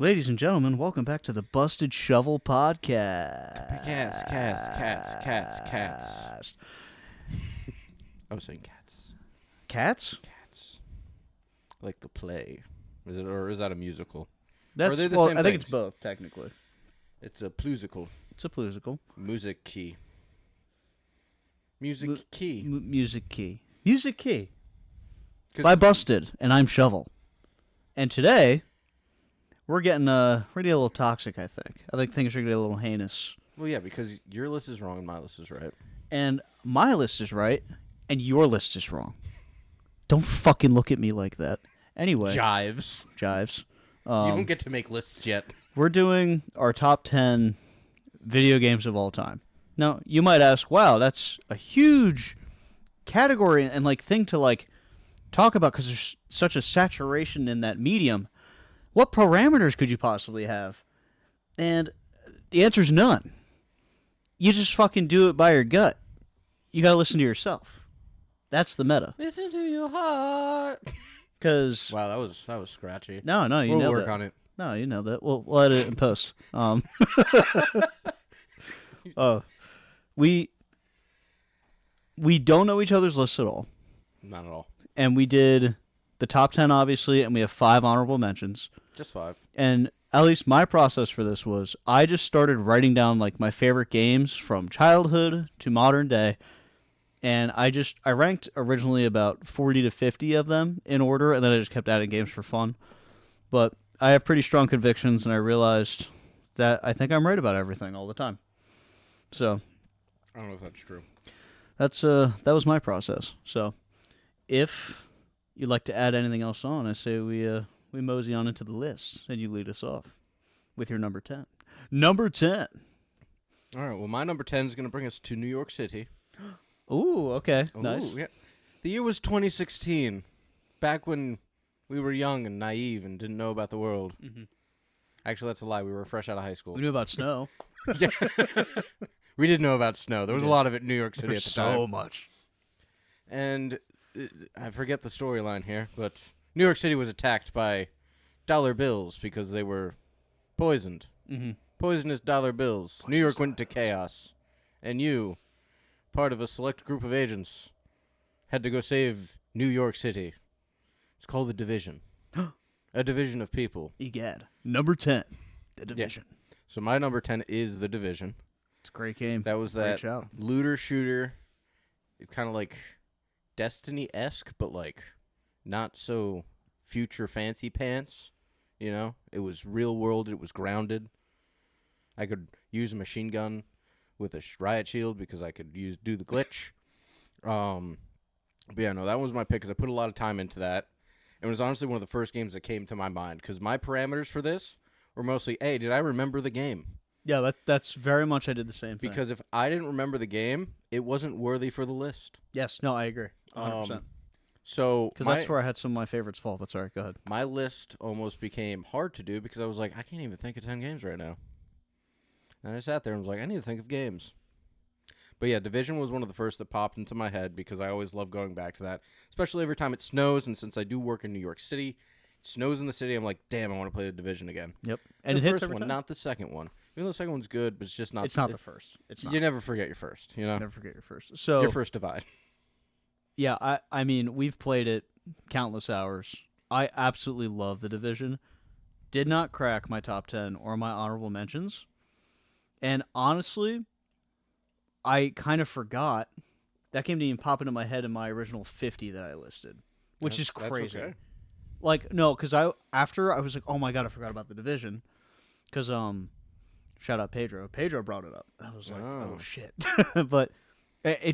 Ladies and gentlemen, welcome back to the Busted Shovel Podcast. Cats. I was saying cats. Cats? Cats. Like the play. Is that a musical? That's, are they the well, same I think things? it's both, technically. It's a plusical. It's a plusical. Music key. Music key. Music key. Music key. 'Cause By Busted, and I'm Shovel. And today, we're getting a little toxic, I think. I think things are going to get a little heinous. Well, yeah, because your list is wrong and my list is right. And my list is right, and your list is wrong. Don't fucking look at me like that. Anyway. Jives. You You don't get to make lists yet. We're doing our top 10 video games of all time. Now, you might ask, wow, that's a huge category and thing to talk about because there's such a saturation in that medium. What parameters could you possibly have? And the answer is none. You just fucking do it by your gut. You gotta listen to yourself. That's the meta. Listen to your heart. Because Wow, that was scratchy. no, you We'll nailed work it. on it. No, you nailed it. We'll edit it in post. We don't know each other's lists at all. Not at all. And we did the top 10, obviously, and we have 5 honorable mentions. Just 5. And at least my process for this was I just started writing down my favorite games from childhood to modern day. And I ranked originally about 40 to 50 of them in order, and then I just kept adding games for fun. But I have pretty strong convictions, and I realized that I think I'm right about everything all the time. So I don't know if that's true. that was my process. So if you'd like to add anything else on, I say we mosey on into the list, and you lead us off with your number 10. Number 10. All right, well, my number 10 is going to bring us to New York City. Ooh, okay. Ooh, Nice. Yeah. The year was 2016, back when we were young and naive and didn't know about the world. Mhm. Actually, that's a lie. We were fresh out of high school. We knew about snow. Yeah. We did know about snow. There was a lot of it in New York City at the time. so much. And I forget the storyline here, but New York City was attacked by dollar bills because they were poisoned. Mm-hmm. Poisonous dollar bills. New York went into chaos. And you, part of a select group of agents, had to go save New York City. It's called the Division. A division of people. Egad. Number 10. The Division. So my number 10 is the Division. It's a great game. That was Great that shout. looter shooter. It's kind of like Destiny-esque, but not so future fancy pants. You know, it was real world. It was grounded. I could use a machine gun with a riot shield because I could do the glitch. But yeah, no, that was my pick because I put a lot of time into that. It was honestly one of the first games that came to my mind because my parameters for this were mostly, hey, did I remember the game? Yeah, that's very much I did the same thing. Because if I didn't remember the game, it wasn't worthy for the list. Yes, no, I agree. 100%. So Because that's where I had some of my favorites fall, but sorry, go ahead. my list almost became hard to do because I was like, I can't even think of 10 games right now. And I sat there and was like, I need to think of games. But yeah, Division was one of the first that popped into my head because I always love going back to that, especially every time it snows. And since I do work in New York City, it snows in the city. I'm like, damn, I want to play the Division again. Yep. And the it hits first every one, time. not the second one. Even though the second one's good, but it's just not. It's not the first. It's not. You never forget your first. You know, Never forget your first. So your first divide. yeah, I mean, we've played it countless hours. I absolutely love the Division. Did not crack my top 10 or my honorable mentions. And honestly, I kind of forgot. That game didn't even pop into my head in my original 50 that I listed, which is crazy. Okay. No, because after I was like, oh my god, I forgot about the Division. Because shout out Pedro. Pedro brought it up. I was like, oh shit. But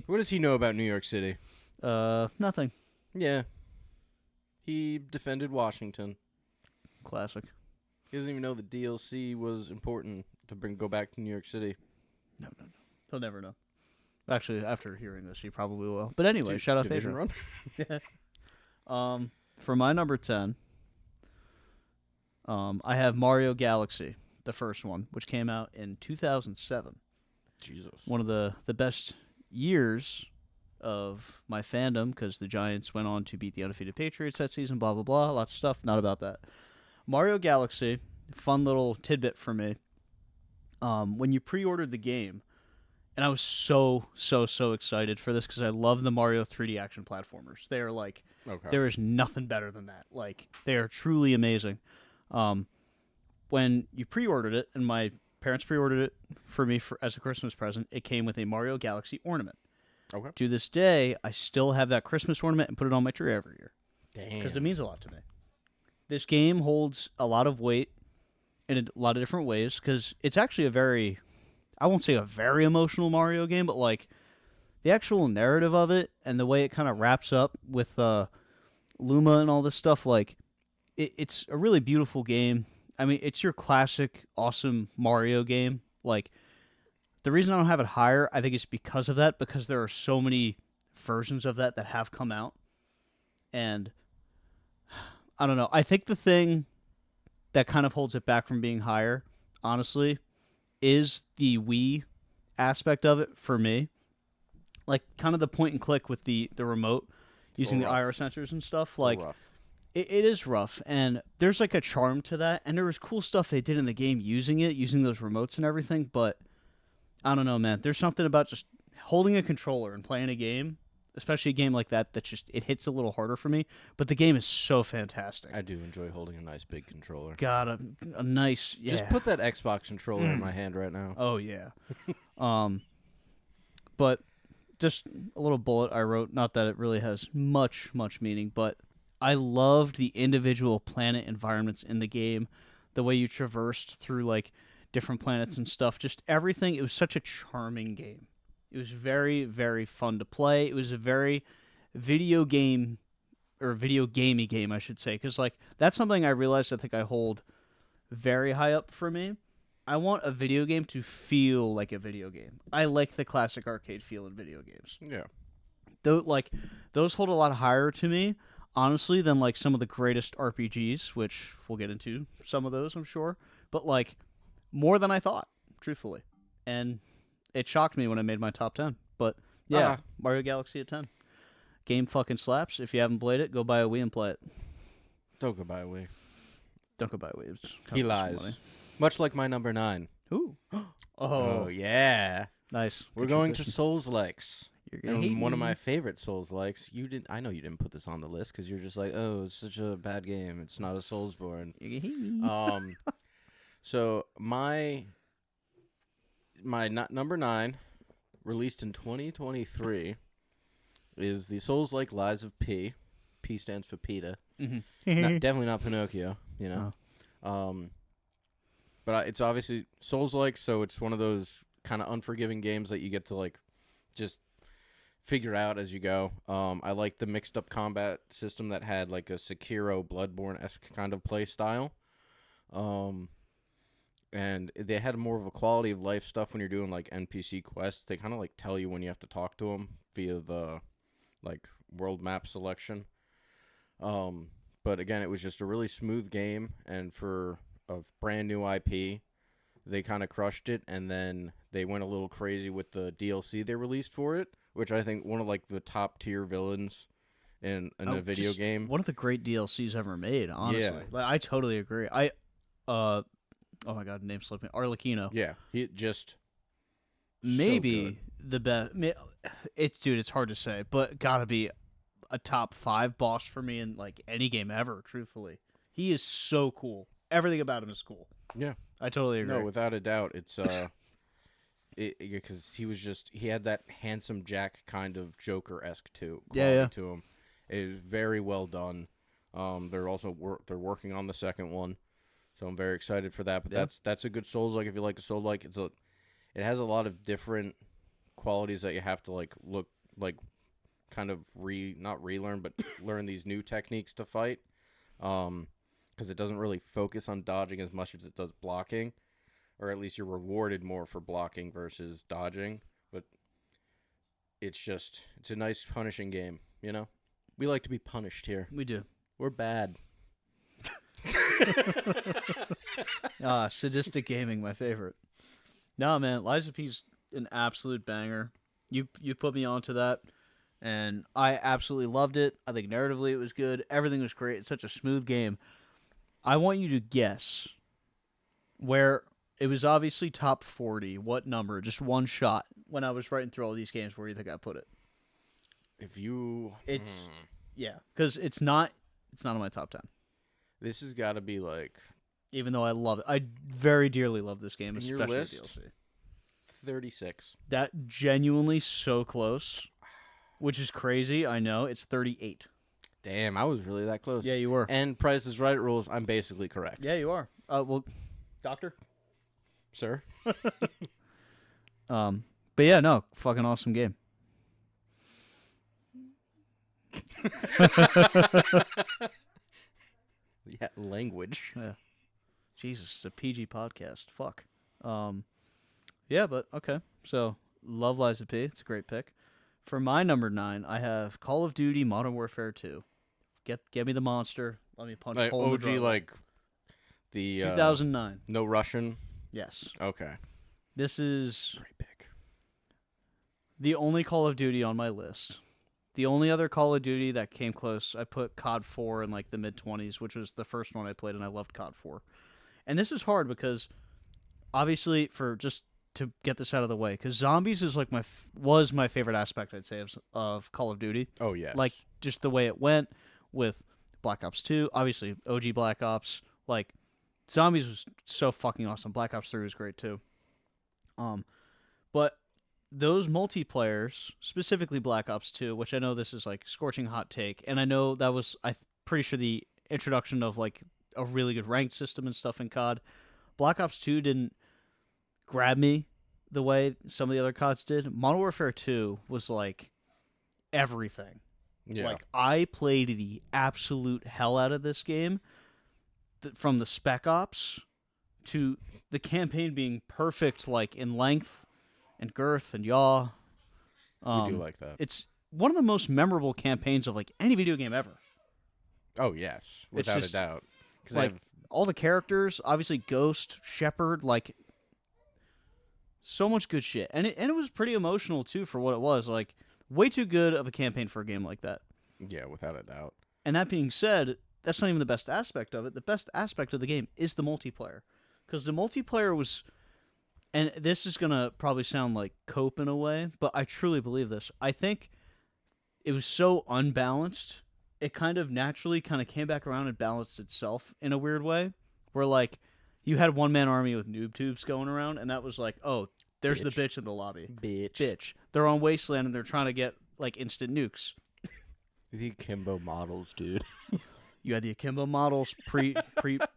What does he know about New York City? nothing. Yeah. He defended Washington. Classic. He doesn't even know the DLC was important to go back to New York City. No. He'll never know. Actually, after hearing this, he probably will. But anyway, shout out Division Pedro. run? For my number 10, I have Mario Galaxy, the first one, which came out in 2007. Jesus. One of the best years of my fandom because the Giants went on to beat the undefeated Patriots that season, blah, blah, blah. Lots of stuff. Not about that. Mario Galaxy fun little tidbit for me. When you pre-ordered the game, and I was so excited for this because I love the Mario 3D action platformers. They are like, Okay. there is nothing better than that. Like, they are truly amazing. Um, when you pre-ordered it, and my parents pre-ordered it for me as a Christmas present, it came with a Mario Galaxy ornament. Okay. To this day, I still have that Christmas ornament and put it on my tree every year because it Damn. means a lot to me. This game holds a lot of weight in a lot of different ways because it's actually a very, I won't say a very emotional Mario game, but like the actual narrative of it and the way it kind of wraps up with Luma and all this stuff, like it's a really beautiful game. I mean, it's your classic, awesome Mario game. Like, the reason I don't have it higher, I think, is because of that, because there are so many versions of that have come out. And I don't know. I think the thing that kind of holds it back from being higher, honestly, is the Wii aspect of it for me. Like, kind of the point and click with the remote It's a using the little rough. IR sensors and stuff. It's a Like, little rough. it is rough, and there's like a charm to that, and there was cool stuff they did in the game using it, using those remotes and everything, but I don't know, man. There's something about just holding a controller and playing a game, especially a game like that, that just it hits a little harder for me. But the game is so fantastic. I do enjoy holding a nice big controller. Got a nice Just put that Xbox controller in my hand right now. Oh yeah. But just a little bullet I wrote. Not that it really has much meaning, but I loved the individual planet environments in the game, the way you traversed through like different planets and stuff. Just everything. It was such a charming game. It was very fun to play. It was a very video game or video gamey game, I should say, because like that's something I realized. I think I hold very high up for me. I want a video game to feel like a video game. I like the classic arcade feel in video games. Yeah. Though, like those hold a lot higher to me, honestly, than like some of the greatest RPGs, which we'll get into some of those, I'm sure. But like more than I thought, truthfully, and it shocked me when I made my top 10. But yeah, Mario Galaxy at 10. Game fucking slaps. If you haven't played it, go buy a Wii and play it. Don't go by Wii. Don't go buy a Wii. It's He kind of waste of lies. money. Much like my number 9. Ooh. Oh yeah. Nice. We're Good going to transition. Souls likes. You're gonna And hate one of me. my favorite Souls likes. You didn't. I know you didn't put this on the list because you're just like, oh, it's such a bad game. It's not a Soulsborne. You're gonna hate me. So my number 9, released in 2023, is the Souls like Lies of P. P stands for PETA. Definitely not Pinocchio. You know. But it's obviously Souls-like, so it's one of those kind of unforgiving games that you get to like just figure out as you go. I like the mixed-up combat system that had like a Sekiro Bloodborne-esque kind of play style. And they had more of a quality of life stuff when you're doing like NPC quests. They kind of like tell you when you have to talk to them via the like world map selection. But again, it was just a really smooth game, and for a brand new IP, they kind of crushed it, and then they went a little crazy with the DLC they released for it, which I think one of like the top tier villains in a video game. One of the great DLCs ever made, honestly. Yeah. Like, I totally agree. Oh my god, name slipped me. Arlecchino. Yeah, he just Maybe the best. It's hard to say, but gotta be a top 5 boss for me in like any game ever. Truthfully, he is so cool. Everything about him is cool. Yeah, I totally agree. no, without a doubt, it's because he had that handsome Jack kind of Joker-esque quality to him. It is very well done. They're working on the second one, so I'm very excited for that. But that's a good Souls like. If you like a Souls like, it has a lot of different qualities that you have to like look like kind of not relearn, but learn these new techniques to fight. Because it doesn't really focus on dodging as much as it does blocking, or at least you're rewarded more for blocking versus dodging. But it's a nice punishing game, you know? We like to be punished here. We do. We're bad. Sadistic gaming, my favorite. No, man, Lies of P's an absolute banger. You put me onto that, and I absolutely loved it. I think narratively it was good. Everything was great. It's such a smooth game. I want you to guess where it was obviously top 40. What number? Just one shot. When I was writing through all these games, where do you think I put it? If you, It's yeah, because it's not on my top 10. this has got to be like Even though I love it, I very dearly love this game, in your especially the list, DLC. 36. That genuinely so close, which is crazy. I know it's 38. Damn, I was really that close. Yeah, you were. And Price is Right rules, I'm basically correct. Yeah, you are. Well, doctor. Sir? But yeah, no, fucking awesome game. Yeah, language. Yeah. Jesus, it's a PG podcast. Fuck. Yeah, but okay. So, love Lies of P. It's a great pick. For my number 9, I have Call of Duty Modern Warfare 2. Get me the monster. Let me punch a Like hole in the OG, drywall. like the 2009. no Russian. Yes. Okay, This is great pick. the only Call of Duty on my list. The only other Call of Duty that came close, I put COD 4 in like the mid-20s, which was the first one I played, and I loved COD 4. And this is hard because, obviously, for just to get this out of the way, because zombies is like was my favorite aspect, I'd say, of Call of Duty. Oh yes, Like just the way it went with Black Ops 2, obviously OG Black Ops. Like zombies was so fucking awesome. Black Ops 3 was great too. But those multiplayers, specifically Black Ops 2, which I know this is like scorching hot take, and I know that was pretty sure the introduction of like a really good ranked system and stuff in COD. Black Ops 2 didn't grab me the way some of the other CODs did. Modern Warfare 2 was like everything. yeah. Like I played the absolute hell out of this game, from the Spec Ops to the campaign being perfect, like in length and girth and yaw. We do like that. It's one of the most memorable campaigns of like any video game ever. Oh yes, without just, a doubt. Because like all the characters, obviously Ghost, Shepard, like so much good shit, and it was pretty emotional too for what it was. Like way too good of a campaign for a game like that. yeah, without a doubt. And that being said, that's not even the best aspect of it. The best aspect of the game is the multiplayer, because the multiplayer was. And this is going to probably sound like cope in a way, but I truly believe this. I think it was so unbalanced, it kind of naturally kind of came back around and balanced itself in a weird way, where like you had one-man army with noob tubes going around, and that was like, oh, there's the bitch in the lobby. Bitch. They're on Wasteland, and they're trying to get like instant nukes. The akimbo models, dude. You had the akimbo models pre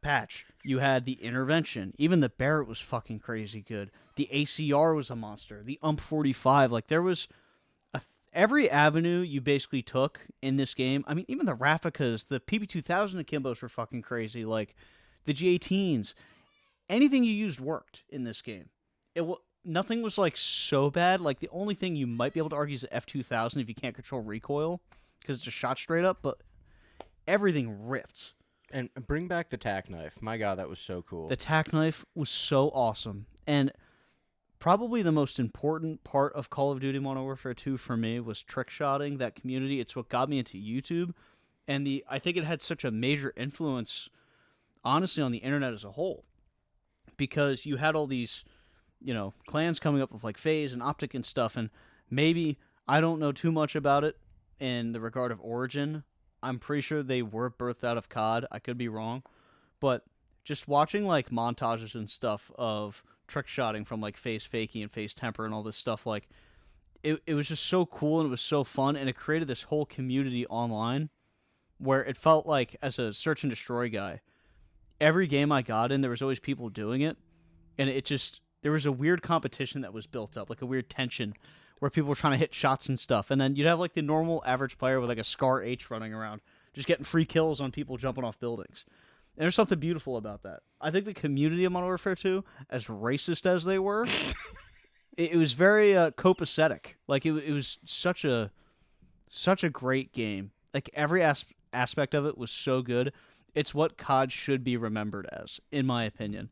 patch. You had the intervention. Even the Barrett was fucking crazy good. The ACR was a monster. The UMP 45, like there was every avenue you basically took in this game. I mean, even the Raficas, the PP2000 akimbos were fucking crazy. Like the G18s, anything you used worked in this game. Nothing was like so bad. Like the only thing you might be able to argue is the F2000 if you can't control recoil because it's just shot straight up, but everything ripped. And bring back the tack knife. My God, that was so cool. The tack knife was so awesome. And probably the most important part of Call of Duty Modern Warfare 2 for me was trick shotting, that community. It's what got me into YouTube. And I think it had such a major influence, honestly, on the internet as a whole. Because you had all these, clans coming up with like FaZe and Optic and stuff. And maybe, I don't know too much about it in the regard of Origin. I'm pretty sure they were birthed out of COD. I could be wrong. But just watching like montages and stuff of trick shotting from like FaZe Fakey and FaZe Temper and all this stuff, like it was just so cool and it was so fun, and it created this whole community online where it felt like, as a search and destroy guy, every game I got in, there was always people doing it, and there was a weird competition that was built up, like a weird tension where people were trying to hit shots and stuff. And then you'd have like the normal average player with like a Scar H running around, just getting free kills on people jumping off buildings. And there's something beautiful about that. I think the community of Modern Warfare 2, as racist as they were, it was very copacetic. Like it was such a great game. Like every aspect of it was so good. It's what COD should be remembered as, in my opinion.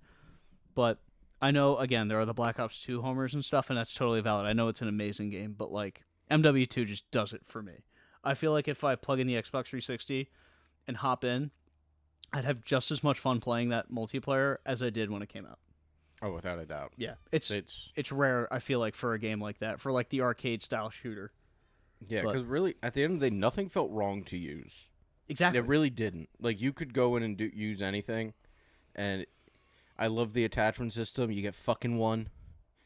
But I know, again, there are the Black Ops 2 homers and stuff, and that's totally valid. I know it's an amazing game, but like MW2 just does it for me. I feel like if I plug in the Xbox 360 and hop in, I'd have just as much fun playing that multiplayer as I did when it came out. Oh, without a doubt. Yeah, it's It's it's rare. I feel like for a game like that, for like the arcade style shooter. yeah, But because really, at the end of the day, nothing felt wrong to use. It exactly, really didn't. Like you could go in and use anything, and I love the attachment system. You get fucking one.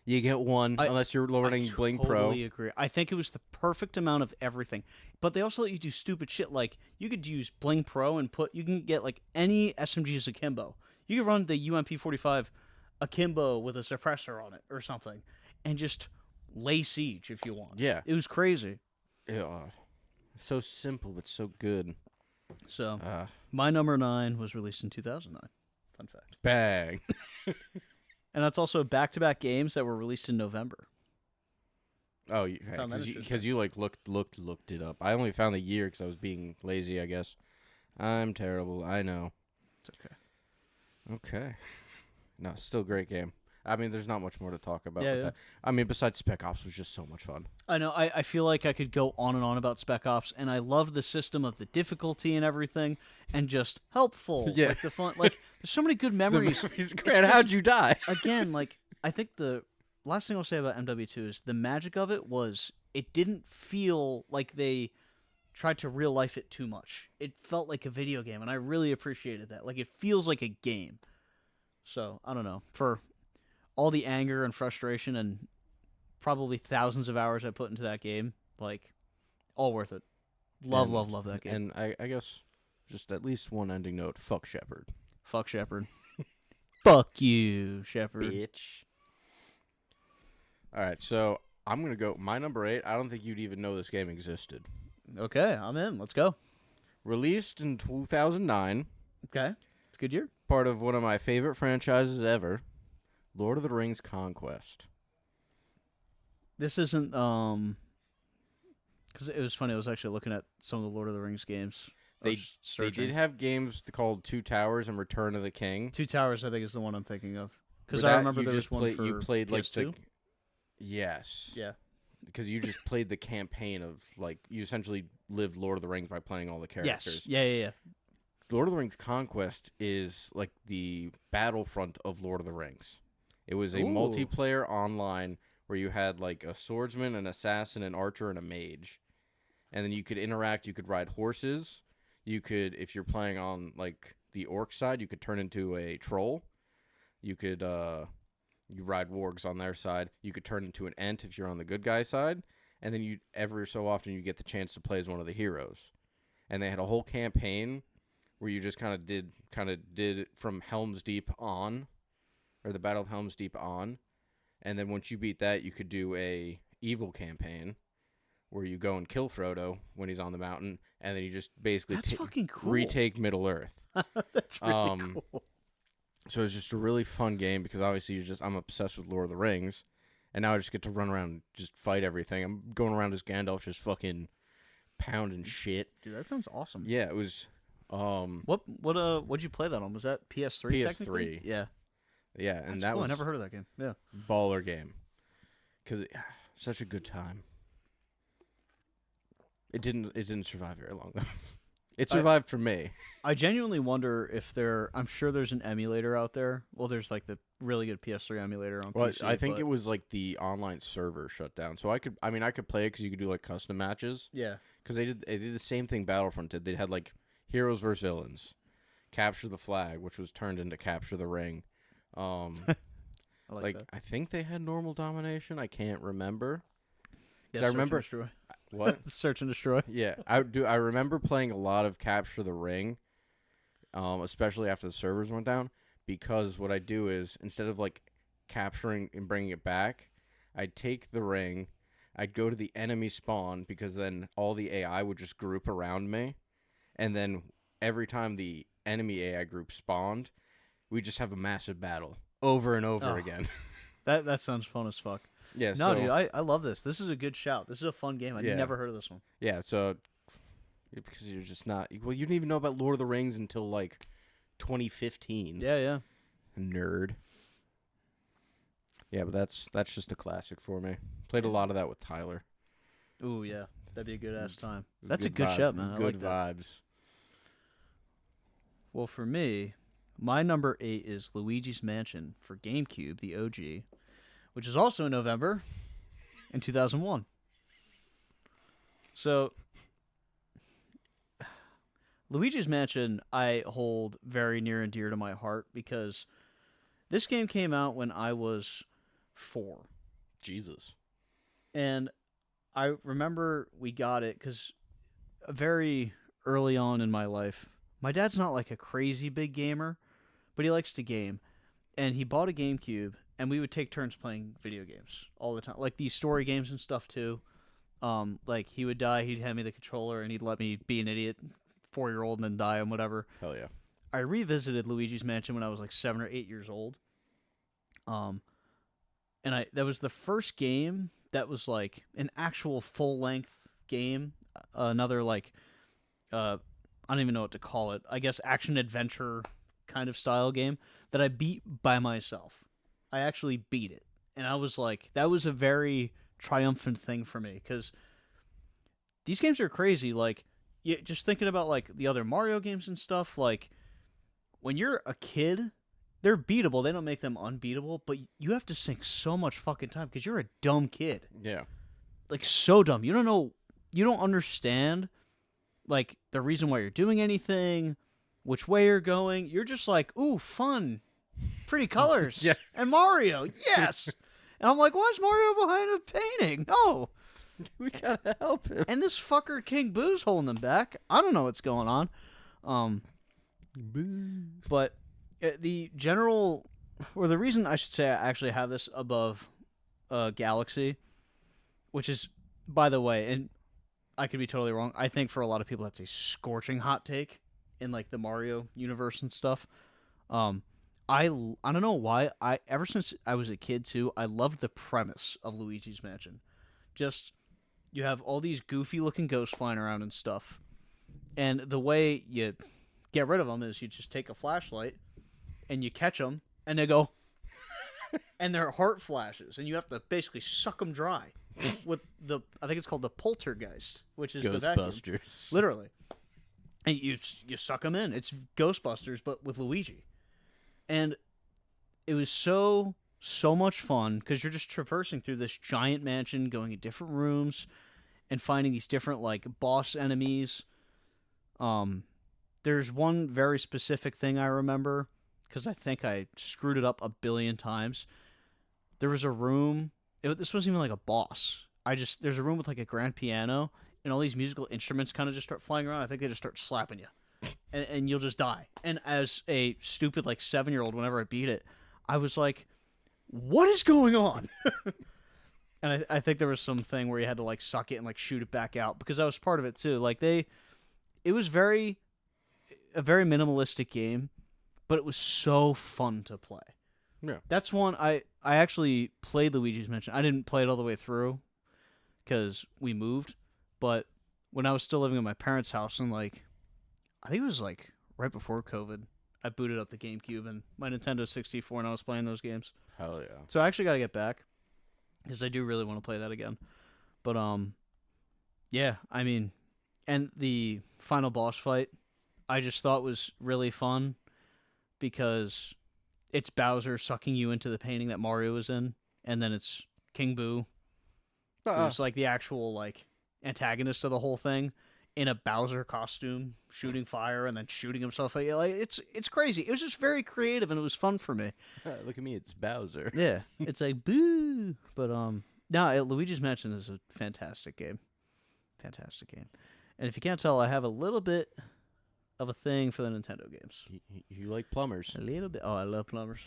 You get one I unless you're I learning Bling Pro. totally agree. I think it was the perfect amount of everything. But they also let you do stupid shit like you could use Bling Pro and you can get like any SMGs akimbo. You could run the UMP 45 akimbo with a suppressor on it or something, and just lay siege if you want. Yeah. It was crazy. Yeah. So simple but so good. So Uh, my number 9 was released in 2009. Fun fact. bang. And that's also back-to-back games that were released in November. Oh, Found that because you like looked it up. I only found the year because I was being lazy. I guess I'm terrible. I know. It's okay. Okay. No, still a great game. I mean, there's not much more to talk about Yeah, with yeah. that. I mean, besides Spec Ops was just so much fun. I know. I feel like I could go on and on about Spec Ops, and I love the system of the difficulty and everything, and just helpful. Yeah. Like the fun. Like there's so many good memories. Grant, how'd you die? Again, like I think the last thing I'll say about MW2 is the magic of it was it didn't feel like they tried to real life it too much. It felt like a video game, and I really appreciated that. Like it feels like a game. So I don't know, for all the anger and frustration and probably thousands of hours I put into that game, like all worth it. Love, And- love, love that game. And I guess just at least one ending note. Fuck Shepard. Fuck Shepard. Fuck you, Shepard. Bitch. All right, so I'm going to go. My number 8, I don't think you'd even know this game existed. Okay, I'm in. Let's go. Released in 2009, Okay, it's a good year. part of one of my favorite franchises ever, Lord of the Rings Conquest. This isn't because it was funny. I was actually looking at some of the Lord of the Rings games. They did have games called Two Towers and Return of the King. Two Towers, I think, is the one I'm thinking of. Because Where I that remember you there was just one play- for you played like PS2. Yes. Yeah. Because you just played the campaign of, like, you essentially lived Lord of the Rings by playing all the characters. Yes. Yeah. Lord of the Rings Conquest is like the Battlefront of Lord of the Rings. It was a Ooh. multiplayer online where you had like a swordsman, an assassin, an archer, and a mage. And then you could interact, you could ride horses. You could, if you're playing on like the orc side, you could turn into a troll. You could you ride wargs on their side. You could turn into an ent if you're on the good guy side. And then you every so often you get the chance to play as one of the heroes. And they had a whole campaign where you just kind of did it from Helm's Deep on, or the Battle of Helm's Deep on, and then once you beat that, you could do a evil campaign where you go and kill Frodo when he's on the mountain, and then you just basically That's fucking cool. retake Middle Earth. That's really cool. So it's just a really fun game because obviously I'm obsessed with Lord of the Rings, and now I just get to run around and just fight everything. I'm going around as Gandalf, just fucking pounding shit. Dude, that sounds awesome. Yeah, it was. What'd you play that on? Was that PS3? PS3. Technically? Yeah. Yeah, and That's that cool. was I never heard of that game. Yeah. baller game because such a good time. It didn't survive very long though. It survived for me. I genuinely wonder if I'm sure there's an emulator out there. Well, there's like the really good PS3 emulator on Well, PC. I think it was like the online server shut down, so I could play it because you could do like custom matches. Yeah. Because they did the same thing Battlefront did. They had like heroes versus villains, capture the flag, which was turned into capture the ring. I like that. I think they had normal domination. I can't remember. Yeah, I remember Search and Destroy. what. Search and Destroy. Yeah, I remember playing a lot of Capture the Ring, especially after the servers went down. Because what I do is instead of like capturing and bringing it back, I'd take the ring, I'd go to the enemy spawn because then all the AI would just group around me, and then every time the enemy AI group spawned, we just have a massive battle over and over again. That sounds fun as fuck. Yeah. No, dude, I love this. This is a good shout. This is a fun game. I'd Yeah. never heard of this one. Yeah, so because you're just not you didn't even know about Lord of the Rings until like 2015. Yeah. Nerd. Yeah, but that's just a classic for me. Played a lot of that with Tyler. Ooh, yeah. That'd be a good ass time. It was That's a good vibes, shout, man. I Good like that. vibes. Well, for me, my number 8 is Luigi's Mansion for GameCube, the OG, which is also in November in 2001. So, Luigi's Mansion I hold very near and dear to my heart because this game came out when I was 4. Jesus. And I remember we got it because very early on in my life, my dad's not like a crazy big gamer, but he likes to game. And he bought a GameCube, and we would take turns playing video games all the time, like these story games and stuff too. Like he would die, he'd hand me the controller, and he'd let me be an idiot 4-year old and then die and whatever. Hell yeah. I revisited Luigi's Mansion when I was like 7 or 8 years old. And that was the first game that was like an actual full length game. Another like I don't even know what to call it. I guess action adventure kind of style game that I beat by myself. I actually beat it, and I was like, that was a very triumphant thing for me because these games are crazy. Like, just thinking about like the other Mario games and stuff. Like, when you're a kid, they're beatable. They don't make them unbeatable, but you have to sink so much fucking time because you're a dumb kid. Yeah. Like, so dumb. You don't know. You don't understand like the reason why you're doing anything, which way you're going. You're just like, ooh, fun, pretty colors, Yeah. and Mario, yes. And I'm like, why is Mario behind a painting? No. We gotta help him. And this fucker King Boo's holding him back. I don't know what's going on. But the general, or the reason I should say I actually have this above Galaxy, which is, by the way, and I could be totally wrong. I think for a lot of people that's a scorching hot take in like the Mario universe and stuff. I don't know why. Ever since I was a kid too, I loved the premise of Luigi's Mansion. Just you have all these goofy looking ghosts flying around and stuff, and the way you get rid of them is you just take a flashlight and you catch them, and they go, and their heart flashes, and you have to basically suck them dry with I think it's called the poltergeist, which is the vacuum, Ghostbusters. literally. And you suck them in. It's Ghostbusters, but with Luigi. And it was so much fun because you're just traversing through this giant mansion, going in different rooms, and finding these different like boss enemies. There's one very specific thing I remember because I think I screwed it up a billion times. There was a room. This wasn't even like a boss. There's a room with like a grand piano and all these musical instruments kind of just start flying around. I think they just start slapping you, and you'll just die. And as a stupid like 7-year-old, whenever I beat it, I was like, "What is going on?" And I think there was some thing where you had to like suck it and like shoot it back out because I was part of it too. Like it was a very minimalistic game, but it was so fun to play. Yeah. That's one I actually played Luigi's Mansion. I didn't play it all the way through because we moved, but when I was still living in my parents' house and like I think it was like right before COVID, I booted up the GameCube and my Nintendo 64 and I was playing those games. Hell yeah. So I actually got to get back because I do really want to play that again. But yeah, I mean, and the final boss fight I just thought was really fun because it's Bowser sucking you into the painting that Mario is in, and then it's King Boo, who's like the actual like antagonist of the whole thing, in a Bowser costume, shooting fire and then shooting himself. Like it's crazy. It was just very creative and it was fun for me. Look at me, it's Bowser. Yeah, it's like boo. But no, Luigi's Mansion is a fantastic game, And if you can't tell, I have a little bit of a thing for the Nintendo games. You like plumbers. A little bit. Oh, I love plumbers.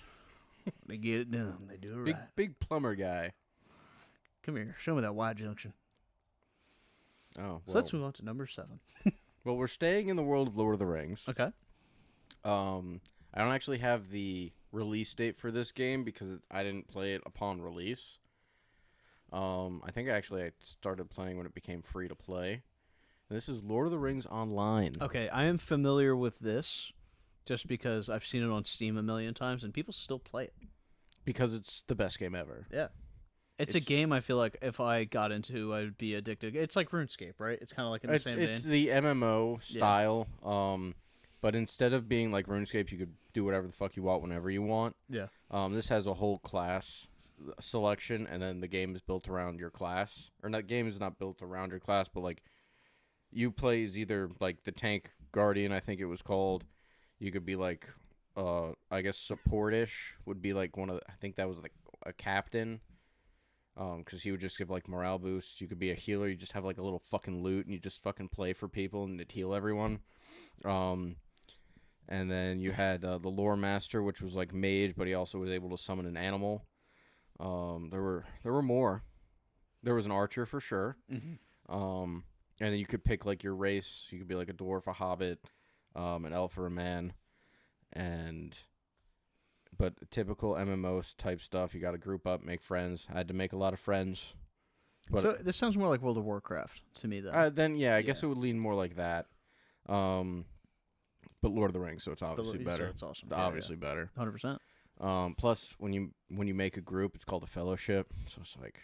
They get it done. They do it right. Big plumber guy. Come here. Show me that Y junction. Oh, well. So let's move on to number 7. Well, we're staying in the world of Lord of the Rings. Okay. I don't actually have the release date for this game because I didn't play it upon release. I think I started playing when it became free to play. This is Lord of the Rings Online. Okay, I am familiar with this just because I've seen it on Steam a million times and people still play it. Because it's the best game ever. Yeah. It's a game I feel like if I got into, I would be addicted. It's like RuneScape, right? It's kind of like in the same vein. It's the MMO style, But instead of being like RuneScape, you could do whatever the fuck you want whenever you want. Yeah. This has a whole class selection, and then the game is built around your class. Or not, game is not built around your class, but like you play as either like the tank guardian, I think it was called. You could be like, I guess support-ish would be like one of I think that was like a captain. Because he would just give like morale boosts. You could be a healer. You just have like a little fucking loot, and you just fucking play for people, and it'd heal everyone. And then you had the lore master, which was like mage, but he also was able to summon an animal. There were more. There was an archer for sure. And then you could pick like your race. You could be like a dwarf, a hobbit, an elf, or a man. But typical MMO type stuff. You got to group up, make friends. I had to make a lot of friends. But So this sounds more like World of Warcraft to me, then yeah, I guess it would lean more like that. But Lord of the Rings, so it's obviously better. So it's awesome. Obviously better. 100%. Plus, when you make a group, it's called a fellowship. So it's like,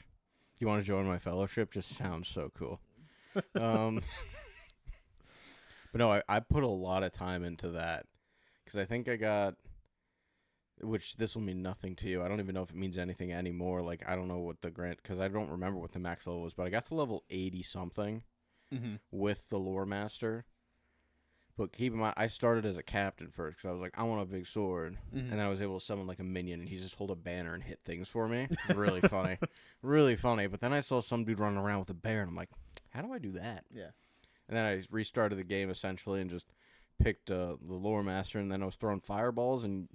you want to join my fellowship? Just sounds so cool. But no, I put a lot of time into that because I think I got, which this will mean nothing to you. I don't even know if it means anything anymore. Like, I don't know what the grant, because I don't remember what the max level was, but I got to level 80 something with the lore master. But keep in mind, I started as a captain first because I was like, I want a big sword. And I was able to summon like a minion, and he just hold a banner and hit things for me. Really funny. Really funny. But then I saw some dude running around with a bear, and I'm like, how do I do that? Yeah. And then I restarted the game essentially and just picked the lore master, and then I was throwing fireballs, and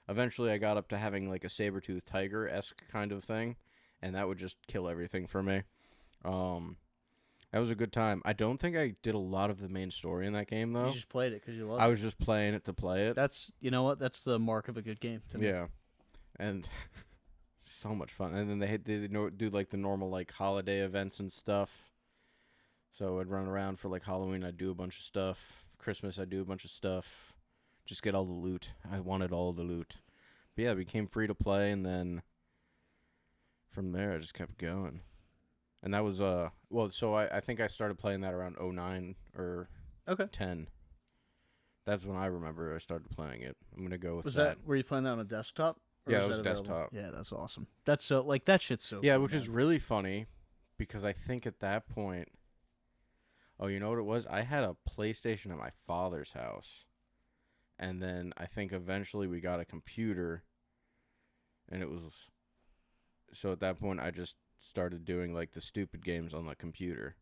eventually I got up to having like a saber-toothed tiger-esque kind of thing, and that would just kill everything for me. That was a good time. I don't think I did a lot of the main story in that game, though. You just played it because you loved I it. was just playing it to play it. You know what? That's the mark of a good game to me. Yeah. And so much fun. And then they do like the normal like holiday events and stuff. So I'd run around for like Halloween. I'd do a bunch of stuff. Christmas, I'd do a bunch of stuff. Just get all the loot. I wanted all the loot. But yeah, it became free to play, and then from there I just kept going. And that was so I think I started playing that around 09 or 10. That's when I remember I started playing it. I'm gonna go with that. Were you playing that on a desktop? Yeah, it was desktop. Yeah, that's awesome. That's so like that shit's so yeah, cool, which is really funny because I think at that point, oh, you know what it was? I had a PlayStation at my father's house, and then I think eventually we got a computer, and it was so at that point I just started doing like the stupid games on the computer,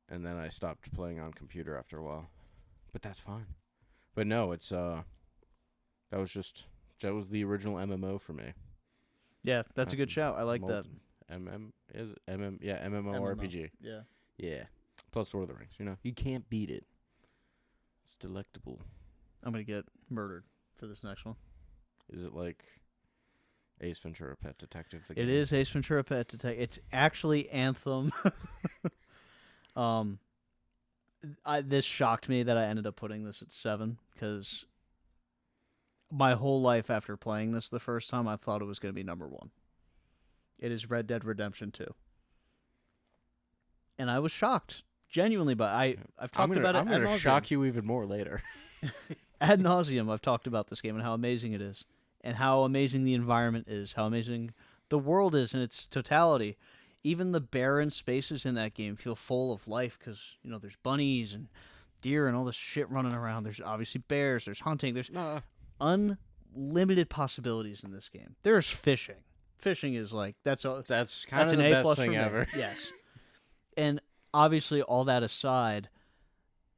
and then I stopped playing on computer after a while, but that's fine. But no, it's that was the original MMO for me. Yeah, that's a good shout. I like that. MMORPG. Yeah. Plus Lord of the Rings. You know, you can't beat it. It's delectable. I'm gonna get murdered for this next one. Is it like Ace Ventura: Pet Detective? It is Ace Ventura: Pet Detective. It's actually Anthem. This shocked me that I ended up putting this at 7 because my whole life after playing this the first time, I thought it was going to be number 1. It is Red Dead Redemption 2, and I was shocked genuinely. But I've talked about it. I'm going to shock you even more later. Ad nauseum, I've talked about this game and how amazing it is, and how amazing the environment is, how amazing the world is in its totality. Even the barren spaces in that game feel full of life because, you know, there's bunnies and deer and all this shit running around. There's obviously bears, there's hunting, there's unlimited possibilities in this game. There's fishing. Fishing is like, that's kind of the best thing ever. Yes. And obviously, all that aside,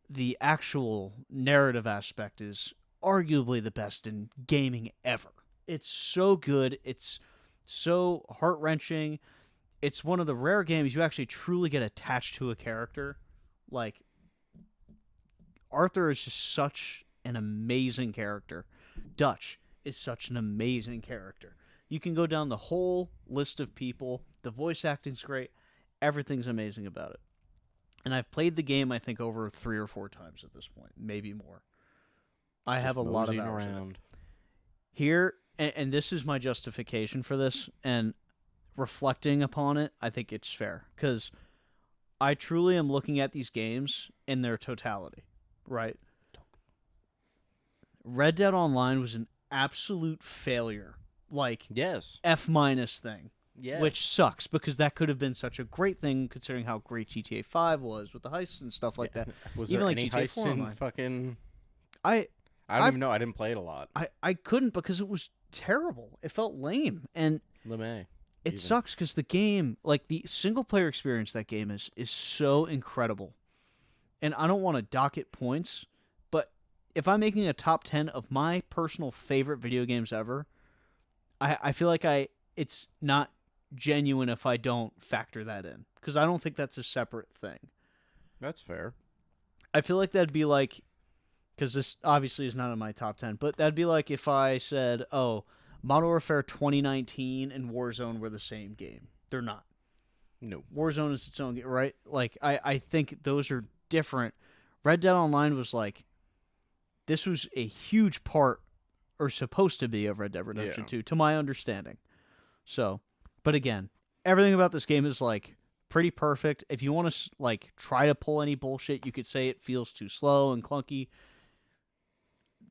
the actual narrative aspect is arguably the best in gaming ever. It's so good. It's so heart-wrenching. It's one of the rare games you actually truly get attached to a character. Like, Arthur is just such an amazing character. Dutch is such an amazing character. You can go down the whole list of people. The voice acting's great. Everything's amazing about it. And I've played the game, I think, over 3 or 4 times at this point. Maybe more. I have a lot of hours in it. Here, and this is my justification for this, and reflecting upon it, I think it's fair. Because I truly am looking at these games in their totality, right? Red Dead Online was an absolute failure. Like, Yes. F- thing. Yes. Which sucks, because that could have been such a great thing, considering how great GTA 5 was with the heists and stuff like that. Was Even there like any GTA heist 4 in Online. fucking... I I don't I've- even know. I didn't play it a lot. I couldn't, because it was terrible. It felt lame. And LeMay. it Even. sucks, because the game, like the single player experience that game is so incredible. And I don't want to dock it points, but if I'm making a top 10 of my personal favorite video games ever, I feel like it's not genuine if I don't factor that in, because I don't think that's a separate thing. That's fair. I feel like that'd be like, because this obviously is not in my top 10, but that'd be like if I said, oh, Modern Warfare 2019 and Warzone were the same game. They're not. No. Warzone is its own game, right? Like, I think those are different. Red Dead Online was like, this was a huge part, or supposed to be, of Red Dead Redemption 2, to my understanding. So, but again, everything about this game is like pretty perfect. If you want to like try to pull any bullshit, you could say it feels too slow and clunky.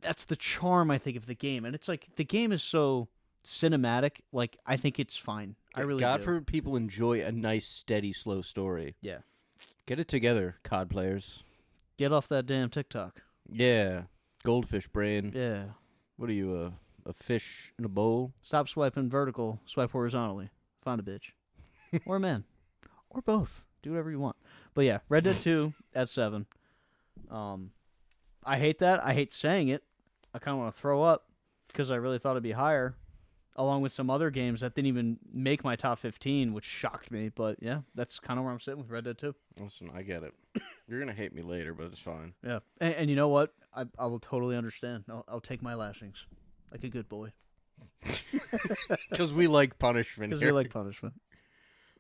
That's the charm, I think, of the game. And it's like, the game is so cinematic. Like, I think it's fine. I really God do. forbid people enjoy a nice, steady, slow story. Yeah. Get it together, COD players. Get off that damn TikTok. Yeah. Goldfish brain. Yeah. What are you, a fish in a bowl? Stop swiping vertical. Swipe horizontally. Find a bitch. Or a man. Or both. Do whatever you want. But yeah, Red Dead 2 at 7. I hate that. I hate saying it. I kind of want to throw up, because I really thought it'd be higher, along with some other games that didn't even make my top 15, which shocked me. But yeah, that's kind of where I'm sitting with Red Dead 2. Listen, I get it. You're going to hate me later, but it's fine. Yeah. And you know what? I will totally understand. I'll take my lashings like a good boy. Because we like punishment Because here. we like punishment.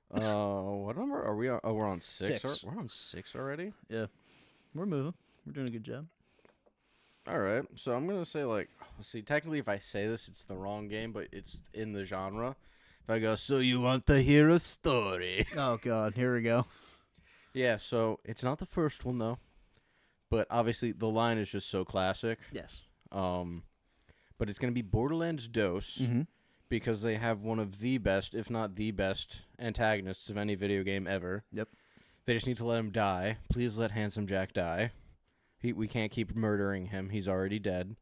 What number are we on? Oh, we're on 6. 6. We're on 6 already? Yeah. We're moving. We're doing a good job. All right. So I'm going to say, like, see, technically if I say this, it's the wrong game, but it's in the genre. If I go, so you want to hear a story? Oh, God. Here we go. Yeah, so it's not the first one, though. But obviously the line is just so classic. Yes. But it's going to be Borderlands Dose. Mm-hmm. Because they have one of the best, if not the best, antagonists of any video game ever. Yep. They just need to let him die. Please let Handsome Jack die. We can't keep murdering him. He's already dead.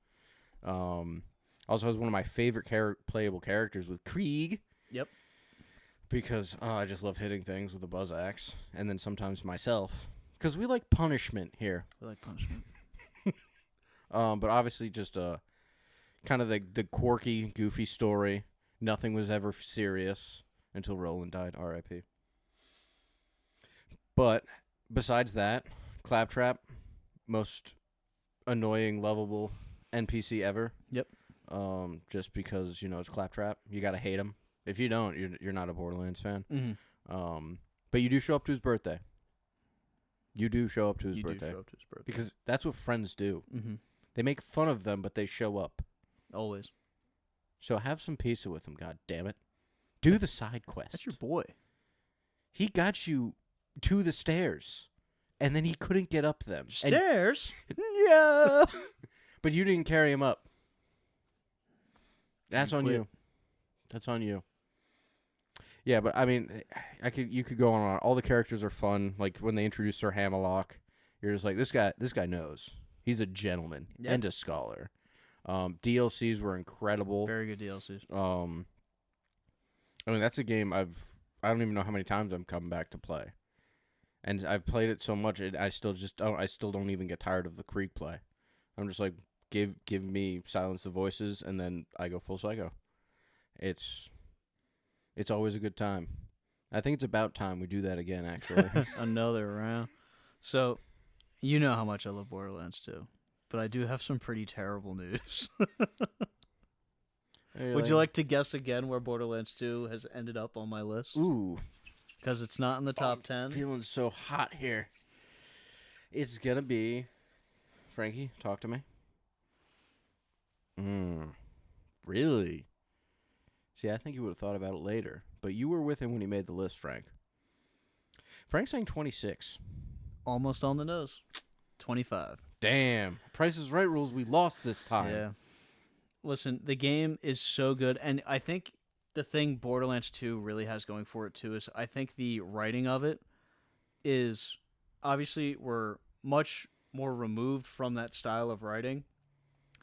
Also has one of my favorite playable characters with Krieg. Yep. Because I just love hitting things with a buzz axe. And then sometimes myself. Because we like punishment here. We like punishment. But obviously just kind of the quirky, goofy story. Nothing was ever serious until Roland died, R.I.P. But besides that, Claptrap, most annoying, lovable NPC ever. Yep. Just because, it's Claptrap. You got to hate him. If you don't, you're not a Borderlands fan. Mm-hmm. But you do show up to his birthday. You do show up to his You birthday. do show up to his birthday. Because that's what friends do. Mm-hmm. They make fun of them, but they show up. Always. So have some pizza with him, god damn it. Do the side quest. That's your boy. He got you to the stairs, and then he couldn't get up them. Stairs? Yeah. But you didn't carry him up. That's on you. That's on you. Yeah, but I mean, you could go on and on. All the characters are fun. Like when they introduce Sir Hammerlock, you're just like, this guy knows. He's a gentleman and a scholar. DLCs were incredible. Very good DLCs. I mean, that's a game I don't even know how many times I'm coming back to play, and I've played it so much I still don't even get tired of the Krieg play. I'm just like, give me Silence the Voices, and then I go full psycho. It's always a good time. I think it's about time we do that again, actually. Another round. So, you know how much I love Borderlands 2, but I do have some pretty terrible news. Would you like to guess again where Borderlands 2 has ended up on my list? Ooh. Because it's not in the top 10. Feeling so hot here. It's going to be... Frankie, talk to me. Really? See, I think you would have thought about it later. But you were with him when he made the list, Frank. Frank's saying 26. Almost on the nose. 25. Damn. Price is Right rules. We lost this time. Yeah. Listen, the game is so good, and I think the thing Borderlands 2 really has going for it too is I think the writing of it is obviously we're much more removed from that style of writing,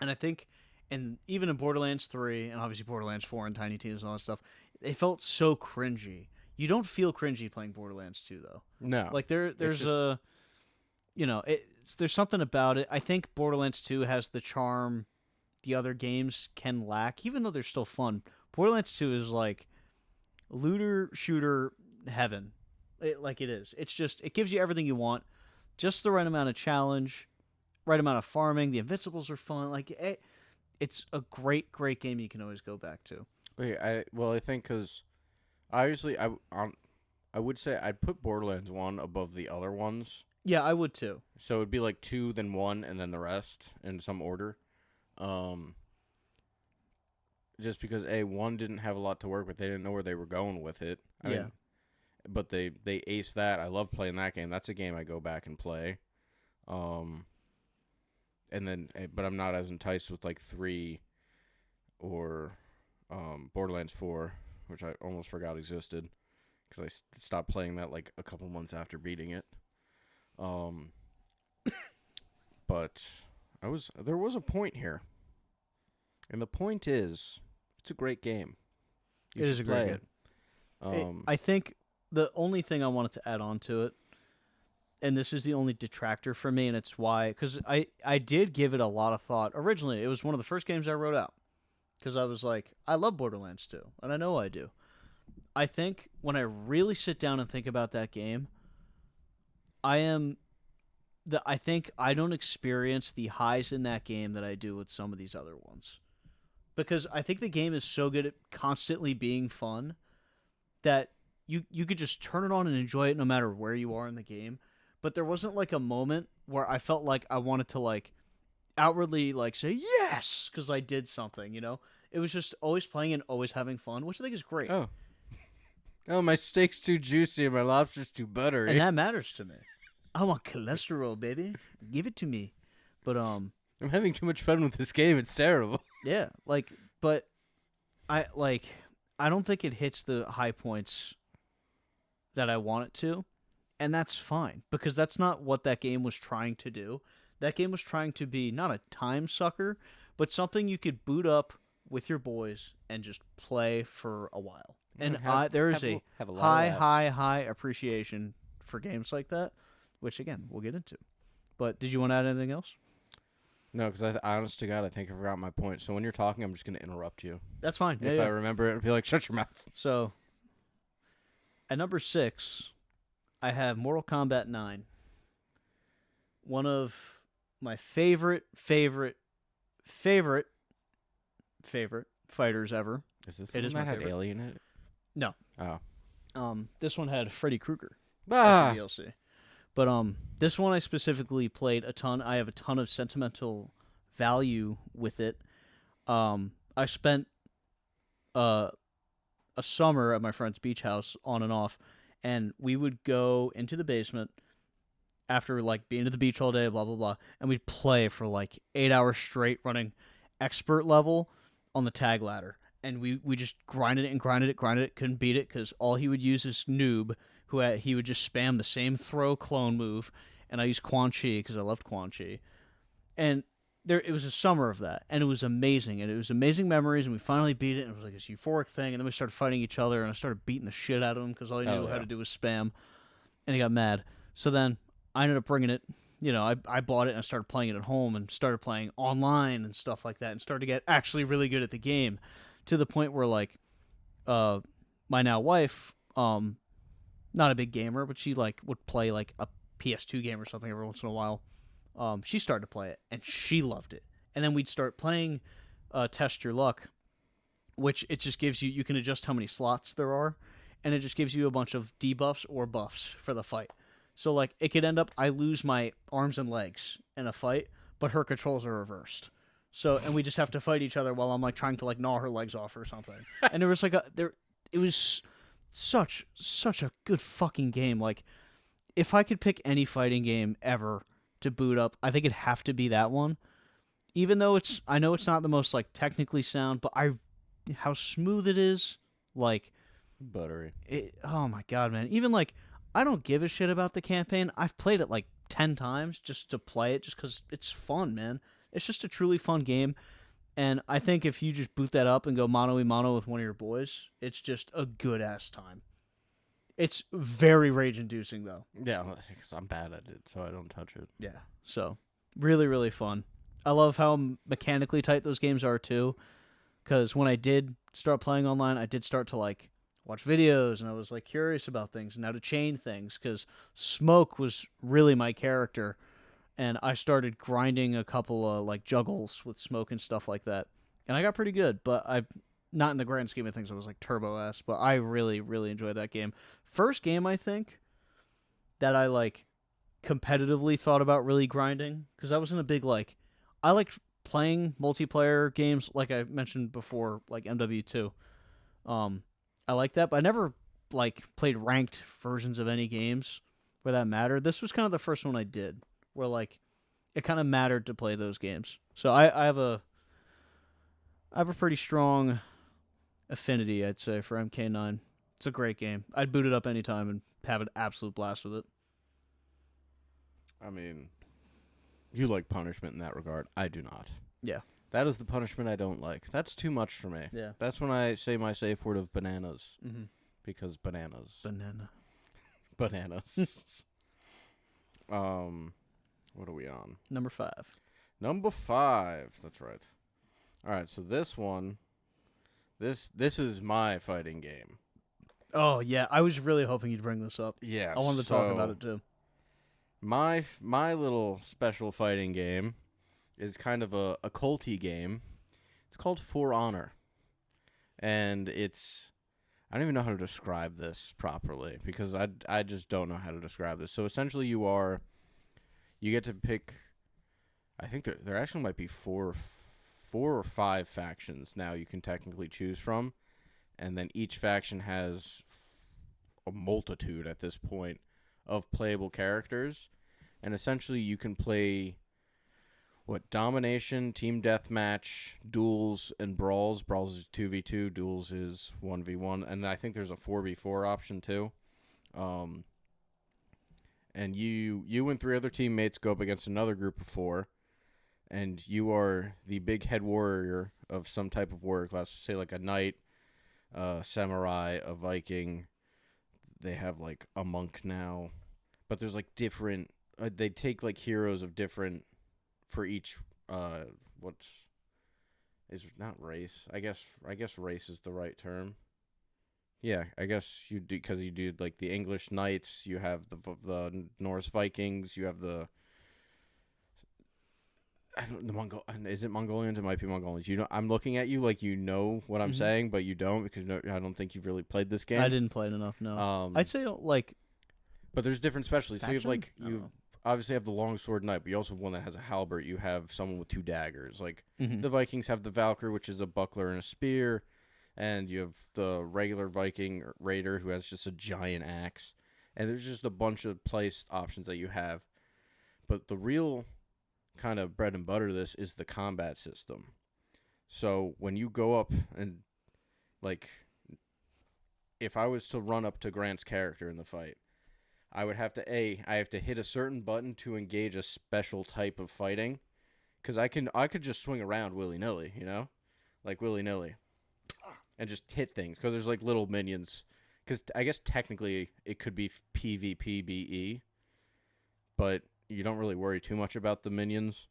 and I think, and even in Borderlands 3 and obviously Borderlands 4 and Tiny Tina's and all that stuff, they felt so cringy. You don't feel cringy playing Borderlands 2 though. No. Like there's just, a, there's something about it. I think Borderlands 2 has the charm the other games can lack, even though they're still fun. Borderlands 2 is like looter shooter heaven. Like it is. It's just, it gives you everything you want, just the right amount of challenge, right amount of farming. The invincibles are fun. Like it's a great, great game you can always go back to. Wait, I think because obviously I would say I'd put Borderlands 1 above the other ones. Yeah, I would too. So it'd be like 2, then 1, and then the rest in some order. Just because 1 didn't have a lot to work with, they didn't know where they were going with it. I mean, but they aced that. I love playing that game. That's a game I go back and play. And then, but I'm not as enticed with like 3 or Borderlands 4, which I almost forgot existed because I stopped playing that like a couple months after beating it. But there was a point here. And the point is, it's a great game. It is a great game. I think the only thing I wanted to add on to it, and this is the only detractor for me, and it's why, because I did give it a lot of thought. Originally, it was one of the first games I wrote out, because I was like, I love Borderlands 2, and I know I do. I think when I really sit down and think about that game, I think I don't experience the highs in that game that I do with some of these other ones. Because I think the game is so good at constantly being fun that you could just turn it on and enjoy it no matter where you are in the game. But there wasn't like a moment where I felt like I wanted to like outwardly like say yes because I did something, It was just always playing and always having fun, which I think is great. Oh, my steak's too juicy and my lobster's too buttery. And that matters to me. I want cholesterol, baby. Give it to me. But I'm having too much fun with this game. It's terrible. Yeah, but I don't think it hits the high points that I want it to, and that's fine because that's not what that game was trying to do. That game was trying to be not a time sucker, but something you could boot up with your boys and just play for a while. And there is a high appreciation for games like that, which again we'll get into. But did you want to add anything else? No, because honest to God, I think I forgot my point. So when you're talking, I'm just going to interrupt you. That's fine. If I remember it, I'll be like, shut your mouth. So, at number 6, I have Mortal Kombat 9. One of my favorite fighters ever. Is this the one that had Alien in it? No. Oh. This one had Freddy Krueger. Ah! DLC. But this one I specifically played a ton. I have a ton of sentimental value with it. I spent a summer at my friend's beach house on and off, and we would go into the basement after like being at the beach all day, blah blah blah, and we'd play for like 8 hours straight, running expert level on the tag ladder, and we just grinded it, couldn't beat it because all he would use is noob. He would just spam the same throw clone move, and I used Quan Chi because I loved Quan Chi. And it was a summer of that, and it was amazing, and it was amazing memories, and we finally beat it, and it was like this euphoric thing, and then we started fighting each other, and I started beating the shit out of him because all he knew how to do was spam, and he got mad. So then I ended up bringing it, I bought it, and I started playing it at home, and started playing online and stuff like that, and started to get actually really good at the game, to the point where, like, my now wife, not a big gamer, but she like would play like a PS2 game or something every once in a while. She started to play it, and she loved it. And then we'd start playing Test Your Luck, which it just gives you can adjust how many slots there are, and it just gives you a bunch of debuffs or buffs for the fight. So like it could end up I lose my arms and legs in a fight, but her controls are reversed. So and we just have to fight each other while I'm like trying to like gnaw her legs off or something. And there was like it was such a good fucking game. Like, if I could pick any fighting game ever to boot up, I think it'd have to be that one. Even though I know it's not the most like technically sound, but how smooth it is, like Buttery. oh my god, man. Even like I don't give a shit about the campaign. I've played it like 10 times just to play it just cuz it's fun, man. It's just a truly fun game, and I think if you just boot that up and go mano a mano with one of your boys, it's just a good ass time. It's very rage inducing though. Yeah, 'cause I'm bad at it, so I don't touch it. Yeah. So, really really fun. I love how mechanically tight those games are too, cuz when I did start playing online, I did start to like watch videos and I was like curious about things and how to chain things cuz Smoke was really my character, and I started grinding a couple of like juggles with Smoke and stuff like that. And I got pretty good, but I not in the grand scheme of things I was like turbo ass, but I really really enjoyed that game. First game I think that I like competitively thought about really grinding because I was in a big like I liked playing multiplayer games like I mentioned before, like MW2. Um, I like that, but I never like played ranked versions of any games where that mattered. This was kind of the first one I did where like it kind of mattered to play those games. So I have a pretty strong affinity, I'd say, for MK9. It's a great game. I'd boot it up anytime and have an absolute blast with it. I mean, you like punishment in that regard. I do not. Yeah. That is the punishment I don't like. That's too much for me. Yeah. That's when I say my safe word of bananas. Mm-hmm. Because bananas. Banana. Bananas. What are we on? Number 5. Number 5. That's right. All right, so this one, this is my fighting game. Oh yeah, I was really hoping you'd bring this up. Yeah. I wanted to talk about it too. My little special fighting game is kind of a culty game. It's called For Honor. And I don't even know how to describe this properly because I just don't know how to describe this. So essentially you get to pick, I think there actually might be four or five factions now you can technically choose from. And then each faction has a multitude at this point of playable characters. And essentially you can play domination, team deathmatch, duels, and brawls. Brawls is 2v2, duels is 1v1, and I think there's a 4v4 option too. And you and 3 other teammates go up against another group of 4, and you are the big head warrior of some type of warrior class, say like a knight, a samurai, a Viking. They have like a monk now, but there's like different. They take like heroes of different for each. What's is not race? I guess race is the right term. Yeah, I guess you do because you do like the English knights. You have the Norse Vikings. You have the I don't the Mongol. Is it Mongolians? It might be Mongolians. You know, I'm looking at you like you know what I'm saying, but you don't because I don't think you've really played this game. I didn't play it enough. No, I'd say like. But there's different specialties. So you have like you obviously have the longsword knight, but you also have one that has a halberd. You have someone with 2 daggers. Like mm-hmm. the Vikings have the Valkyrie, which is a buckler and a spear, and you have the regular Viking raider who has just a giant axe. And there's just a bunch of place options that you have. But the real kind of bread and butter to this is the combat system. So when you go up and like if I was to run up to Grant's character in the fight, I would have to I have to hit a certain button to engage a special type of fighting, because I could just swing around willy nilly, like willy nilly, and just hit things because there's like little minions. Because I guess technically it could be PvPBE, but you don't really worry too much about the minions.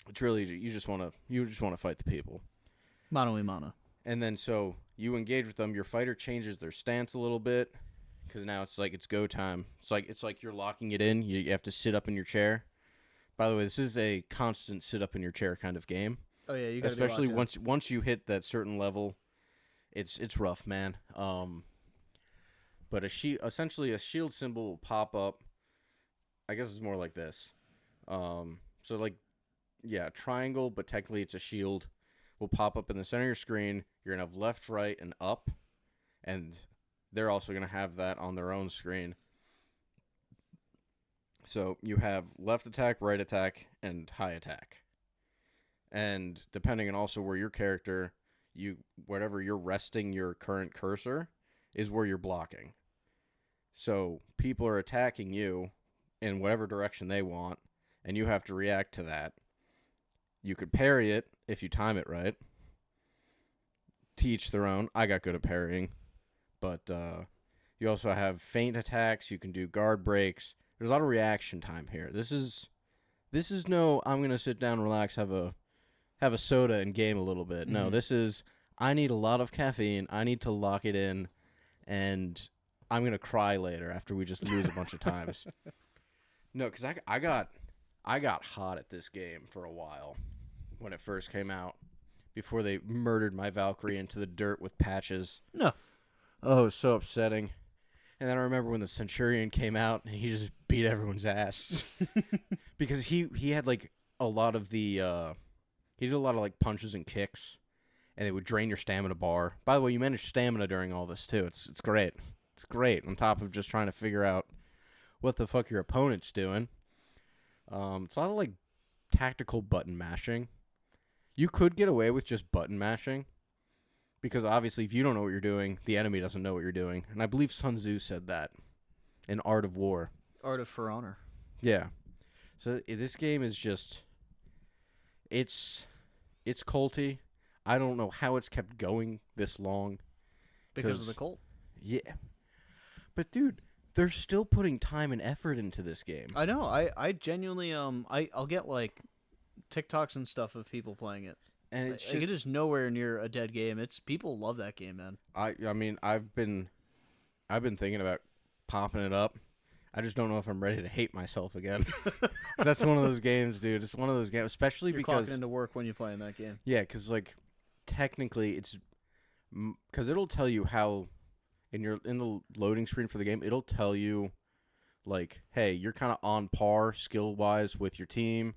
It's really you just want to fight the people. Mano a mano. And then so you engage with them. Your fighter changes their stance a little bit. Because now it's like it's go time. It's like you're locking it in. You have to sit up in your chair. By the way, this is a constant sit up in your chair kind of game. Oh yeah, you got to especially once you hit that certain level, it's rough, man. But essentially a shield symbol will pop up. I guess it's more like this. So like yeah, triangle, but technically it's a shield. Will pop up in the center of your screen. You're gonna have left, right, and up, and they're also going to have that on their own screen. So you have left attack, right attack, and high attack. And depending on also where your character, whatever you're resting your current cursor, is where you're blocking. So people are attacking you in whatever direction they want, and you have to react to that. You could parry it if you time it right. To each their own. I got good at parrying, but you also have feint attacks. You can do guard breaks. There's a lot of reaction time here. This is no. I'm gonna sit down, relax, have a soda, and game a little bit. No, this is. I need a lot of caffeine. I need to lock it in, and I'm gonna cry later after we just lose a bunch of times. No, because I got hot at this game for a while when it first came out. Before they murdered my Valkyrie into the dirt with patches. No. Oh, it was so upsetting. And then I remember when the Centurion came out and he just beat everyone's ass. Because he had like a lot of the he did a lot of like punches and kicks, and they would drain your stamina bar. By the way, you manage stamina during all this too. It's great. It's great. On top of just trying to figure out what the fuck your opponent's doing. It's a lot of like tactical button mashing. You could get away with just button mashing, because obviously if you don't know what you're doing, the enemy doesn't know what you're doing. And I believe Sun Tzu said that in Art of War. Art of For Honor. Yeah. So this game is just, it's culty. I don't know how it's kept going this long. Because of the cult. Yeah. But dude, they're still putting time and effort into this game. I know. I genuinely I'll get like TikToks and stuff of people playing it, And it's like, just, it is nowhere near a dead game. It's people love that game, man. I mean, I've been thinking about popping it up. I just don't know if I'm ready to hate myself again. 'Cause that's one of those games, dude. It's one of those games, especially You're because clocking into work when you're playing that game. yeah, because like technically it's because it'll tell you how in the loading screen for the game, it'll tell you like, hey, you're kind of on par skill wise with your team.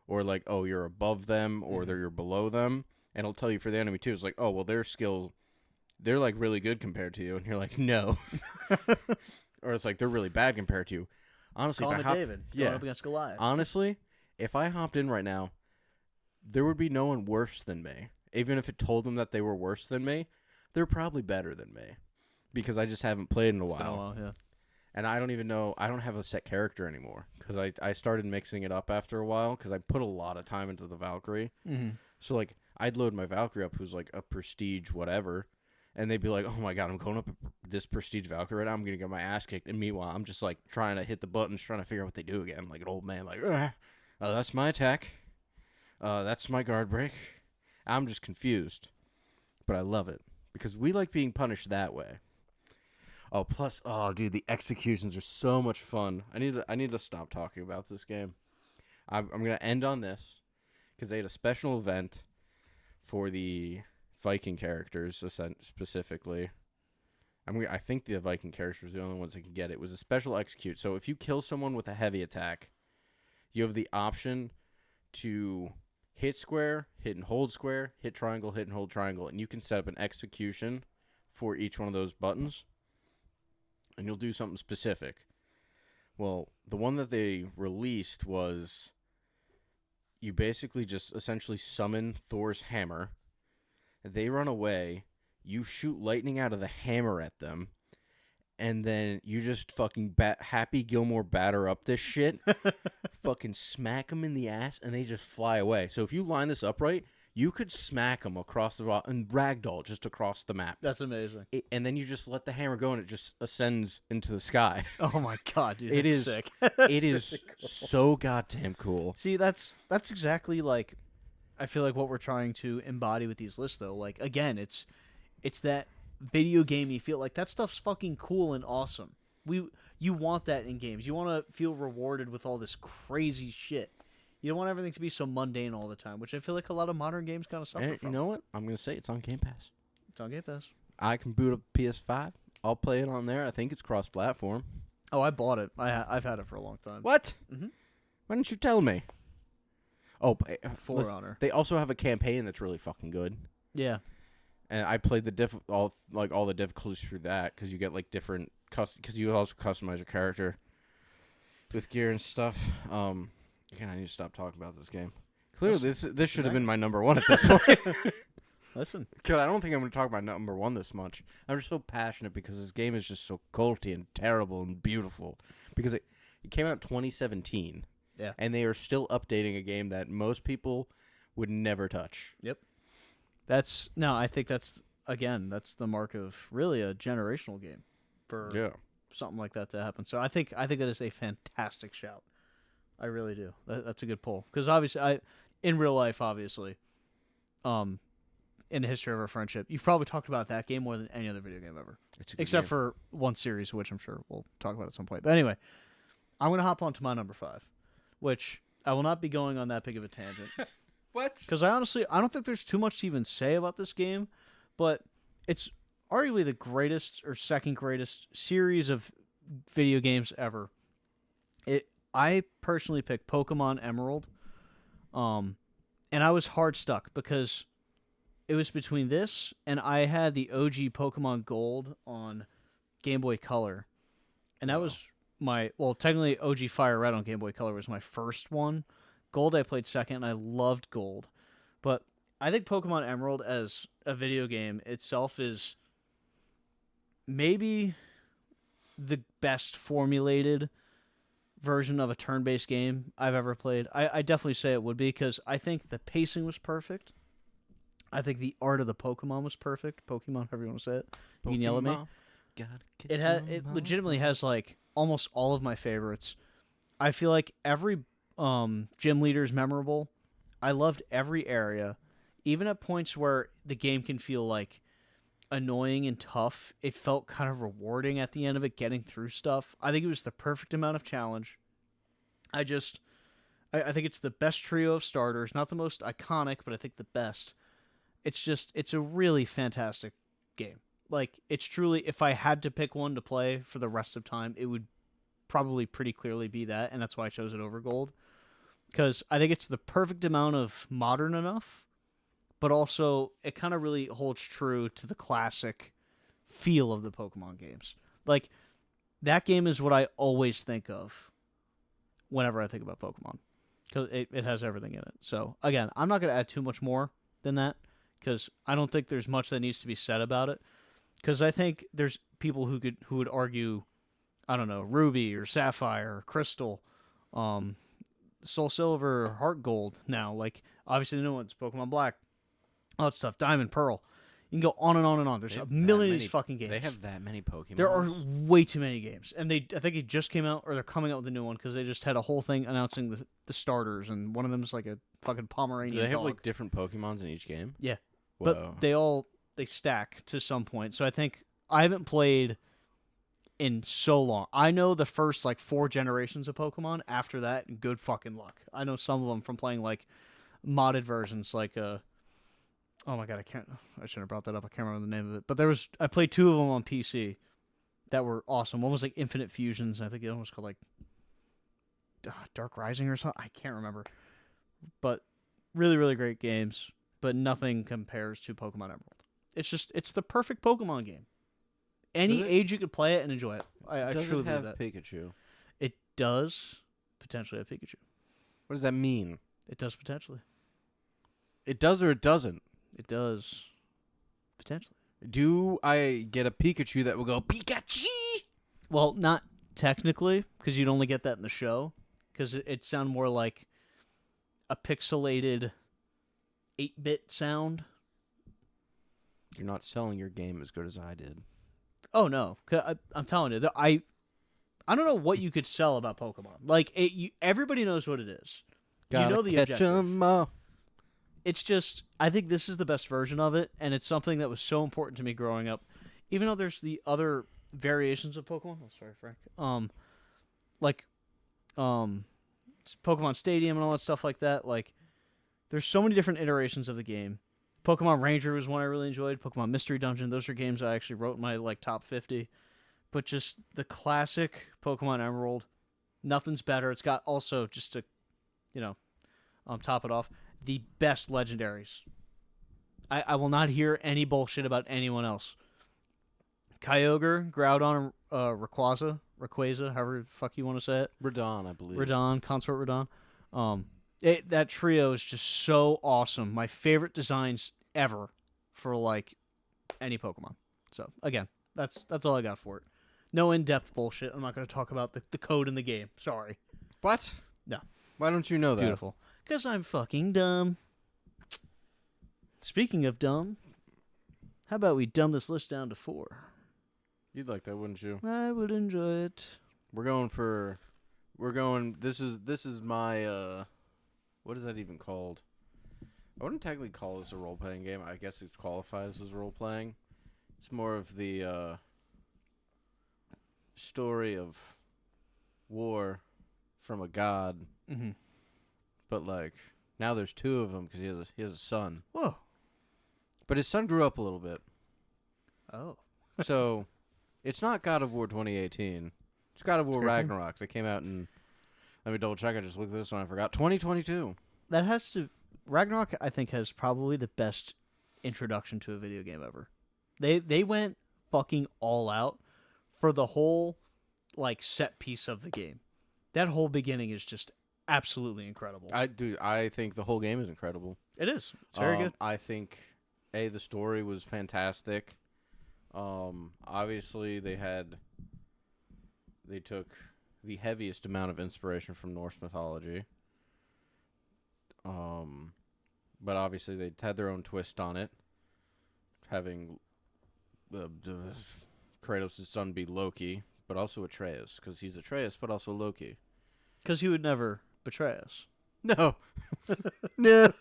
Or like, oh, you're above them, or you're below them, and it'll tell you for the enemy too. It's like, oh, well, their skills, they're like really good compared to you, and you're like, no, or it's like they're really bad compared to you. Honestly, Call if him I a David. Going up against Goliath. honestly, if I hopped in right now, there would be no one worse than me. Even if it told them that they were worse than me, they're probably better than me, because I just haven't played in a It's while. been a while, yeah. And I don't even know, I don't have a set character anymore, because I started mixing it up after a while, because I put a lot of time into the Valkyrie. Mm-hmm. So, like, I'd load my Valkyrie up, who's, like, a prestige whatever, and they'd be like, oh, my God, I'm going up this prestige Valkyrie right now, I'm going to get my ass kicked. And meanwhile, I'm just, like, trying to hit the buttons, trying to figure out what they do again, like an old man, like, that's my attack. That's my guard break. I'm just confused. But I love it, because we like being punished that way. Oh, plus, oh, dude, the executions are so much fun. I need to stop talking about this game. I'm gonna end on this because they had a special event for the Viking characters specifically. I think the Viking characters are the only ones that can get it. It was a special execute. So if you kill someone with a heavy attack, you have the option to hit square, hit and hold square, hit triangle, hit and hold triangle, and you can set up an execution for each one of those buttons. And you'll do something specific. Well, the one that they released was you basically just essentially summon Thor's hammer. They run away. You shoot lightning out of the hammer at them. And then you just fucking Happy Gilmore batter up this shit. Fucking smack them in the ass, and they just fly away. So if you line this up right, you could smack them across the rock and ragdoll just across the map. That's amazing. And then you just let the hammer go, and it just ascends into the sky. Oh my God, dude, It that's is sick. it is so goddamn cool. See, that's exactly like I feel like what we're trying to embody with these lists, though. Like again, it's that video gamey feel. Like that stuff's fucking cool and awesome. You want that in games. You want to feel rewarded with all this crazy shit. You don't want everything to be so mundane all the time, which I feel like a lot of modern games kind of suffer And from. you know what? I'm gonna say it's on Game Pass. It's on Game Pass. I can boot up PS5. I'll play it on there. I think it's cross-platform. Oh, I bought it. I've had it for a long time. What? Mhm. Why didn't you tell me? Oh, For Honor. They also have a campaign that's really fucking good. Yeah. And I played all the difficulties through that because you get like different because you also customize your character. with gear and stuff. Again, I need to stop talking about this game. Clearly, this should have been my number one at this point. Listen, Because I don't think I'm going to talk about number one this much. I'm just so passionate because this game is just so culty and terrible and beautiful. Because it came out 2017. Yeah. And they are still updating a game that most people would never touch. Yep. I think that's the mark of really a generational game for something like that to happen. So I think that is a fantastic shout. I really do. That's a good pull. Because obviously, in real life, obviously, in the history of our friendship, you've probably talked about that game more than any other video game ever. Except for one series, which I'm sure we'll talk about at some point. But anyway, I'm going to hop on to my number 5, which I will not be going on that big of a tangent. What? Because I don't think there's too much to even say about this game, but it's arguably the greatest or second greatest series of video games ever. I personally picked Pokemon Emerald, and I was hard stuck because it was between this and I had the OG Pokemon Gold on Game Boy Color, and that was technically OG Fire Red on Game Boy Color was my first one. Gold I played second, and I loved Gold. But I think Pokemon Emerald as a video game itself is maybe the best formulated version of a turn-based game I've ever played. I definitely say it would be because I think the pacing was perfect. I think the art of the Pokemon was perfect. Pokemon, however you want to say it. You can yell at me. It legitimately has like almost all of my favorites. I feel like every gym leader is memorable. I loved every area, even at points where the game can feel like annoying and tough. It felt kind of rewarding at the end of it, getting through stuff. I think it was the perfect amount of challenge. I think it's the best trio of starters, not the most iconic, but I think the best. It's a really fantastic game. Like, it's truly, if I had to pick one to play for the rest of time, it would probably pretty clearly be that, and that's why I chose it over Gold. Because I think it's the perfect amount of modern enough, but also it kind of really holds true to the classic feel of the Pokemon games. Like, that game is what I always think of whenever I think about Pokemon. Because it has everything in it. So, again, I'm not going to add too much more than that, because I don't think there's much that needs to be said about it. Because I think there's people who would argue, I don't know, Ruby or Sapphire or Crystal, Soul Silver or Heart Gold now. Like, obviously the new ones, Pokemon Black, all that stuff, Diamond, Pearl. You can go on and on and on. There's a million of these fucking games. They have that many Pokemon. There are way too many games. And I think it just came out, or they're coming out with a new one, because they just had a whole thing announcing the starters, and one of them is like a fucking Pomeranian Do they have dog. like different Pokemons in each game? Yeah. Whoa. But they stack to some point. So I think I haven't played in so long. I know the first like 4 generations of Pokemon. After that, good fucking luck. I know some of them from playing like modded versions, like oh my god, I shouldn't have brought that up. I can't remember the name of it. But I played 2 of them on PC that were awesome. One was like Infinite Fusions. I think the other one was called like Dark Rising or something. I can't remember. But really, really great games. But nothing compares to Pokemon Emerald. It's the perfect Pokemon game. Any age you could play it and enjoy it. I truly believe that. Does it have Pikachu? It does potentially have Pikachu. What does that mean? It does potentially. It does or it doesn't? It does potentially. Do I get a Pikachu that will go Pikachu? Well, not technically, because you'd only get that in the show. Because it sounded more like a pixelated 8-bit sound. You're not selling your game as good as I did. Oh no, I'm telling you, I don't know what you could sell about Pokemon. Like everybody knows what it is. Gotta you know the catch objective. 'em all. It's just, I think this is the best version of it, and it's something that was so important to me growing up. Even though there's the other variations of Pokemon. Oh, sorry, Frank. Like Pokemon Stadium and all that stuff like that. Like, there's so many different iterations of the game. Pokemon Ranger was one I really enjoyed. Pokemon Mystery Dungeon. Those are games I actually wrote in my like top 50. But just the classic Pokemon Emerald, nothing's better. It's got also, just to, top it off, the best legendaries. I will not hear any bullshit about anyone else. Kyogre, Groudon, Rayquaza. Rayquaza, however the fuck you want to say it. Radon, I believe. Radon, Consort Radon. That trio is just so awesome. My favorite designs ever for like any Pokemon. So again, that's all I got for it. No in-depth bullshit. I'm not going to talk about the code in the game. Sorry. What? No. Why don't you know that? Beautiful. Because I'm fucking dumb. Speaking of dumb, how about we dumb this list down to 4? You'd like that, wouldn't you? I would enjoy it. This is my what is that even called? I wouldn't technically call this a role playing game. I guess it qualifies as role playing. It's more of the story of war from a god. Mm-hmm. But like now there's 2 of them because he has a son. Whoa. But his son grew up a little bit. Oh. So it's not God of War 2018. It's God of War Fair thing. Ragnarok. That came out in, let me double check. I just looked at this one. I forgot. 2022. That has to... Ragnarok, I think, has probably the best introduction to a video game ever. They went fucking all out for the whole, like, set piece of the game. That whole beginning is just absolutely incredible. I think the whole game is incredible. It is. It's very good. I think, the story was fantastic. Obviously they took the heaviest amount of inspiration from Norse mythology. But obviously they had their own twist on it, having Kratos' son be Loki, but also Atreus, because he's Atreus, but also Loki. Because he would never betray us. No. No.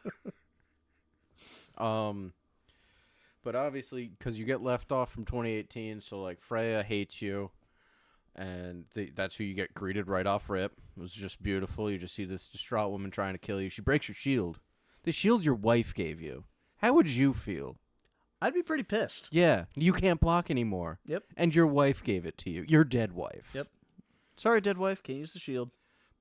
But obviously, because you get left off from 2018, so like Freya hates you, and that's who you get greeted right off rip. It was just beautiful. You just see this distraught woman trying to kill you. She breaks your shield. The shield your wife gave you. How would you feel? I'd be pretty pissed. Yeah, you can't block anymore. Yep. And your wife gave it to you. Your dead wife. Yep. Sorry, dead wife. Can't use the shield.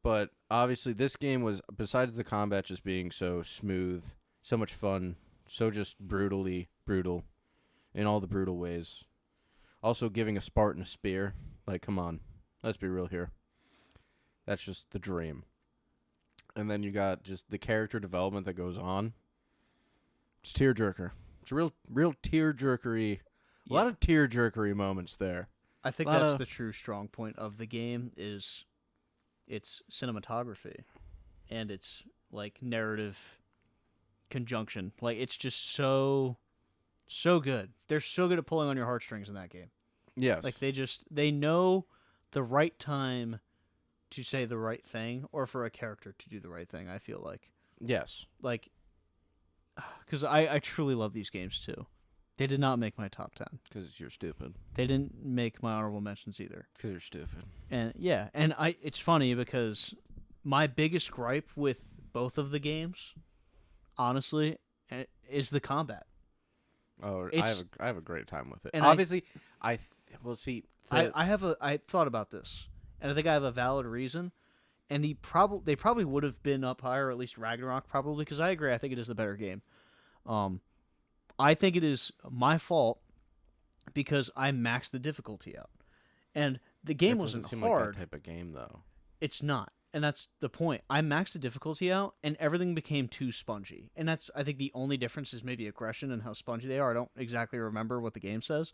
But obviously, this game was, besides the combat just being so smooth, so much fun, so just brutally brutal in all the brutal ways. Also giving a Spartan a spear. Like, come on. Let's be real here. That's just the dream. And then you got just the character development that goes on. It's tearjerker. It's a real tearjerkery. A lot of tearjerkery moments there. I think that's the true strong point of the game is its cinematography and its like narrative conjunction. Like it's just so good. They're so good at pulling on your heartstrings in that game. Yes. Like they know the right time to say the right thing or for a character to do the right thing, I feel like. Yes. Like cuz I truly love these games too. They did not make my top 10 because you're stupid. They didn't make my honorable mentions either. Because you're stupid. And yeah, and it's funny because my biggest gripe with both of the games, honestly, is the combat. Oh, I have a great time with it. And obviously, I thought about this, and I think I have a valid reason. And they probably would have been up higher, or at least Ragnarok probably, because I agree. I think it is the better game. I think it is my fault because I maxed the difficulty out, and the game wasn't seem hard. like that type of game though. It's not, and that's the point. I maxed the difficulty out, and everything became too spongy. And that's, I think, the only difference is maybe aggression and how spongy they are. I don't exactly remember what the game says.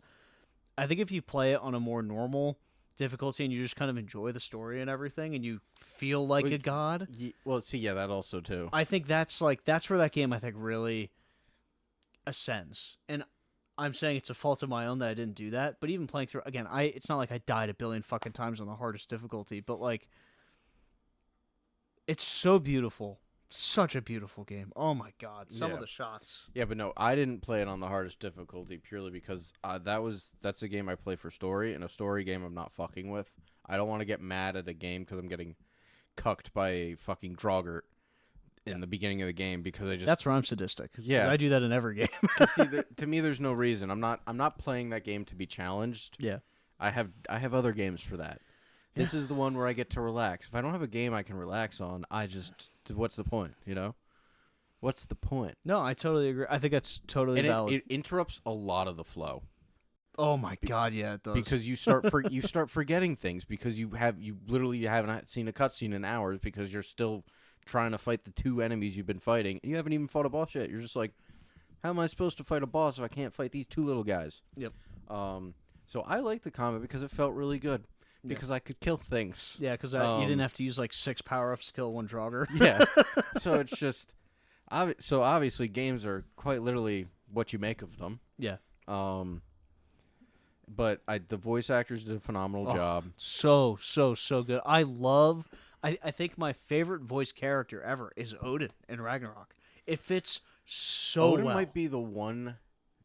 I think if you play it on a more normal difficulty and you just kind of enjoy the story and everything, and you feel like a god. That also too. I think that's where that game I think really ascends. And I'm saying it's a fault of my own that I didn't do that. But even playing through again, it's not like I died a billion fucking times on the hardest difficulty, but like it's so beautiful. Such a beautiful game. Oh my god. Some of the shots. Yeah, but no, I didn't play it on the hardest difficulty purely because that's a game I play for story, and a story game I'm not fucking with. I don't want to get mad at a game because I'm getting cucked by a fucking Draugr in the beginning of the game because I just... That's where I'm sadistic. Yeah. I do that in every game. See, to me, there's no reason. I'm not playing that game to be challenged. Yeah. I have other games for that. This is the one where I get to relax. If I don't have a game I can relax on, what's the point, you know? What's the point? No, I totally agree. I think that's totally valid. It interrupts a lot of the flow. Oh my god, yeah, it does. because you start forgetting things because you literally haven't seen a cutscene in hours because you're still trying to fight the two enemies you've been fighting. You haven't even fought a boss yet. You're just like, how am I supposed to fight a boss if I can't fight these two little guys? Yep. So I like the combat because it felt really good because I could kill things. Yeah, because you didn't have to use like 6 power-ups to kill one Draugr. Yeah. So it's just, so obviously games are quite literally what you make of them. Yeah. But the voice actors did a phenomenal job. So good. I think my favorite voice character ever is Odin in Ragnarok. It fits so Odin well. might be the one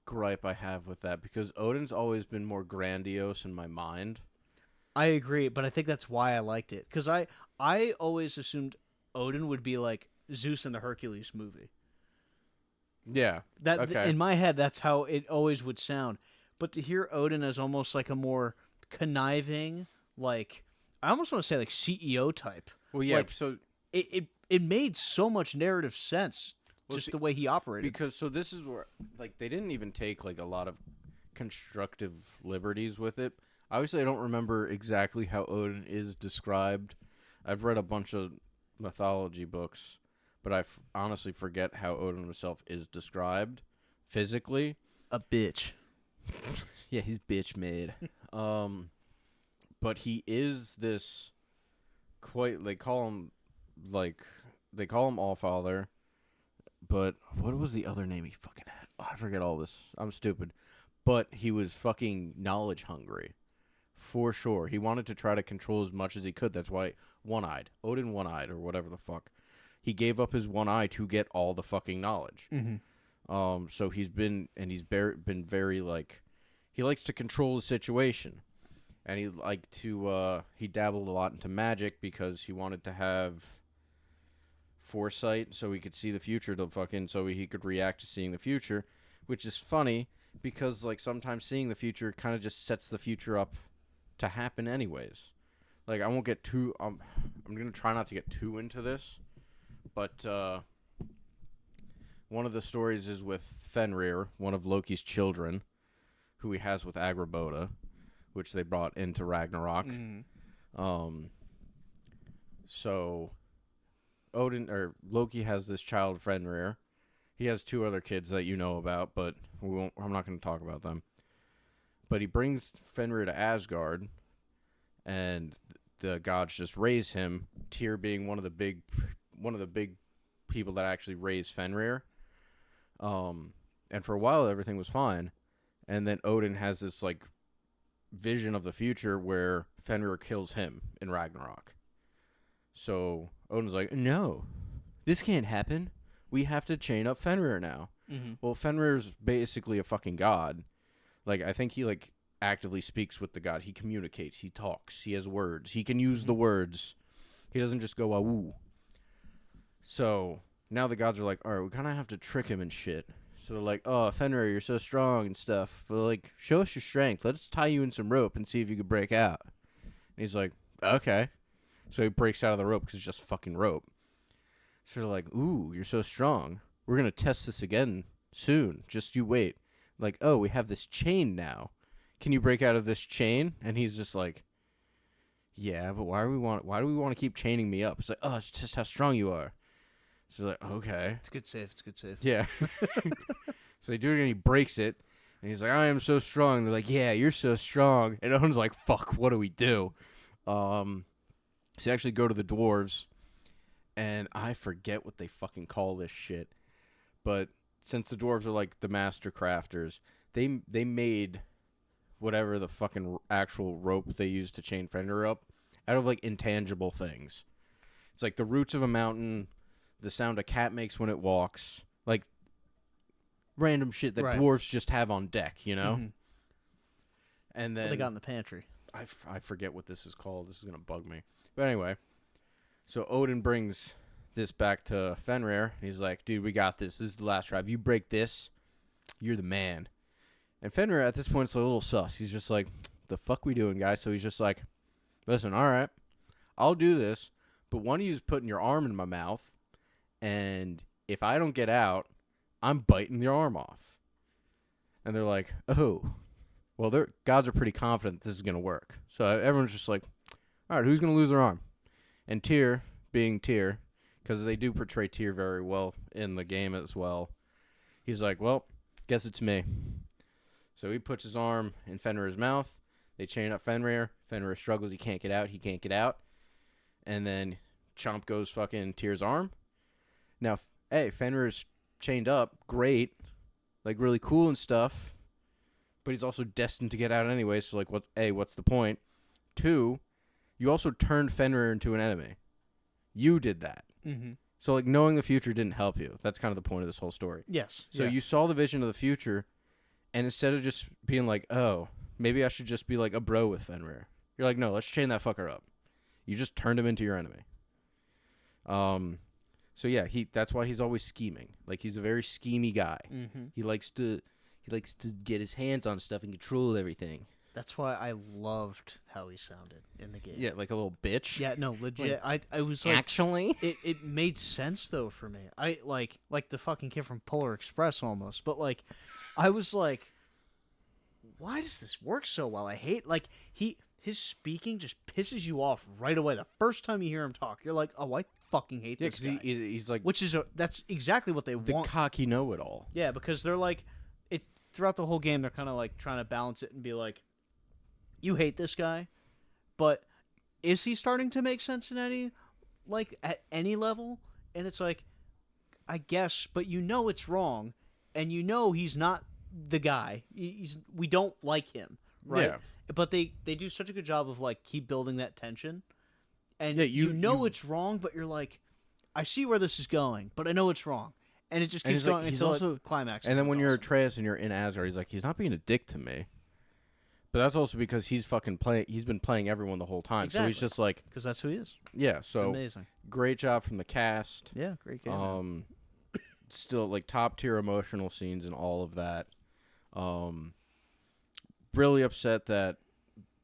gripe I have with that because Odin's always been more grandiose in my mind. I agree, but I think that's why I liked it. Because I always assumed Odin would be like Zeus in the Hercules movie. Yeah. Okay. In my head, that's how it always would sound. But to hear Odin as almost like a more conniving, like I almost want to say like CEO type. Well, yeah. Like, So it made so much narrative sense Well, just see, the way he operated. because so this is where like they didn't even take like a lot of constructive liberties with it. Obviously, I don't remember exactly how Odin is described. I've read a bunch of mythology books, but I honestly forget how Odin himself is described physically. A bitch. Yeah, he's bitch made. But he is this quite they call him Allfather. But what was the other name he fucking had? Oh, I forget all this. I'm stupid. But he was fucking knowledge hungry. For sure. He wanted to try to control as much as he could. That's why one-eyed. Odin one-eyed or whatever the fuck. He gave up his one eye to get all the fucking knowledge. Mm-hmm. So he's been very like he likes to control the situation. And he dabbled a lot into magic because he wanted to have foresight so he could see the future so he could react to seeing the future, which is funny because like sometimes seeing the future kind of just sets the future up to happen anyways. Like I won't get too I'm going to try not to get too into this, but one of the stories is with Fenrir, one of Loki's children, who he has with Agrabota, which they brought into Ragnarok. Mm-hmm. So Loki has this child Fenrir. He has 2 other kids that you know about, but I'm not going to talk about them. But he brings Fenrir to Asgard, and the gods just raise him. Tyr being one of the big people that actually raised Fenrir. And for a while everything was fine, and then Odin has this like vision of the future where Fenrir kills him in Ragnarok. So Odin's like, no, this can't happen. We have to chain up Fenrir now. Mm-hmm. Well, Fenrir's basically a fucking god. Like, I think he, like, actively speaks with the god. He communicates. He talks. He has words. He can use the words. He doesn't just go, woo. So, now the gods are like, all right, we kind of have to trick him and shit. So they're like, oh, Fenrir, you're so strong and stuff. But, like, show us your strength. Let's tie you in some rope and see if you can break out. And he's like, okay. So he breaks out of the rope because it's just fucking rope. So they're like, ooh, you're so strong. We're going to test this again soon. Just you wait. Like, oh, we have this chain now. Can you break out of this chain? And he's just like, yeah, but why do we want to keep chaining me up? It's like, oh, it's just how strong you are. So they're like, okay. It's good save. Yeah. So they do it and he breaks it. And he's like, I am so strong. They're like, yeah, you're so strong. And Odin's like, fuck, what do we do? So you actually go to the dwarves. And I forget what they fucking call this shit. But since the dwarves are like the master crafters, they made whatever the fucking actual rope they used to chain Fenrir up out of like intangible things. It's like the roots of a mountain, the sound a cat makes when it walks, like random shit that dwarves just have on deck, you know? Mm-hmm. And then what they got in the pantry. I forget what this is called. This is going to bug me. But anyway, so Odin brings this back to Fenrir. He's like, dude, we got this. This is the last try. If you break this, you're the man. And Fenrir at this point is a little sus. He's just like, the fuck we doing, guys? So he's just like, listen, all right, I'll do this, but one of you is putting your arm in my mouth, and if I don't get out, I'm biting your arm off. And they're like, oh, well, their gods are pretty confident this is going to work. So everyone's just like, all right, who's going to lose their arm? And Tyr, being Tyr, because they do portray Tyr very well in the game as well, he's like, well, guess it's me. So he puts his arm in Fenrir's mouth. They chain up Fenrir. Fenrir struggles. He can't get out. He can't get out. And then Chomp goes fucking Tyr's arm. Now, hey, Fenrir's chained up. Great. Like, really cool and stuff. But he's also destined to get out anyway. So, like, what's the point? 2, you also turned Fenrir into an enemy. You did that. Mm-hmm. So, like, knowing the future didn't help you. That's kind of the point of this whole story. Yes. So you saw the vision of the future, and instead of just being like, oh, maybe I should just be like a bro with Fenrir, you're like, no, let's chain that fucker up. You just turned him into your enemy. So yeah, that's why he's always scheming. Like, he's a very schemy guy. Mm-hmm. He likes to get his hands on stuff and control everything. That's why I loved how he sounded in the game. Yeah, like a little bitch. Yeah, no, legit. I was like, actually, it made sense though for me. I like the fucking kid from Polar Express almost, but like, I was like, why does this work so well? I hate like his speaking just pisses you off right away. The first time you hear him talk, you're like, oh, I fucking hate this guy. He's like, that's exactly what they the want. cocky know-it-all. Yeah, because they're like, throughout the whole game, they're kind of like trying to balance it and be like, you hate this guy, but is he starting to make sense in at any level? And it's like, I guess, but you know it's wrong, and you know he's not the guy. We don't like him, right? Yeah. But they do such a good job of like keep building that tension, and Yeah, you know it's wrong, but you're like, I see where this is going, but I know it's wrong, and it just keeps going until it climaxes. And then when you're Atreus and you're in Asgard, he's like, he's not being a dick to me. But that's also because he's fucking playing. He's been playing everyone the whole time, exactly. So he's just like, because that's who he is. Yeah, so it's amazing. Great job from the cast. Yeah, great game. Still like top tier emotional scenes and all of that. Really upset that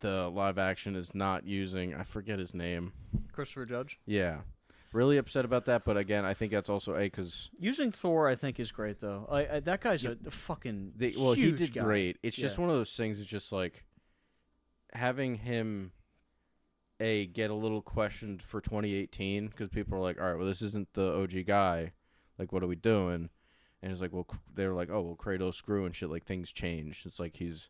the live action is not using. I forget his name. Christopher Judge. Yeah, really upset about that. But again, I think that's also because using Thor, I think, is great though. That guy's a fucking he huge did guy. great. It's just one of those things. It's just like having him get a little questioned for 2018 because people are like, all right, well, this isn't the OG guy. Like, what are we doing? And it's like, well, they were like, oh, well, Kratos screw and shit. Like, things changed. It's like he's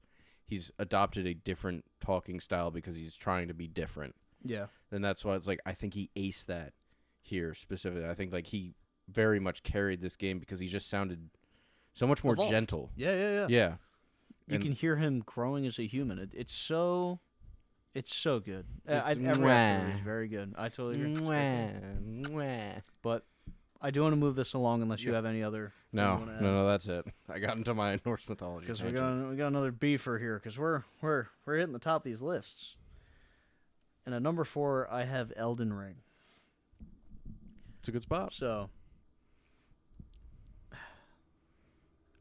adopted a different talking style because he's trying to be different. Yeah. And that's why it's like, I think he aced that here specifically. I think like he very much carried this game because he just sounded so much more gentle. Yeah. Yeah. You can hear him growing as a human. It's so good. Every aspect is very good. I totally agree. But I do want to move this along unless you have any other. No, that's it. I got into my Norse mythology because we got another beefer here because we're hitting the top of these lists. And at number 4, I have Elden Ring. It's a good spot. So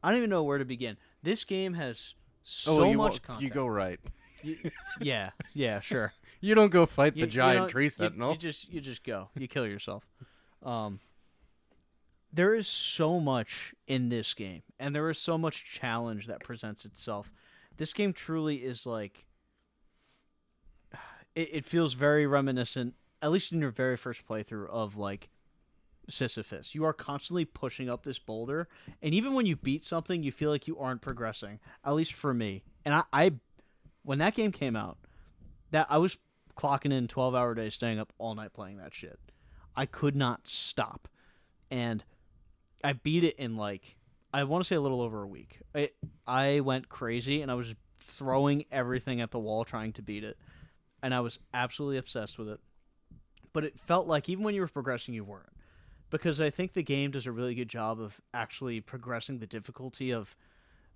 I don't even know where to begin. This game has so much content. You go right. Yeah, sure. You don't go fight the giant tree sentinel. You just go. You kill yourself. There is so much in this game, and there is so much challenge that presents itself. This game truly is like, it feels very reminiscent, at least in your very first playthrough, of like Sisyphus. You are constantly pushing up this boulder, and even when you beat something, you feel like you aren't progressing, at least for me. And I when that game came out, that I was clocking in 12-hour days, staying up all night playing that shit. I could not stop. And I beat it in like, I want to say a little over a week. I went crazy and I was throwing everything at the wall trying to beat it. And I was absolutely obsessed with it. But it felt like even when you were progressing, you weren't. Because I think the game does a really good job of actually progressing the difficulty of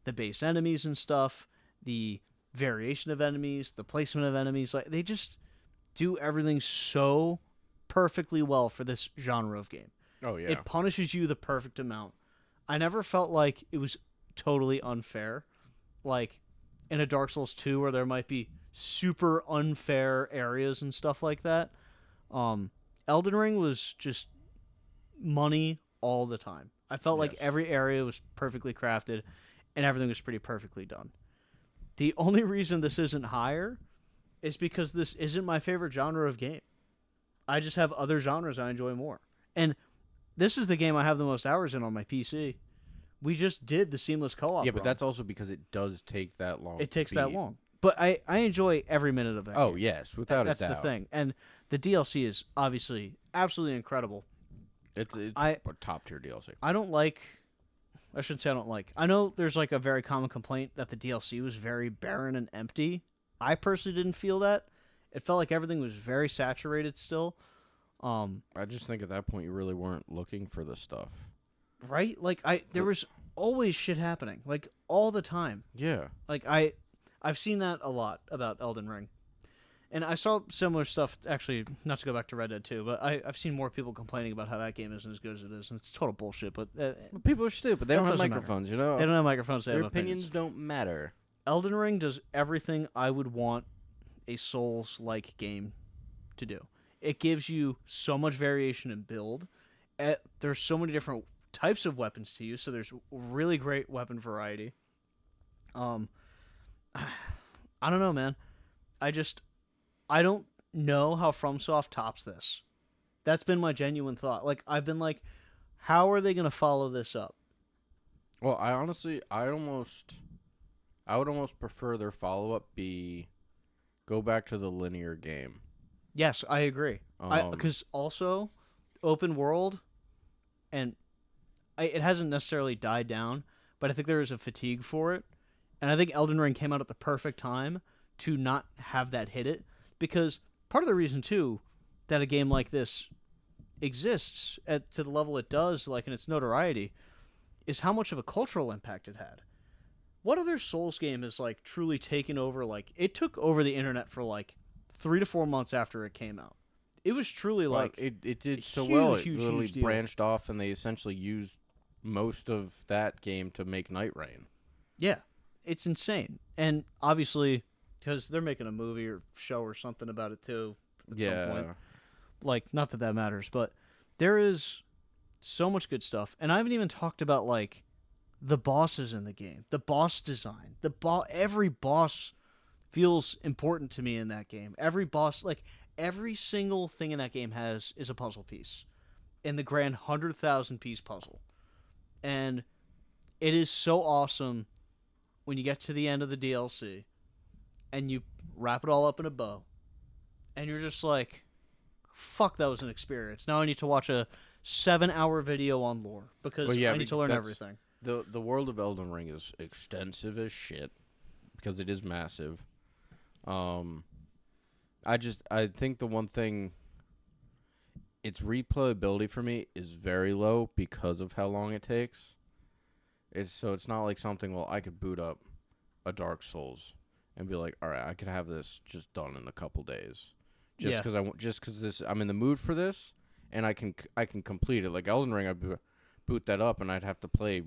the base enemies and stuff, the variation of enemies, the placement of enemies. Like, they just do everything so perfectly well for this genre of game. Oh, yeah. It punishes you the perfect amount. I never felt like it was totally unfair. Like in a Dark Souls 2 where there might be super unfair areas and stuff like that. Elden Ring was just money all the time. I felt like every area was perfectly crafted and everything was pretty perfectly done. The only reason this isn't higher is because this isn't my favorite genre of game. I just have other genres I enjoy more. And this is the game I have the most hours in on my PC. We just did the seamless co-op Yeah, but run. that's also because it does take that long. It to takes that beat. long. But I enjoy every minute of that Oh game. yes, without That's a doubt. the thing. And the DLC is obviously absolutely incredible. It's I a top tier DLC. I don't like. I shouldn't say I don't like. I know there's like a very common complaint that the DLC was very barren and empty. I personally didn't feel that. It felt like everything was very saturated still. I just think at that point you really weren't looking for this stuff. Right? Like there was always shit happening, like all the time. Yeah. Like I've seen that a lot about Elden Ring. And I saw similar stuff, actually, not to go back to Red Dead 2, but I've seen more people complaining about how that game isn't as good as it is, and it's total bullshit, but Well, people are stupid. They That don't have doesn't matter. microphones, you know? they don't have microphones, they Their have opinions don't matter. Elden Ring does everything I would want a Souls-like game to do. It gives you so much variation in build. There's so many different types of weapons to use, so there's really great weapon variety. I don't know, man. I don't know how FromSoft tops this. That's been my genuine thought. Like I've been like, how are they going to follow this up? Well, I would almost prefer their follow up be go back to the linear game. Yes, I agree. Because also open world, and it hasn't necessarily died down, but I think there is a fatigue for it, and I think Elden Ring came out at the perfect time to not have that hit it, because part of the reason too that a game like this exists to the level it does, like in its notoriety, is how much of a cultural impact it had. What other Souls game is like truly taken over? Like it took over the internet for like 3 to 4 months after it came out. It was truly like it did so huge, well. It huge, literally huge deal. branched off, and they essentially used most of that game to make Night Rain. Yeah, it's insane. And obviously, because they're making a movie or show or something about it too at some point. Like, not that that matters, but there is so much good stuff. And I haven't even talked about like the bosses in the game, the boss design, every boss feels important to me in that game. Every boss, like every single thing in that game is a puzzle piece in the grand 100,000 piece puzzle. And it is so awesome when you get to the end of the DLC and you wrap it all up in a bow and you're just like, fuck, that was an experience. Now I need to watch a 7-hour video on lore because I need to learn everything. The world of Elden Ring is extensive as shit because it is massive. I think the one thing, its replayability for me is very low because of how long it takes. It's not like something, well, I could boot up a Dark Souls and be like, all right, I could have this just done in a couple days. Just because I'm in the mood for this, and I can complete it. Like Elden Ring, I'd boot that up, and I'd have to play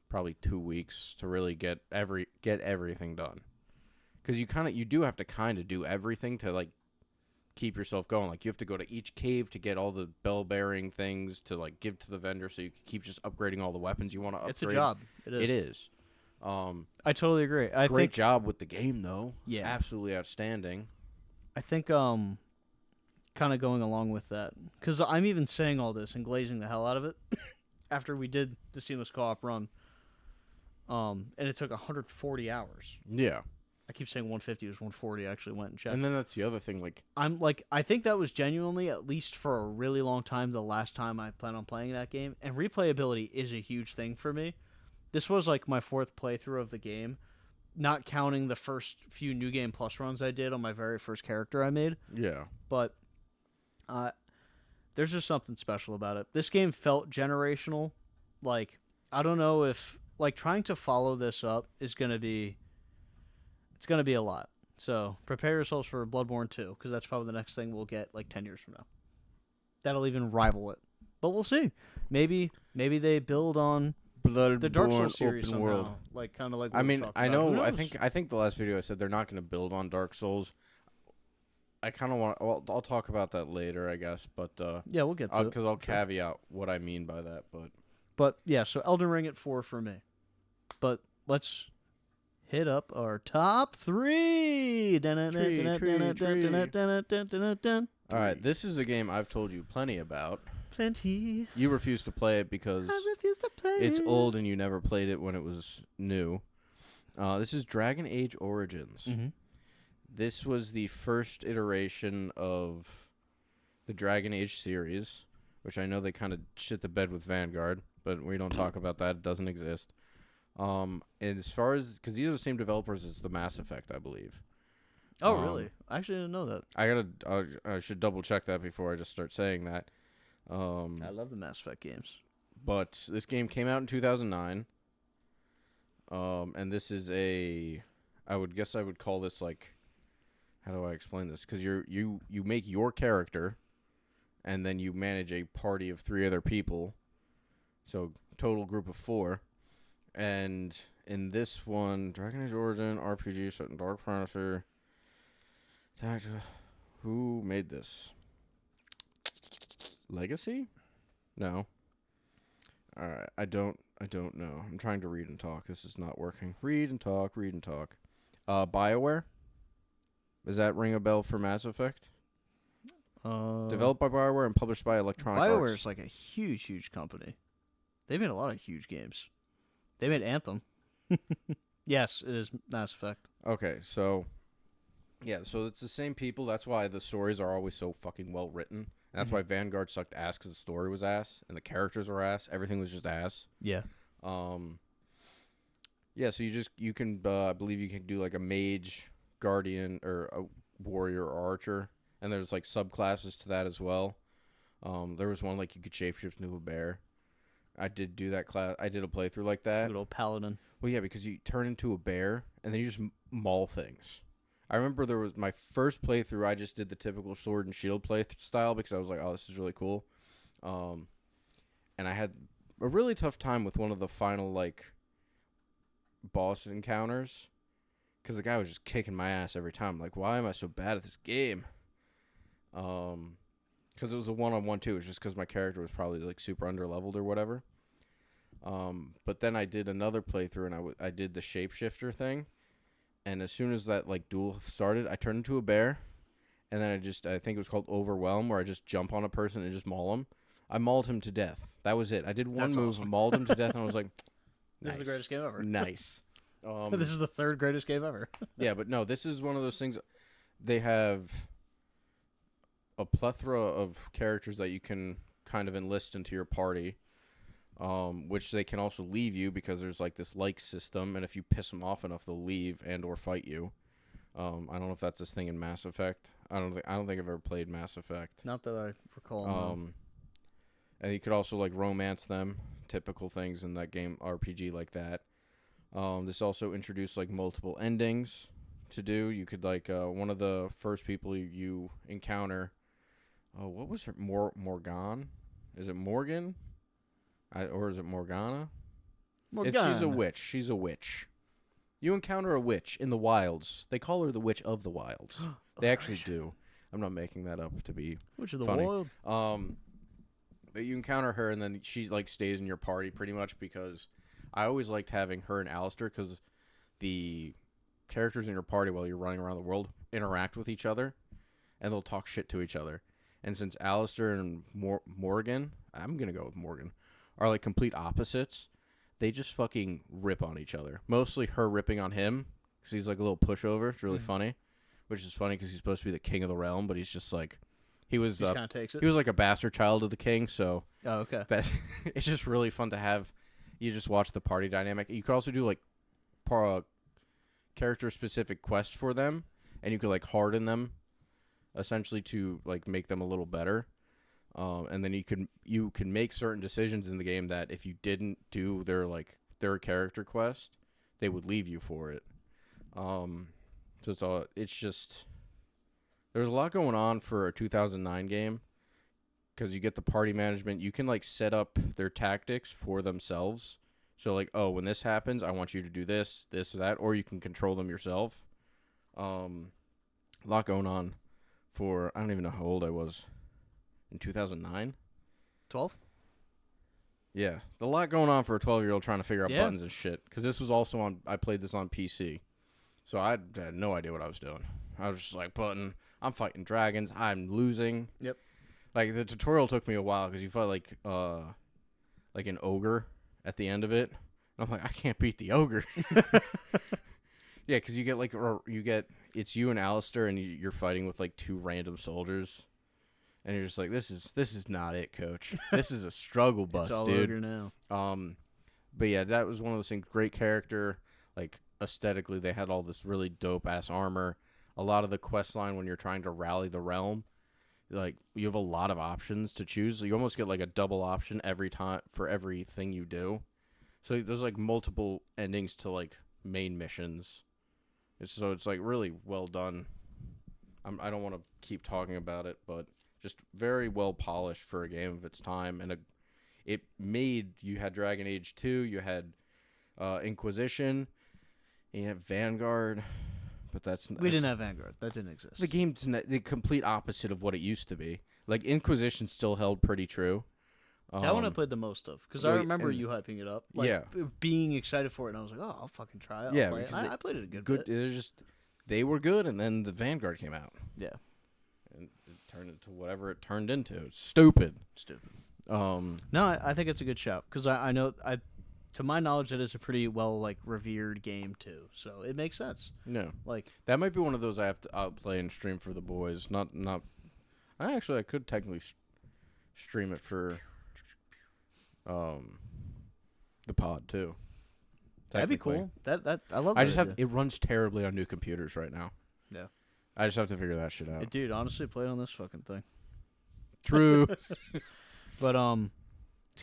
probably 2 weeks to really get everything done. Because you do have to kind of do everything to like keep yourself going. Like you have to go to each cave to get all the bell bearing things to like give to the vendor, so you can keep just upgrading all the weapons you want to upgrade. It's a job. It is. I totally agree. Great job with the game, though. Yeah, absolutely outstanding. I think kind of going along with that, because I'm even saying all this and glazing the hell out of it after we did the seamless co-op run, and it took 140 hours. Yeah. I keep saying 150, it was 140. I actually went and checked. And then that's the other thing, like I think that was genuinely, at least for a really long time, the last time I plan on playing that game. And replayability is a huge thing for me. This was like my 4th playthrough of the game, not counting the first few New Game Plus runs I did on my very first character I made. Yeah. But there's just something special about it. This game felt generational. Like, I don't know if, like, trying to follow this up is going to be, it's going to be a lot. So prepare yourselves for Bloodborne 2, because that's probably the next thing we'll get like 10 years from now. That'll even rival it. But we'll see. Maybe they build on the Dark Souls series open somehow. world. Like, kind of like I mean, I know. I knows? think the last video I said they're not going to build on Dark Souls. I kind of want. Well, I'll talk about that later, I guess. But yeah, we'll get to it because I'll caveat what I mean by that. But yeah, so Elden Ring at 4 for me. But let's hit up our top 3. All right, this is a game I've told you plenty about. Plenty. You refuse to play it because I refuse to play it's it. old and you never played it when it was new. This is Dragon Age Origins. Mm-hmm. This was the first iteration of the Dragon Age series, which I know they kind of shit the bed with Vanguard, but we don't talk about that. It doesn't exist. And as far as, because these are the same developers as the Mass Effect, I believe. Oh, really? I actually didn't know that. I should double check that before I just start saying that. I love the Mass Effect games. But this game came out in 2009. And this is I would call this like, how do I explain this? Because you make your character, and then you manage a party of 3 other people. So total group of 4. And in this one, Dragon Age Origin RPG set in Dark Fantasy. Who made this? Legacy? No. All right, I don't know. I'm trying to read and talk. This is not working. Read and talk. BioWare. Does that ring a bell for Mass Effect? Developed by BioWare and published by Electronic Arts. BioWare is like a huge company. They made a lot of huge games. They made Anthem. Yes, it is Mass Effect. Okay, so yeah, so it's the same people. That's why the stories are always so fucking well written. And that's why Vanguard sucked ass, because the story was ass and the characters were ass. Everything was just ass. Yeah. Yeah. So you can I believe you can do like a mage, guardian, or a warrior or archer, and there's like subclasses to that as well. There was one like you could shapeshift into a bear. I did do that class. I did a playthrough like that. Good old paladin. Well, yeah, because you turn into a bear and then you just maul things. I remember there was my first playthrough. I just did the typical sword and shield play style because I was like, "Oh, this is really cool," and I had a really tough time with one of the final like boss encounters because the guy was just kicking my ass every time. Like, why am I so bad at this game? Because it was a one-on-one too. It's just because my character was probably like super underleveled or whatever. But then I did another playthrough and I did the shapeshifter thing. And as soon as that like duel started, I turned into a bear, and then I think it was called Overwhelm, where I just jump on a person and just maul him. I mauled him to death. That was it. I did one That's move, awesome. mauled him to death, and I was like, This is the greatest game ever. Nice. This is the 3rd greatest game ever. Yeah, but no, this is one of those things. They have a plethora of characters that you can kind of enlist into your party. Which they can also leave you because there's like this like system, and if you piss them off enough, they'll leave and or fight you. I don't know if that's this thing in Mass Effect. I don't think I've ever played Mass Effect. Not that I recall. No. And you could also like romance them, typical things in that game RPG like that. This also introduced like multiple endings to do. You could like one of the first people you encounter. Oh, what was her Morgan? Is it Morgan? Or is it Morgana? She's a witch. She's a witch. You encounter a witch in the wilds. They call her the Witch of the Wilds. They actually do. I'm not making that up to be Witch of the funny. Wild. But you encounter her, and then she like stays in your party pretty much because I always liked having her and Alistair because the characters in your party while you're running around the world interact with each other, and they'll talk shit to each other. And since Alistair and Morgan, I'm gonna go with Morgan, are like complete opposites, they just fucking rip on each other. Mostly her ripping on him because he's like a little pushover. It's really funny, which is funny because he's supposed to be the king of the realm, but he's just like he was. He kind of takes it. He was like a bastard child of the king, so Oh, okay. that's it's just really fun to have. You just watch the party dynamic. You could also do like character specific quests for them, and you could like harden them, essentially to like make them a little better. And then you can make certain decisions in the game that if you didn't do their character quest, they would leave you for it. So it's just there's a lot going on for a 2009 game because you get the party management. You can like set up their tactics for themselves. So like, oh, when this happens, I want you to do this, this or that, or you can control them yourself. A lot going on for I don't even know how old I was. In 2009? 12? Yeah, there's a lot going on for a 12-year-old trying to figure out Yeah. buttons and shit. Because this was also on. I played this on PC, so I had no idea what I was doing. I was just like, button. I'm fighting dragons. I'm losing. Yep. Like the tutorial took me a while because you fight like an ogre at the end of it. And I'm like, I can't beat the ogre. Yeah, because you get it's you and Alistair, and you're fighting with like 2 random soldiers, and you're just like, this is not it, coach. This is a struggle bus, It's all dude. ogre now. But yeah, that was one of those things. Great character, like aesthetically, they had all this really dope ass armor. A lot of the quest line when you're trying to rally the realm, like you have a lot of options to choose. So you almost get like a double option every time for everything you do. So there's like multiple endings to like main missions. It's like really well done. I don't want to keep talking about it, but just very well polished for a game of its time. And you had Dragon Age 2, you had Inquisition, and you had Vanguard, but We didn't have Vanguard. That didn't exist. the game's the complete opposite of what it used to be. Like Inquisition still held pretty true. That one I played the most of because I remember you hyping it up, like being excited for it, and I was like, "Oh, I'll fucking try it." I'll play it. I played it a good bit. It was just they were good, and then the Vanguard came out. Yeah, and it turned into whatever it turned into. It's stupid. No, I think it's a good shout because I know to my knowledge, it is a pretty well like revered game too, so it makes sense. No, like that might be one of those I have to play and stream for the boys. Not. I could technically stream it for the pod too. That'd be cool. That I love. I just have it runs terribly on new computers right now. Yeah, I just have to figure that shit out. Dude, honestly, play it on this fucking thing. True. But to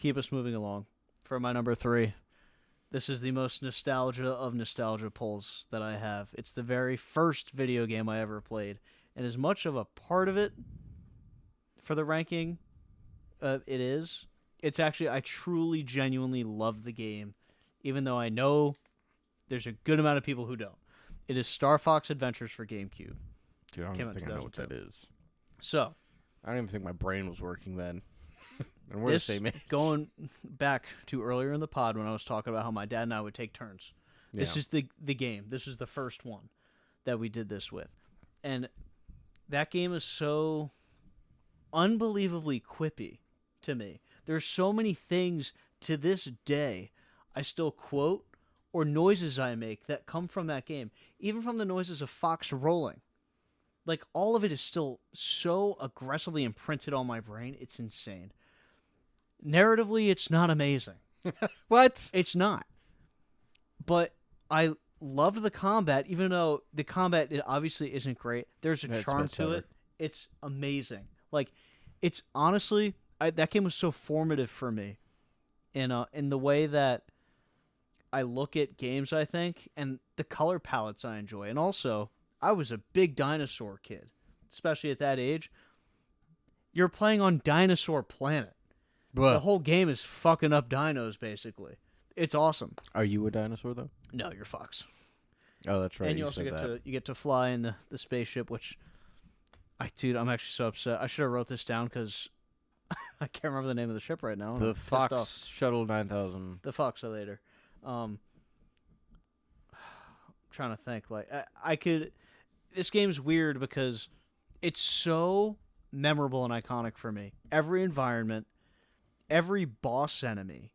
keep us moving along, for my number 3, this is the most nostalgia of nostalgia pulls that I have. It's the very first video game I ever played, and as much of a part of it for the ranking, it is. It's actually, I truly, genuinely love the game, even though I know there's a good amount of people who don't. It is Star Fox Adventures for GameCube. Dude, I don't even think I know what that is. So, I don't even think my brain was working then. And we're the same age. Going back to earlier in the pod when I was talking about how my dad and I would take turns. Yeah. This is the game. This is the first one that we did this with. And that game is so unbelievably quippy to me. There's so many things to this day I still quote or noises I make that come from that game. Even from the noises of Fox rolling. Like, all of it is still so aggressively imprinted on my brain. It's insane. Narratively, it's not amazing. What? It's not. But I loved the combat, even though the combat it obviously isn't great. There's a charm to it. It's amazing. Like, it's honestly, that game was so formative for me in the way that I look at games, I think, and the color palettes I enjoy. And also, I was a big dinosaur kid, especially at that age. You're playing on Dinosaur Planet. The whole game is fucking up dinos, basically. It's awesome. Are you a dinosaur, though? No, you're Fox. Oh, that's right. And you also get to fly in the spaceship, which, dude, I'm actually so upset. I should have wrote this down because I can't remember the name of the ship right now. The Fox Shuttle 9000. The Foxilator. I'm trying to think. Like, I could... This game's weird because it's so memorable and iconic for me. Every environment, every boss enemy,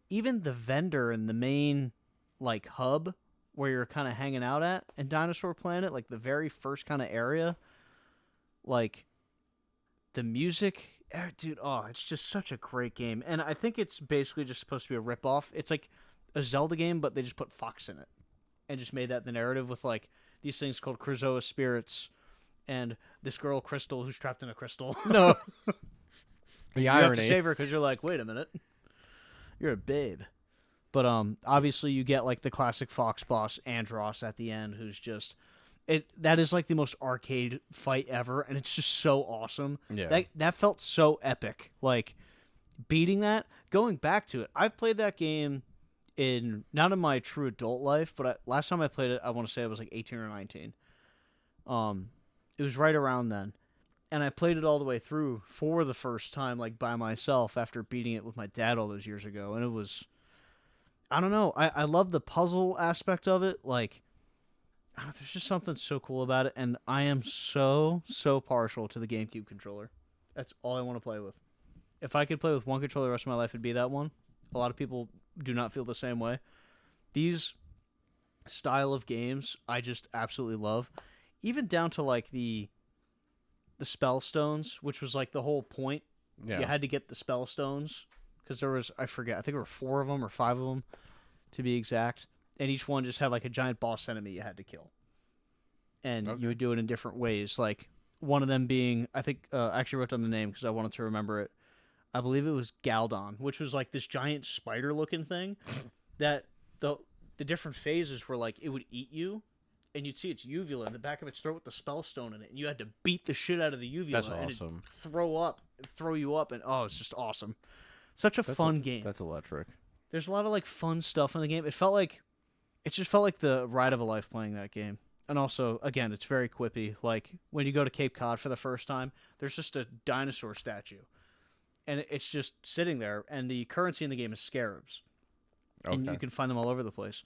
even the vendor in the main, like, hub where you're kind of hanging out at in Dinosaur Planet, like the very first kind of area, like, the music, dude, it's just such a great game. And I think it's basically just supposed to be a ripoff. It's like a Zelda game, but they just put Fox in it and just made that the narrative with, like, these things called Krazoa spirits and this girl Crystal who's trapped in a crystal. No. You have to save her because you're like, wait a minute, you're a babe. But obviously you get like the classic Fox boss Andros at the end, who's just that is like the most arcade fight ever, and it's just so awesome. Yeah, that felt so epic. Like beating that, going back to it. I've played that game not in my true adult life, but last time I played it, I want to say I was like 18 or 19. It was right around then, and I played it all the way through for the first time, like by myself after beating it with my dad all those years ago. And it was, I don't know, I love the puzzle aspect of it. Like, there's just something so cool about it. And I am so partial to the GameCube controller. That's all I want to play with. If I could play with one controller the rest of my life, it'd be that one. A lot of people do not feel the same way. These style of games, I just absolutely love. Even down to like the spell stones, which was like the whole point. Yeah. You had to get the spell stones because there was, I forget, I think there were 4 of them or 5 of them to be exact, and each one just had like a giant boss enemy you had to kill, and you would do it in different ways. Like one of them being, I think, I actually wrote down the name because I wanted to remember it. I believe it was Galdon, which was like this giant spider-looking thing that the different phases were like it would eat you, and you'd see its uvula in the back of its throat with the spellstone in it, and you had to beat the shit out of the uvula. That's awesome. And throw you up, and oh, it's just awesome. Such a fun game. That's electric. There's a lot of like fun stuff in the game. It just felt like the ride of a life playing that game. And also, again, it's very quippy. Like when you go to Cape Cod for the first time, there's just a dinosaur statue, and it's just sitting there. And the currency in the game is scarabs, and you can find them all over the place.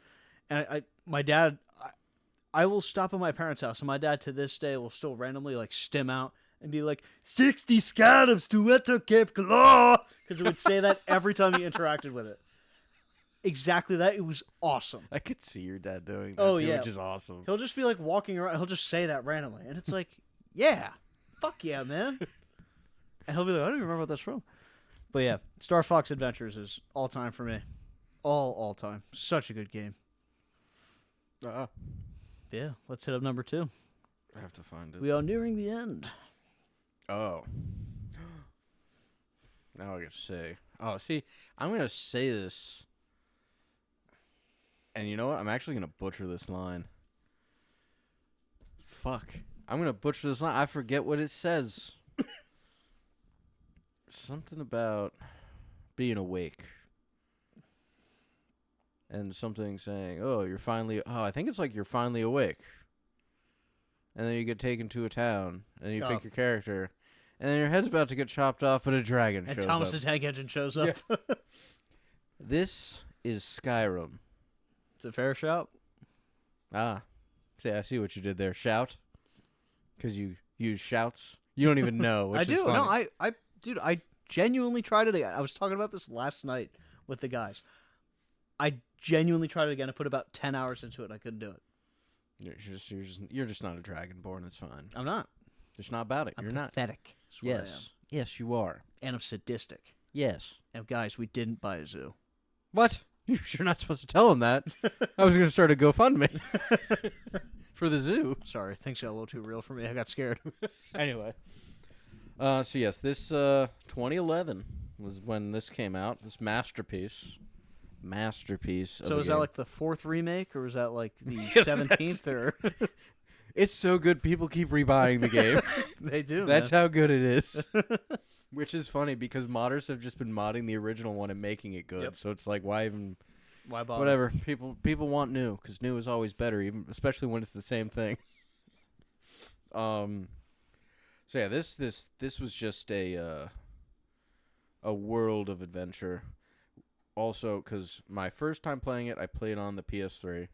And my dad, I will stop at my parents' house, and my dad to this day will still randomly like stim out and be like 60 scarabs to enter Cape Cod, because it would say that every time you interacted with it. Exactly that. It was awesome. I could see your dad doing that, which is awesome. He'll just be like walking around. He'll just say that randomly, and it's like, yeah, fuck yeah, man. And he'll be like, I don't even remember what that's from. But yeah, Star Fox Adventures is all time for me. All time. Such a good game. Yeah, let's hit up number 2. I have to find it. We are nearing the end. Oh. Now I gotta say. Oh, see, I'm gonna say this. And you know what? I'm actually going to butcher this line. Fuck. I'm going to butcher this line. I forget what it says. Something about being awake. And something saying, I think it's like you're finally awake. And then you get taken to a town. And you pick your character. And then your head's about to get chopped off, but a dragon shows up. And Thomas the Tank Engine shows up. Yeah. This is Skyrim. It's a fair shout. See, I see what you did there. Shout, because you use shouts. You don't even know. Which I do. Is funny. No, dude, I genuinely tried it again. I was talking about this last night with the guys. I genuinely tried it again. I put about 10 hours into it. And I couldn't do it. You're just not a dragonborn. It's fine. I'm not. It's not about it. You're not. Pathetic. Yes, you are. And I'm sadistic. Yes. And guys, we didn't buy a zoo. What? You're not supposed to tell him that. I was going to start a GoFundMe for the zoo. Sorry, things got a little too real for me. I got scared. Anyway. So yes, this 2011 was when this came out. This masterpiece. So is that like the 4th remake, or is that like the 17th? Or it's so good, people keep rebuying the game. They do. That's how good it is. Which is funny because modders have just been modding the original one and making it good. Yep. So it's like, why bother? Whatever. People want new because new is always better, even especially when it's the same thing. So yeah, this was just a world of adventure. Also, because my first time playing it, I played on the PS3,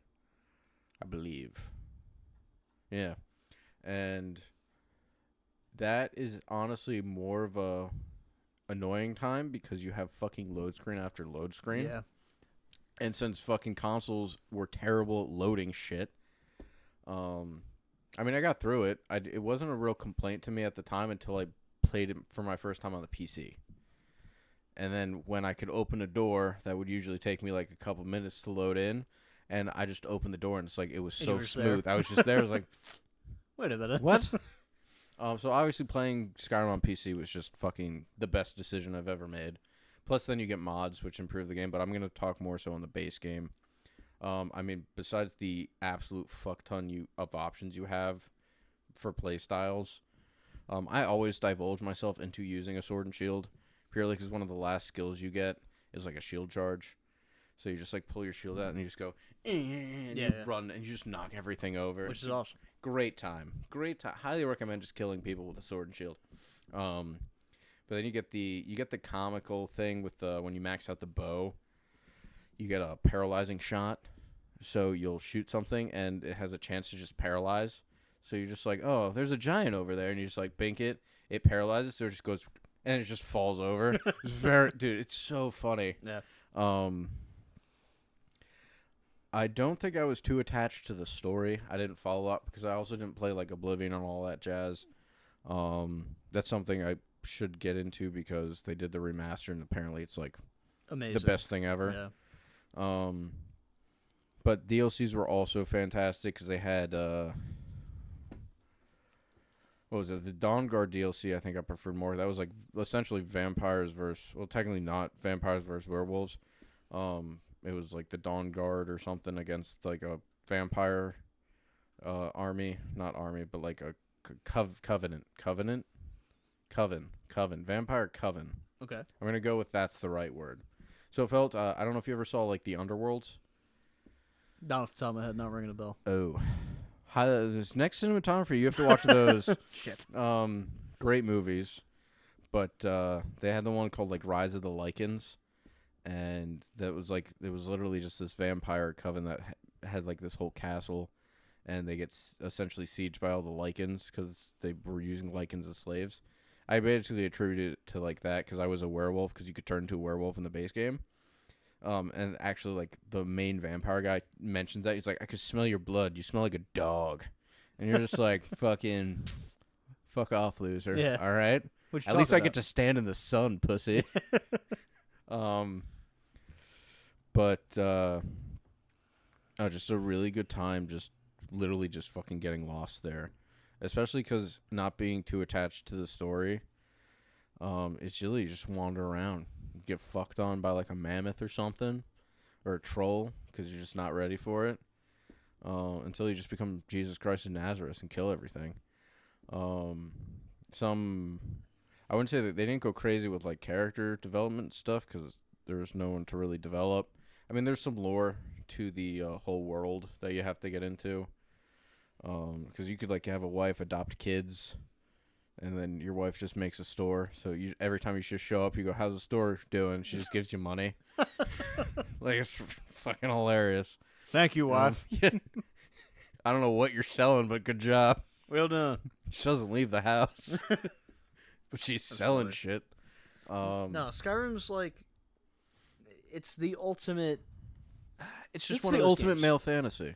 I believe. Yeah, and that is honestly more of a annoying time because you have fucking load screen after load screen. Yeah. And since fucking consoles were terrible at loading shit, I mean, I got through it. It wasn't a real complaint to me at the time until I played it for my first time on the PC. And then when I could open a door, that would usually take me like a couple minutes to load in. And I just opened the door and it's like, it was so smooth. There. I was just there. I was like, wait a minute. What? So obviously playing Skyrim on PC was just fucking the best decision I've ever made. Plus then you get mods, which improve the game. But I'm going to talk more so on the base game. I mean, besides the absolute fuck ton of options you have for play styles, I always divulge myself into using a sword and shield. Purely because one of the last skills you get is like a shield charge. So you just like pull your shield out and you just go, and you run and you just knock everything over. Which is awesome. Great time. Great time. Highly recommend just killing people with a sword and shield. But then you get the comical thing with when you max out the bow, you get a paralyzing shot. So you'll shoot something and it has a chance to just paralyze. So you're just like, oh, there's a giant over there, and you just like bink it. It paralyzes, so it just goes and it just falls over. It's dude, it's so funny. Yeah. I don't think I was too attached to the story. I didn't follow up because I also didn't play like Oblivion and all that jazz. That's something I should get into because they did the remaster and apparently it's like Amazing. the best thing ever. Yeah. But DLCs were also fantastic because they had what was it? The Dawn Guard DLC. I think I preferred more. That was like essentially vampires versus, well, technically not vampires versus werewolves. It was like the Dawn Guard or something against like a vampire army, not army, but like a coven, vampire coven. Okay. I'm gonna go with that's the right word. So it felt. I don't know if you ever saw like the Underworlds. Not off the top of my head, not ringing a bell. Oh, this next cinematography, you have to watch those. Shit. Great movies, but they had the one called like Rise of the Lycans, and that was like it was literally just this vampire coven that had like this whole castle, and they get essentially sieged by all the Lycans because they were using Lycans as slaves. I basically attributed it to like that because I was a werewolf because you could turn into a werewolf in the base game. And actually, like, the main vampire guy mentions that. He's like, I could smell your blood. You smell like a dog. And you're just like, fuck off, loser. Yeah. All right? At least I get to stand in the sun, pussy. But, just a really good time, just literally just fucking getting lost there. Especially because not being too attached to the story. It's really just wander around. Get fucked on by like a mammoth or something, or a troll because you're just not ready for it, until you just become Jesus Christ of Nazareth and kill everything. I wouldn't say that they didn't go crazy with like character development stuff because there was no one to really develop. I mean, there's some lore to the whole world that you have to get into, because you could like have a wife, adopt kids. And then your wife just makes a store. So every time you just show up, you go, how's the store doing? She just gives you money. Like, it's fucking hilarious. Thank you, wife. Yeah. I don't know what you're selling, but good job. Well done. She doesn't leave the house. But she's selling funny. shit. No, Skyrim's like, it's the ultimate. It's just It's one the of those ultimate games. male fantasy.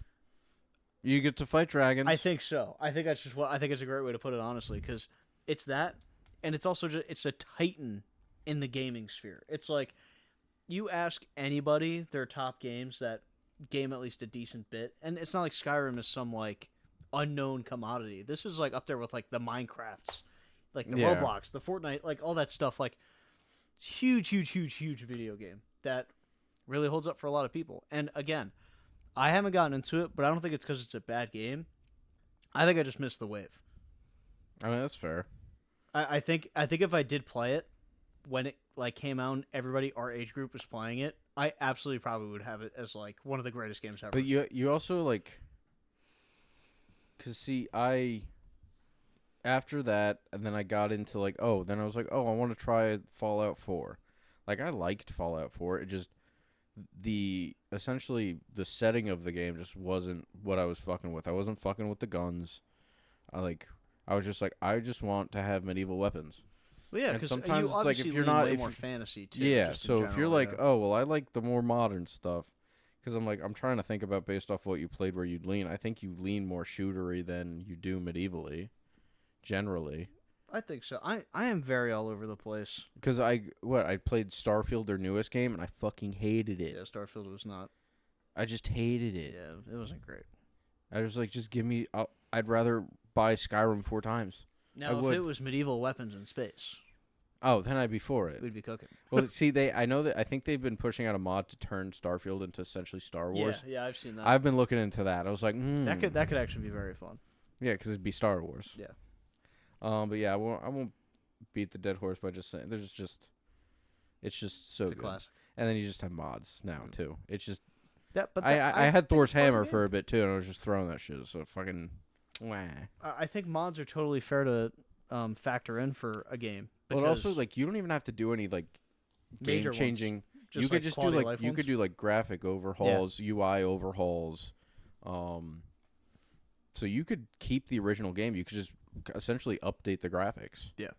You get to fight dragons. I think so. I think that's just what I think it's a great way to put it, honestly, because it's that, and it's also just it's a titan in the gaming sphere. It's like you ask anybody their top games that game at least a decent bit, and it's not like Skyrim is some like unknown commodity. This is like up there with like the Minecrafts, like the Yeah. Roblox, the Fortnite, like all that stuff. Like huge video game that really holds up for a lot of people. And again, I haven't gotten into it, but I don't think it's because it's a bad game. I think I just missed the wave. I mean, that's fair. I think if I did play it when it like came out and everybody our age group was playing it, I absolutely probably would have it as like one of the greatest games ever. But you also like, cause see, after that, and then I got into like, then I was like, I want to try Fallout 4. Like, I liked Fallout 4. It just essentially the setting of the game just wasn't what I was fucking with. I wasn't fucking with the guns. I was just like, I just want to have medieval weapons. Well, yeah, And because sometimes you it's like, obviously if you're lean not- way if more you- fantasy too. Yeah, just in so if you're general, like, yeah. I like the more modern stuff, because I'm trying to think about based off what you played where you'd lean. I think you lean more shootery than you do medievally, generally. I think so. I am very all over the place. Because I played Starfield, their newest game, and I fucking hated it. Yeah, Starfield was not. I just hated it. Yeah, it wasn't great. I was like, just give me. I'd rather buy Skyrim 4 times. Now, if would. it was medieval weapons in space, Oh, then I'd be for it. we'd be cooking. Well, see, I think they've been pushing out a mod to turn Starfield into essentially Star Wars. Yeah, I've seen that. I've been looking into that. I was like, That could actually be very fun. Yeah, because it'd be Star Wars. Yeah. But yeah, I won't beat the dead horse by just saying it's just so It's a good. classic. And then you just have mods now too. It's just I I had Thor's part of the hammer game. for a bit too, and I was just throwing that shit. So fucking Wah. I think mods are totally fair to factor in for a game. But also, like, you don't even have to do any like major game changing. just You could like just do quality of like life you ones. could do like graphic overhauls, UI overhauls. So you could keep the original game. You could just essentially update the graphics. Yeah.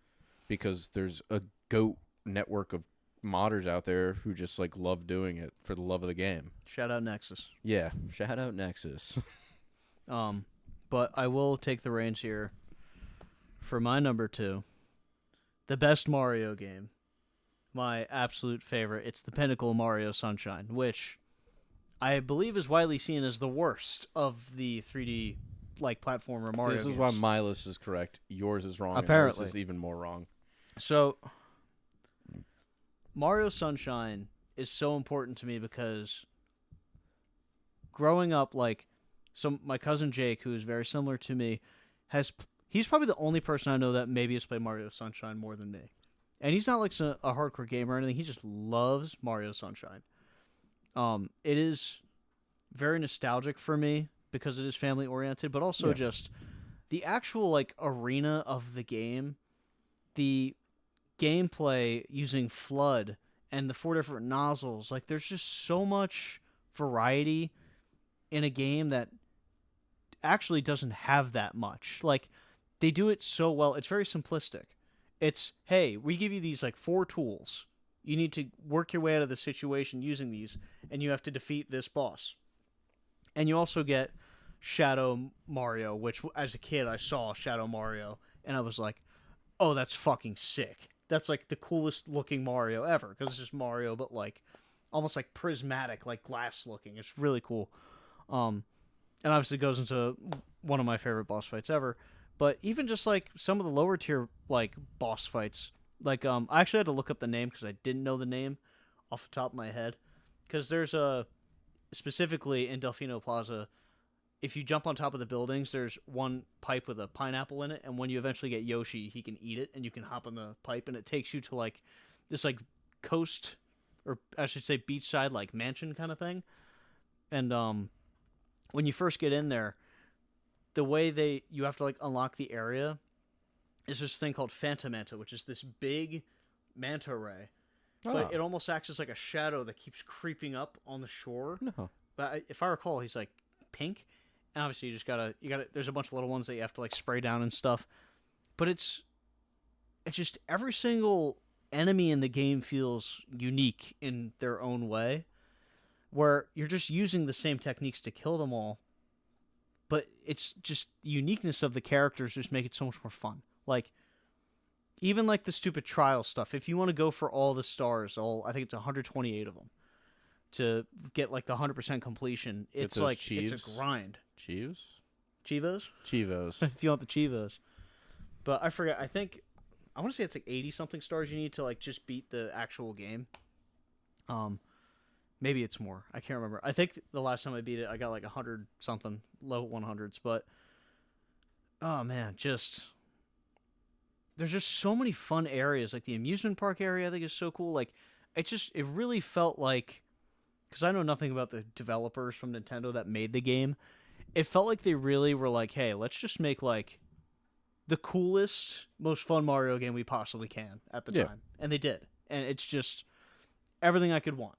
Because there's a goat network of modders out there who just like love doing it for the love of the game. Shout out Nexus. Yeah. Shout out Nexus. But I will take the reins here for my number 2. The best Mario game. My absolute favorite. It's the pinnacle of Mario Sunshine, which I believe is widely seen as the worst of the 3D like platformer Mario This is games. why my list is correct. Yours is wrong. Apparently. And yours is even more wrong. So Mario Sunshine is so important to me because growing up, like, so my cousin Jake, who is very similar to me, he's probably the only person I know that maybe has played Mario Sunshine more than me. And he's not like a hardcore gamer or anything. He just loves Mario Sunshine. It is very nostalgic for me because it is family oriented, but also just the actual like arena of the game, the gameplay using FLUDD and the 4 different nozzles. Like, there's just so much variety in a game that actually doesn't have that much. Like, they do it so well. It's very simplistic. It's, hey, we give you these like 4 tools. You need to work your way out of the situation using these, and you have to defeat this boss. And you also get Shadow Mario, which as a kid I saw Shadow Mario, and I was like, oh, that's fucking sick. That's like the coolest looking Mario ever, because it's just Mario, but like almost like prismatic, like glass looking. It's really cool. And obviously goes into one of my favorite boss fights ever. But even just like some of the lower tier like boss fights, like I actually had to look up the name because I didn't know the name off the top of my head. Because there's a specifically in Delfino Plaza, if you jump on top of the buildings, there's one pipe with a pineapple in it, and when you eventually get Yoshi, he can eat it, and you can hop on the pipe, and it takes you to like this like coast, or I should say beachside like mansion kind of thing. And when you first get in there, the way you have to like unlock the area is this thing called Phantom Manta, which is this big manta ray, but it almost acts as like a shadow that keeps creeping up on the shore. No. But if I recall, he's like pink. And obviously you gotta there's a bunch of little ones that you have to like spray down and stuff. But it's just every single enemy in the game feels unique in their own way, where you're just using the same techniques to kill them all. But it's just the uniqueness of the characters just make it so much more fun. Like, even like the stupid trial stuff, if you want to go for all the stars, I think it's 128 of them, to get like the 100% completion, it's like Chiefs. it's a grind. Chivos? Chivos. If you want the Chivos. But I forget. I want to say it's like 80 something stars you need to like just beat the actual game. Maybe it's more. I can't remember. I think the last time I beat it, I got like 100 something, low 100s. But oh man, there's just so many fun areas. Like the amusement park area, I think is so cool. Like it really felt like, because I know nothing about the developers from Nintendo that made the game. It felt like they really were like, hey, let's just make like the coolest, most fun Mario game we possibly can at the time. And they did. And it's just everything I could want.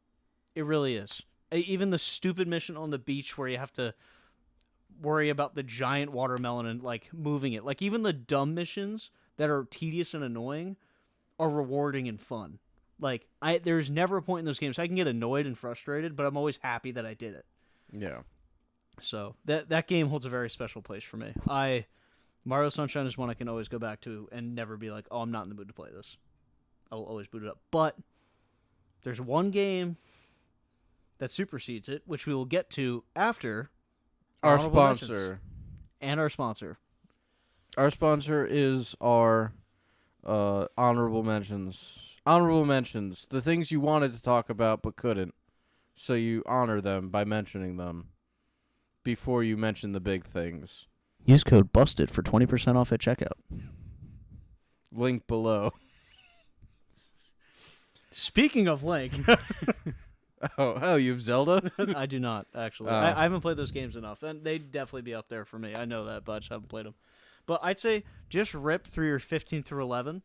It really is. Even the stupid mission on the beach where you have to worry about the giant watermelon and like moving it. Like even the dumb missions that are tedious and annoying are rewarding and fun. Like there's never a point in those games I can get annoyed and frustrated, but I'm always happy that I did it. Yeah. So that game holds a very special place for me. Mario Sunshine is one I can always go back to and never be like, oh, I'm not in the mood to play this. I will always boot it up. But there's one game that supersedes it, which we will get to after our sponsor. And our sponsor. Our sponsor is our honorable mentions. Honorable mentions. The things you wanted to talk about but couldn't. So you honor them by mentioning them before you mention the big things. Use code BUSTED for 20% off at checkout. Link below. Speaking of link. Oh, you have Zelda? I do not actually. Oh. I haven't played those games enough, and they'd definitely be up there for me. I know that, but I just haven't played them. But I'd say just rip through your 15 through 11,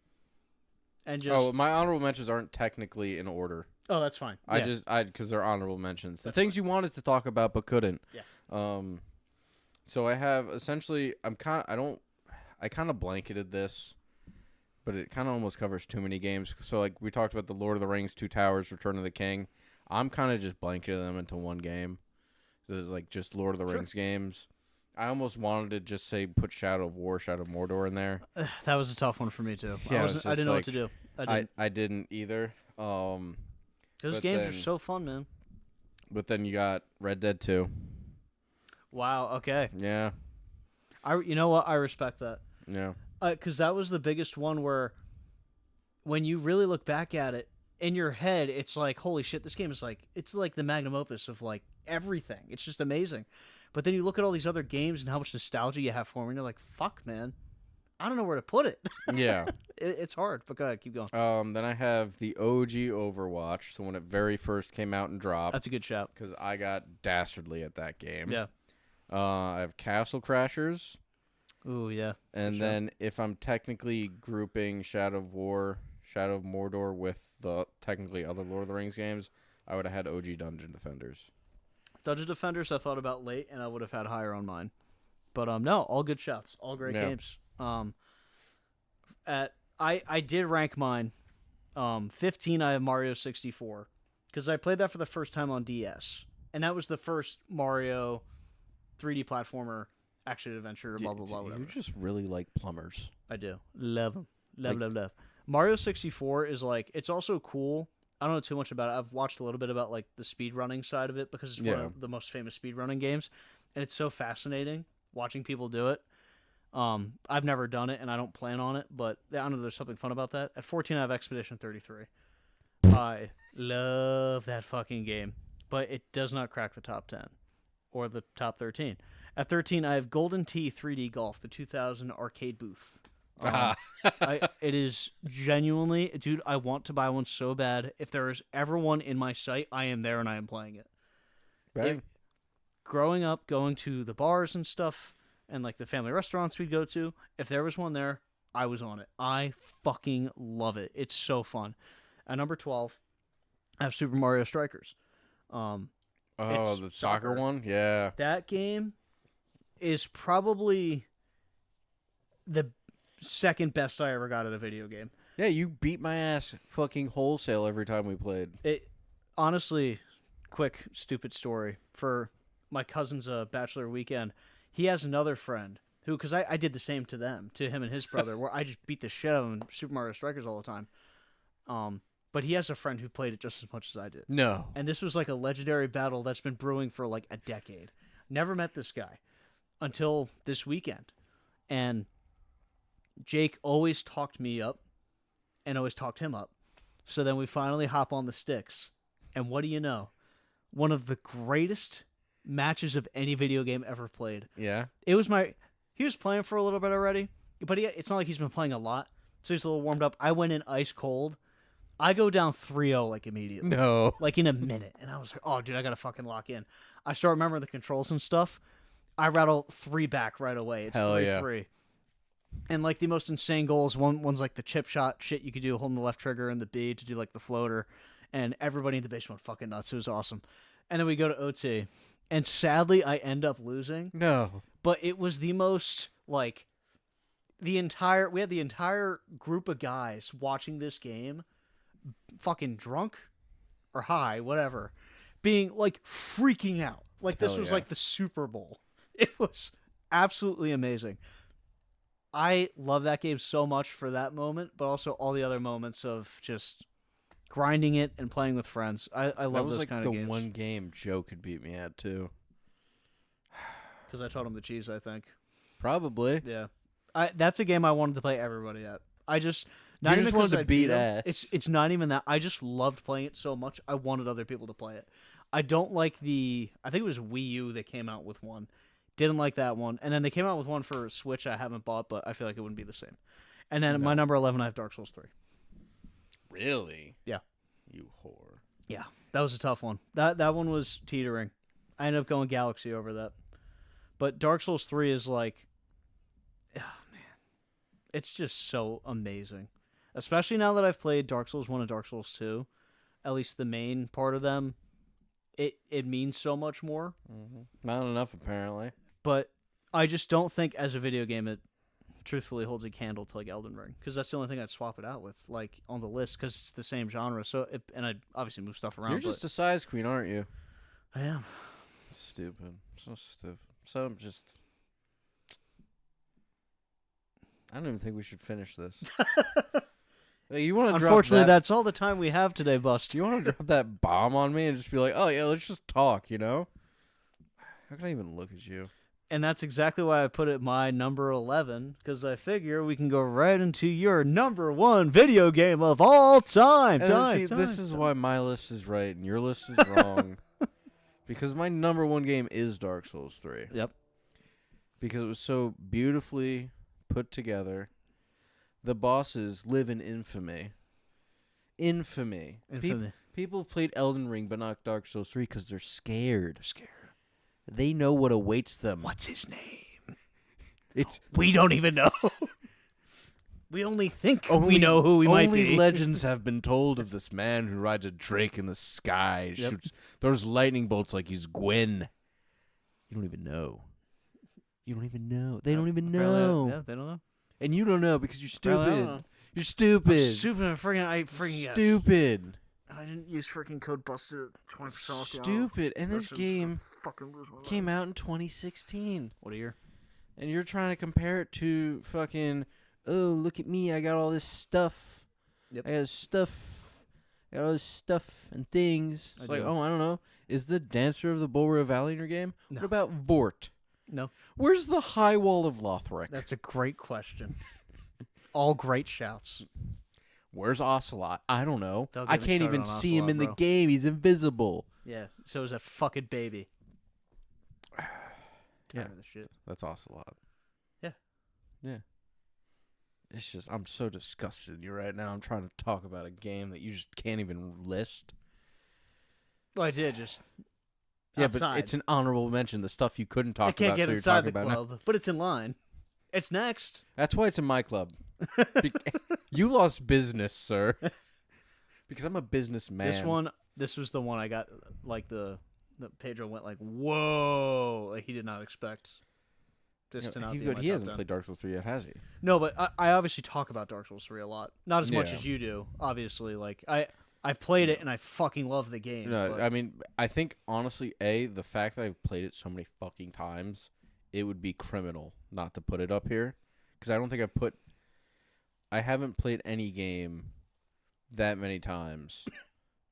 and just. Oh, my honorable mentions aren't technically in order. Oh, that's fine. Because they're honorable mentions. The things you wanted to talk about but couldn't. Yeah. So I have essentially, I kind of blanketed this, but it kind of almost covers too many games. So like we talked about the Lord of the Rings, Two Towers, Return of the King. I'm kind of just blanketing them into one game. There's like just Lord of the Rings games. I almost wanted to just say put Shadow of War, Shadow of Mordor in there. That was a tough one for me too. Yeah, I didn't know what to do. I didn't either. Those games are so fun, man. But then you got Red Dead 2. Wow. Okay. Yeah. You know what? I respect that. Yeah. Because that was the biggest one where, when you really look back at it in your head, it's like, holy shit, this game is like, it's like the magnum opus of like everything. It's just amazing. But then you look at all these other games and how much nostalgia you have for them, and you're like, fuck, man, I don't know where to put it. Yeah. It's hard. But go ahead, keep going. Then I have the OG Overwatch. So when it very first came out and dropped. That's a good shout. Because I got dastardly at that game. Yeah. I have Castle Crashers. Ooh, yeah. And then if I'm technically grouping Shadow of War, Shadow of Mordor with the technically other Lord of the Rings games, I would have had OG Dungeon Defenders. Dungeon Defenders I thought about late, and I would have had higher on mine. But no, all good shouts. All great games. I did rank mine. 15 I have Mario 64. Because I played that for the first time on DS. And that was the first Mario 3D platformer action adventure, blah, blah, blah, whatever. You just really like plumbers. I do. Love them. Love. Mario 64 is like, it's also cool. I don't know too much about it. I've watched a little bit about like the speedrunning side of it because it's one of the most famous speedrunning games. And it's so fascinating watching people do it. I've never done it and I don't plan on it, but I don't know, there's something fun about that. At 14, I have Expedition 33. I love that fucking game, but it does not crack the top 10 or the top 13. At 13, I have Golden Tee 3D Golf, the 2000 arcade booth. It is genuinely, dude, I want to buy one so bad. If there is ever one in my sight, I am there and I am playing it. Right. Growing up, going to the bars and stuff, and like the family restaurants we'd go to, if there was one there, I was on it. I fucking love it. It's so fun. At number 12, I have Super Mario Strikers. The soccer one? Yeah. That game is probably the second best I ever got at a video game. Yeah, you beat my ass fucking wholesale every time we played. It honestly, quick stupid story for my cousin's bachelor weekend. He has another friend who, because I did the same to him and his brother, where I just beat the shit out of him in Super Mario Strikers all the time. But he has a friend who played it just as much as I did. No. And this was like a legendary battle that's been brewing for like a decade. Never met this guy until this weekend. And Jake always talked me up and always talked him up. So then we finally hop on the sticks. And what do you know? One of the greatest matches of any video game ever played. Yeah. He was playing for a little bit already, but it's not like he's been playing a lot. So he's a little warmed up. I went in ice cold. I go down 3-0 like immediately. No. Like in a minute. And I was like, oh, dude, I got to fucking lock in. I start remembering the controls and stuff. I rattle 3 back right away. It's 3-3. Yeah. And like the most insane goals, one's like the chip shot shit you could do holding the left trigger and the B to do like the floater. And everybody in the basement went fucking nuts. It was awesome. And then we go to OT. And sadly, I end up losing. No. But it was the most, like, we had the entire group of guys watching this game, fucking drunk or high, whatever, being, like, freaking out. Like, this was like the Super Bowl. It was absolutely amazing. I love that game so much for that moment, but also all the other moments of just grinding it and playing with friends. I love those kind of games. That was like the one game Joe could beat me at, too. Because I taught him the cheese, I think. Probably. Yeah. That's a game I wanted to play everybody at. I just... Not even wanted to beat ass. It's not even that. I just loved playing it so much, I wanted other people to play it. I don't like I think it was Wii U that came out with one. Didn't like that one. And then they came out with one for Switch I haven't bought, but I feel like it wouldn't be the same. And then my number 11, I have Dark Souls 3. Really? Yeah. You whore. Yeah, that was a tough one. That one was teetering. I ended up going Galaxy over that. But Dark Souls 3 is like, oh, man, it's just so amazing. Especially now that I've played Dark Souls 1 and Dark Souls 2, at least the main part of them, it means so much more. Mm-hmm. Not enough, apparently. But I just don't think as a video game it truthfully holds a candle to like Elden Ring, because that's the only thing I'd swap it out with, like on the list, because it's the same genre. So and I obviously move stuff around. You're just a size queen, aren't you? I am. Stupid. So stupid. So I'm just. I don't even think we should finish this. Hey, you want to? Unfortunately, that's all the time we have today, Bust. You want to drop that bomb on me and just be like, "Oh yeah, let's just talk," you know? How can I even look at you? And that's exactly why I put it my number 11, because I figure we can go right into your number 1 video game of all time. This is why my list is right and your list is wrong. Because my number 1 game is Dark Souls 3. Yep. Because it was so beautifully put together. The bosses live in infamy. Infamy. People have played Elden Ring but not Dark Souls 3 because they're scared. They're scared. They know what awaits them. What's his name? We don't even know. We only think we know who we might be. Only legends have been told of this man who rides a drake in the sky, shoots, throws lightning bolts like he's Gwen. You don't even know. You don't even know. They don't even know. Yeah, they don't know. And you don't know because you're Apparently I don't stupid. know. You're stupid. I'm stupid. I freaking stupid. And I didn't use freaking code busted at 20% off. Stupid. And this game fucking lose my came out in 2016. What a year. And you're trying to compare it to fucking, oh, look at me, I got all this stuff. Yep. I got all this stuff and things. It's like, oh, I don't know. Is the Dancer of the Bulwer Valley in your game? No. What about Vort? No. Where's the High Wall of Lothric? That's a great question. All great shouts. Where's Ocelot? I don't know. I can't even see Ocelot, him in bro. the game. He's invisible. Yeah, so is that fucking baby. Yeah. Tired of the shit. That's Ocelot. Yeah. Yeah. It's just, I'm so disgusted in you right now. I'm trying to talk about a game that you just can't even list. Well, I did just. Yeah, outside. but it's an honorable mention. The stuff you couldn't talk about. I can't get so inside the you're talking about club, but it's in line. It's next. That's why it's in my club. You lost business, sir. Because I'm a businessman. This was the one I got, like, the Pedro went like, whoa. Like, he did not expect this to not be in my he top hasn't 10. played Dark Souls 3 yet, has he? No, but I obviously talk about Dark Souls 3 a lot. Not as much Yeah. as you do, obviously. Like, I've played it, and I fucking love the game. No, but I mean, I think, honestly, the fact that I've played it so many fucking times, it would be criminal not to put it up here. Because I don't think I haven't played any game that many times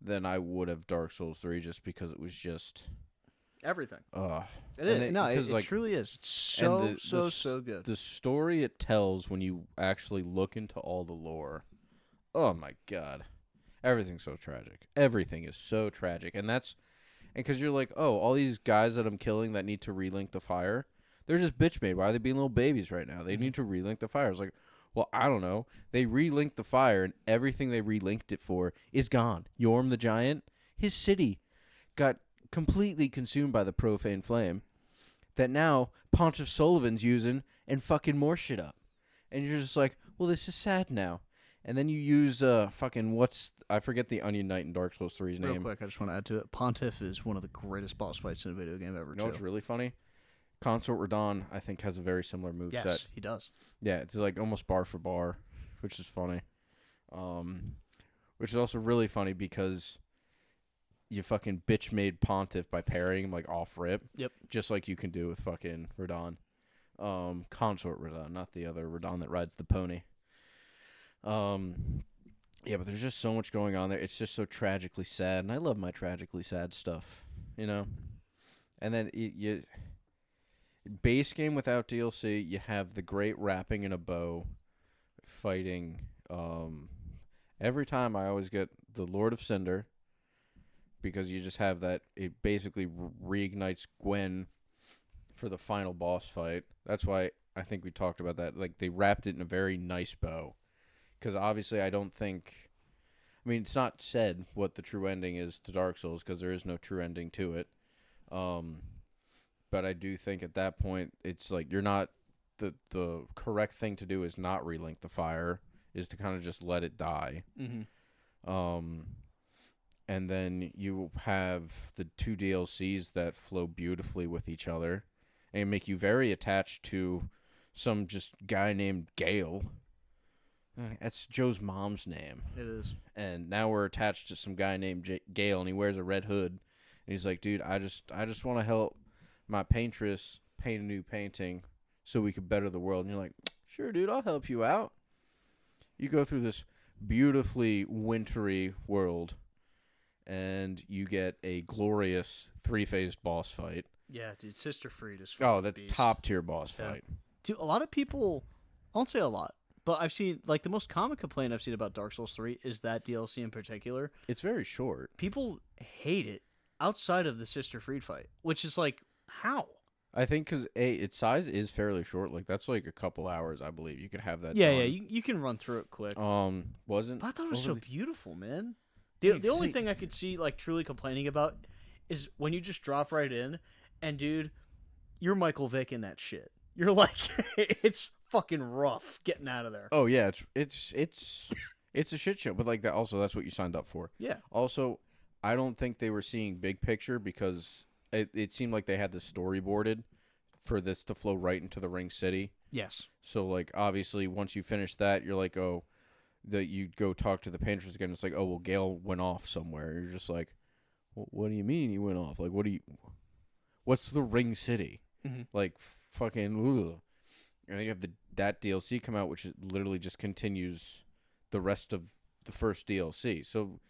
than I would have Dark Souls 3 just because it was just... everything. It is. It truly is. It's so good. The story it tells when you actually look into all the lore. Oh my god. Everything's so tragic. Everything is so tragic. And because you're like, oh, all these guys that I'm killing that need to relink the fire, they're just bitch made. Why are they being little babies right now? They need to relink the fire. It's like, well, I don't know. They relinked the fire, and everything they relinked it for is gone. Yorm the Giant, his city got completely consumed by the profane flame that now Pontiff Sullivan's using and fucking more shit up. And you're just like, well, this is sad now. And then you use fucking I forget the Onion Knight in Dark Souls 3's name. Real quick, I just want to add to it. Pontiff is one of the greatest boss fights in a video game ever, You know what's really funny? Consort Radon, I think, has a very similar moveset. Yes, he does. Yeah, it's like almost bar for bar, which is funny. Which is also really funny because you fucking bitch made Pontiff by parrying him like off rip. Yep. Just like you can do with fucking Radon. Consort Radon, not the other Radon that rides the pony. Yeah, but there's just so much going on there. It's just so tragically sad, and I love my tragically sad stuff, you know? And then you base game without DLC, you have the great wrapping in a bow fighting. Every time I always get the Lord of Cinder because you just have that. It basically reignites Gwen for the final boss fight. That's why I think we talked about that. Like, they wrapped it in a very nice bow because obviously I don't think I mean, it's not said what the true ending is to Dark Souls because there is no true ending to it. Um, but I do think at that point it's like you're not the correct thing to do is not relink the fire, is to kind of just let it die. Mm-hmm. And then you have the two DLCs that flow beautifully with each other and make you very attached to some just guy named Gale. That's Joe's mom's name. It is. And now we're attached to some guy named Gale, and he wears a red hood. And he's like, dude, I just want to help my paintress paint a new painting so we could better the world. And you're like, sure, dude, I'll help you out. You go through this beautifully wintry world, and you get a glorious 3-phased boss fight. Yeah, dude, Sister Freed is The beast. top tier boss fight. Dude, a lot of people, I won't say a lot, but I've seen, like, the most common complaint I've seen about Dark Souls 3 is that DLC in particular. It's very short. People hate it outside of the Sister Freed fight, which is like, how? I think because its size is fairly short. Like that's like a couple hours, I believe. You could have that. Yeah, done. yeah, you can run through it quick. Wasn't. But I thought it was so overly- beautiful, man. Yeah, The only see- thing I could see, like, truly complaining about is when you just drop right in, and, dude, you're Michael Vick in that shit. You're like, it's fucking rough getting out of there. Oh yeah, it's a shit show. But like that, also that's what you signed up for. Yeah. Also, I don't think they were seeing big picture because it seemed like they had this storyboarded for this to flow right into the Ring City. Yes. So like obviously once you finish that, you're like, oh, that you go talk to the painters again. It's like, oh well, Gale went off somewhere. You're just like, well, what do you mean he went off? Like what's the Ring City? Mm-hmm. Like fucking ugh. And then you have that DLC come out, which literally just continues the rest of the first DLC. So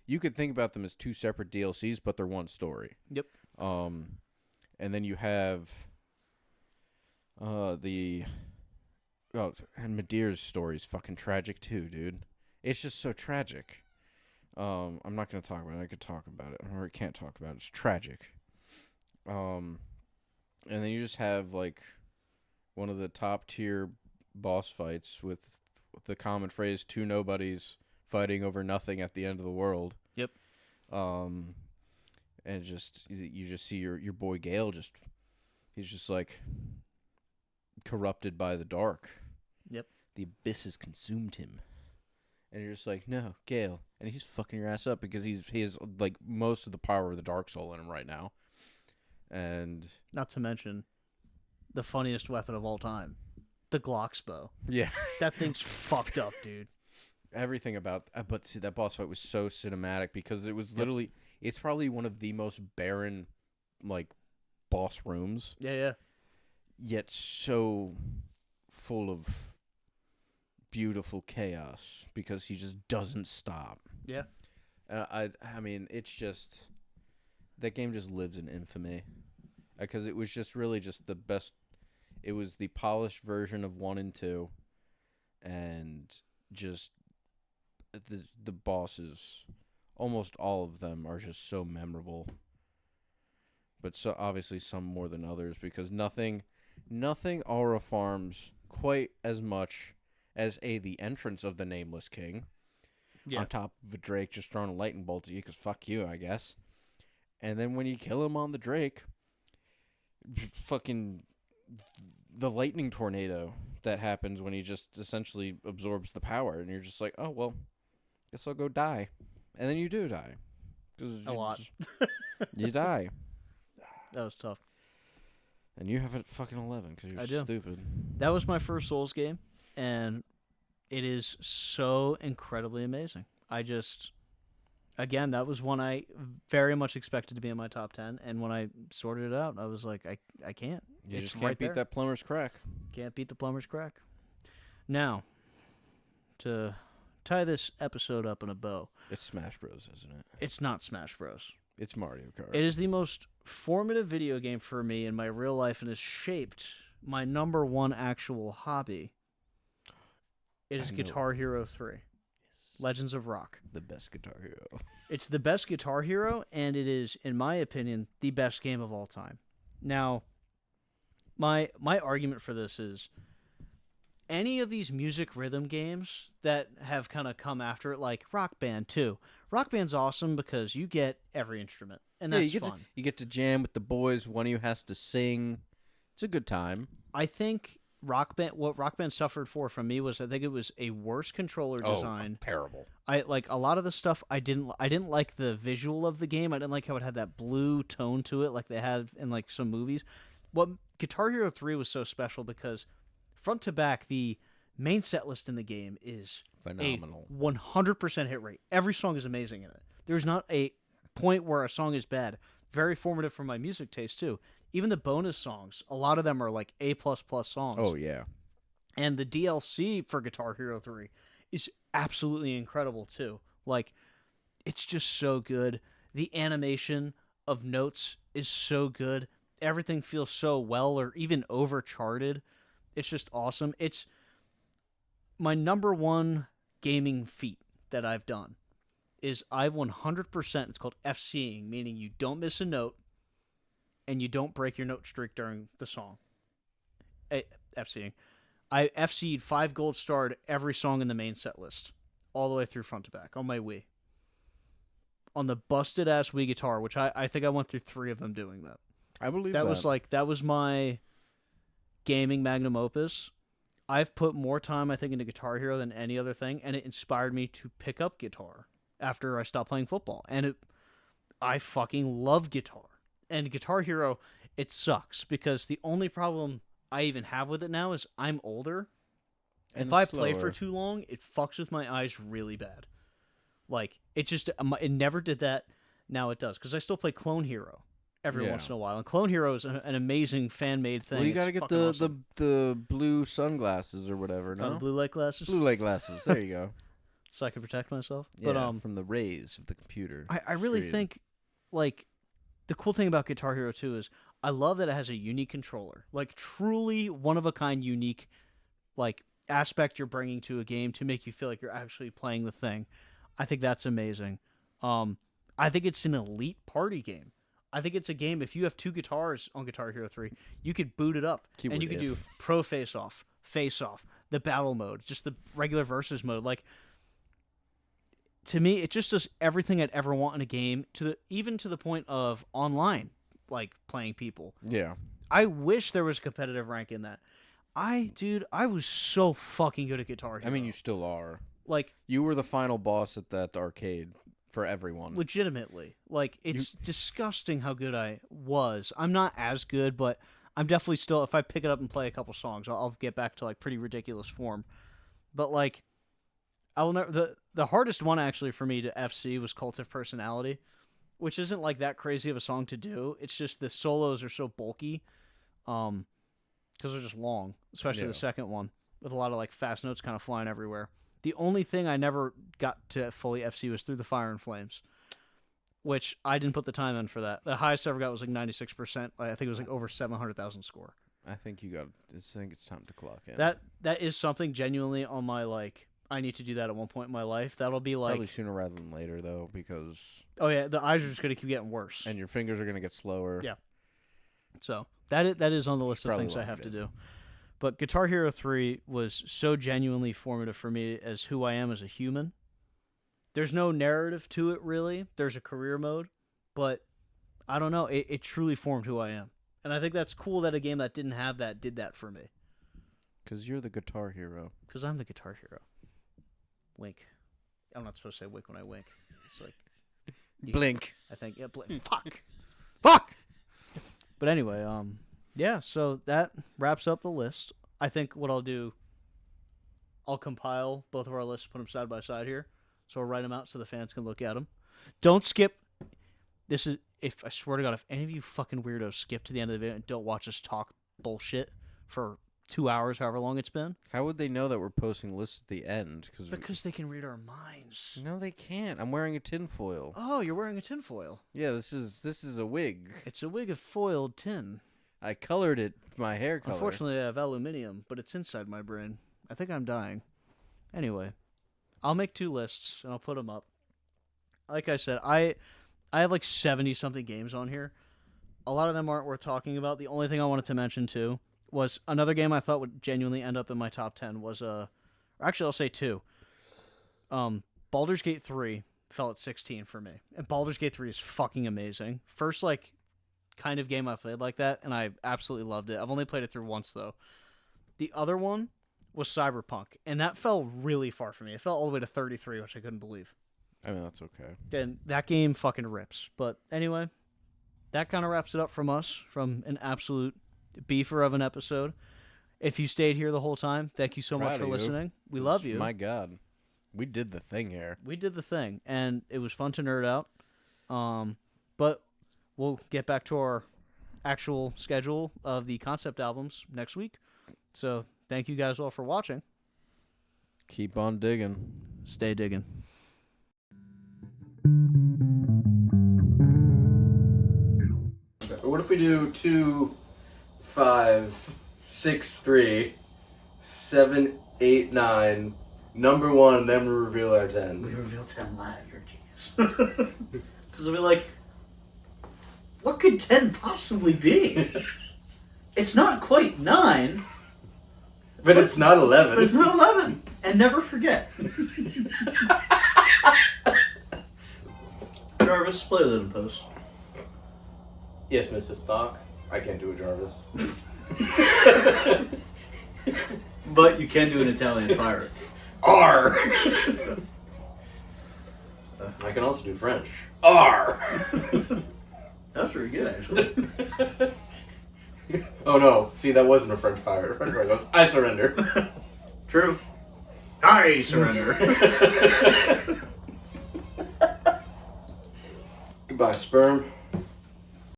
you could think about them as two separate DLCs, but they're one story. Yep. And then you have and Medeir's story is fucking tragic too, dude. It's just so tragic. I'm not gonna talk about it. I could talk about it, or I can't talk about it. It's tragic. And then you just have like one of the top tier boss fights with the common phrase two nobodies fighting over nothing at the end of the world. Yep. And just you just see your boy Gale he's just like corrupted by the dark. Yep. The abyss has consumed him. And you're just like, no, Gale. And he's fucking your ass up because he has like most of the power of the Dark Soul in him right now. And Not to mention the funniest weapon of all time, the Glock's bow. yeah, That thing's fucked up, dude. everything about but see that boss fight was so cinematic because it was literally it's probably one of the most barren like boss rooms, Yeah. yet so full of beautiful chaos because he just doesn't stop. Yeah. I mean, it's just that game just lives in infamy because it was just really just the best. It was the polished version of 1 and 2, and just the bosses, almost all of them are just so memorable. But so obviously some more than others because nothing aura farms quite as much as the entrance of the Nameless King. Yeah. On top of a Drake just throwing a lightning bolt at you because fuck you, I guess. And then when you kill him on the Drake, fucking the lightning tornado that happens when he just essentially absorbs the power, and you're just like, oh well, guess I'll go die, and then you do die. A lot. You die, That was tough. and you have it fucking 11 because you're I do. stupid. That was my first Souls game, and it is so incredibly amazing. Again, that was one I very much expected to be in my top 10, and when I sorted it out, I was like, I can't. You It's just can't right beat there. that plumber's crack. Can't beat the plumber's crack. Now, to tie this episode up in a bow, It's Smash Bros, isn't it? it's not Smash Bros. It's Mario Kart. It is the most formative video game for me in my real life and has shaped my number one actual hobby. It is I know. Guitar Hero 3, Legends of Rock. The best Guitar Hero. It's the best Guitar Hero, and it is, in my opinion, the best game of all time. Now, my argument for this is any of these music rhythm games that have kind of come after it, like Rock Band too. Rock Band's awesome because you get every instrument, and Yeah, that's fun. you get to jam with the boys. One of you has to sing. It's a good time. I think what Rock Band suffered from me was I think it was a worse controller design. Terrible. I like a lot of the stuff I didn't like the visual of the game. I didn't like how it had that blue tone to it like they had in like some movies. What Guitar Hero 3 was so special because front to back the main set list in the game is Phenomenal. a 100% hit rate. Every song is amazing in it. There's not a point where a song is bad. Very formative for my music taste too. Even the bonus songs, a lot of them are like A++ songs. Oh yeah. And the DLC for Guitar Hero 3 is absolutely incredible too. Like, it's just so good. The animation of notes is so good. Everything feels so well or even overcharted. It's just awesome. It's my number one gaming feat that I've done is I've 100%, it's called FCing, meaning you don't miss a note and you don't break your note streak during the song. FCing. I FC'd 5 gold starred every song in the main set list, all the way through front to back on my Wii. On the busted ass Wii guitar, which I think I went through 3 of them doing that. I believe that. That was my gaming magnum opus. I've put more time, I think, into Guitar Hero than any other thing, and it inspired me to pick up guitar after I stopped playing football. And I fucking love guitar. And Guitar Hero, it sucks because the only problem I even have with it now is I'm older. And if I play slower. for too long, it fucks with my eyes really bad. Like, it never did that. Now it does. Because I still play Clone Hero every once in a while. And Clone Hero is an amazing fan-made thing. Well, you got to It's get fucking awesome. the blue sunglasses or whatever, no? Oh, the blue light glasses? Blue light glasses. There you go. So I can protect myself. Yeah, But from the rays of the computer. I really screen. think, like, the cool thing about Guitar Hero 2 is I love that it has a unique controller. Like, truly one-of-a-kind unique, like, aspect you're bringing to a game to make you feel like you're actually playing the thing. I think that's amazing. I think it's an elite party game. I think it's a game, if you have 2 guitars on Guitar Hero 3, you could boot it up. Keyword and you could if. do pro face-off, the battle mode, just the regular versus mode. Like, to me, it just does everything I'd ever want in a game, even to the point of online, like, playing people. Yeah. I wish there was a competitive rank in that. I was so fucking good at Guitar Hero. I mean, you still are. Like, You were the final boss at that arcade for everyone. legitimately. Like, it's disgusting how good I was. I'm not as good, but I'm definitely still, if I pick it up and play a couple songs, I'll get back to, like, pretty ridiculous form. But, like, I will never, the hardest one, actually, for me to FC was Cult of Personality, which isn't, like, that crazy of a song to do. It's just the solos are so bulky, because they're just long, especially Yeah. the second one, with a lot of, like, fast notes kind of flying everywhere. The only thing I never got to fully FC was Through the Fire and Flames, which I didn't put the time in for that. The highest I ever got was like 96%. I think it was like over 700,000 score. I think it's time to clock in. That is something genuinely on my, like, I need to do that at one point in my life. That'll be like, Probably sooner rather than later, though, because... oh yeah, the eyes are just going to keep getting worse. And your fingers are going to get slower. Yeah. So that is on the list of Probably things I locked have it to in. do. But Guitar Hero 3 was so genuinely formative for me as who I am as a human. There's no narrative to it, really. There's a career mode. But, I don't know, it truly formed who I am. And I think that's cool that a game that didn't have that did that for me. Because you're the guitar hero. Because I'm the Guitar Hero. Wink. I'm not supposed to say wink when I wink. It's like... Blink. I think, yeah, fuck! Fuck! But anyway, yeah, so that wraps up the list. I think what I'll do, I'll compile both of our lists, put them side by side here, so I'll write them out so the fans can look at them. Don't skip. This is, if I swear to God, if any of you fucking weirdos skip to the end of the video and don't watch us talk bullshit for 2 hours, however long it's been, How would they know that we're posting lists at the end? because they can read our minds. No, they can't. I'm wearing a tinfoil. Oh, you're wearing a tinfoil. Yeah, this is a wig. It's a wig of foiled tin. I colored it my hair color. Unfortunately, I have aluminium, but it's inside my brain. I think I'm dying. Anyway, I'll make 2 lists, and I'll put them up. Like I said, I have like 70-something games on here. A lot of them aren't worth talking about. The only thing I wanted to mention, too, was another game I thought would genuinely end up in my top 10 was actually I'll say 2. Baldur's Gate 3 fell at 16 for me. And Baldur's Gate 3 is fucking amazing. First like kind of game I played like that, and I absolutely loved it. I've only played it through once though. The other one was Cyberpunk, and that fell really far for me. It fell all the way to 33, which I couldn't believe. I mean, that's okay. And that game fucking rips. But anyway, that kind of wraps it up from us, from an absolute beefer of an episode. If you stayed here the whole time, thank you so much for listening. We love you. My God. We did the thing here. We did the thing, and it was fun to nerd out. But we'll get back to our actual schedule of the concept albums next week. So thank you guys all for watching. Keep on digging. Stay digging. What if we do 2, 5, 6, 3, 7, 8, 9, number 1, then we reveal our 10. We reveal 10 live. You're a genius. Because I'll be like, what could 10 possibly be? It's not quite 9. But it's not 11. But it's not 11. And never forget. Jarvis, play with it in post. Yes, Mrs. Stock. I can't do a Jarvis. But you can do an Italian pirate. R. I can also do French. R. That's pretty good, actually. Oh no! See, that wasn't a French pirate. A French pirate goes, "I surrender." True. I surrender. Goodbye, sperm.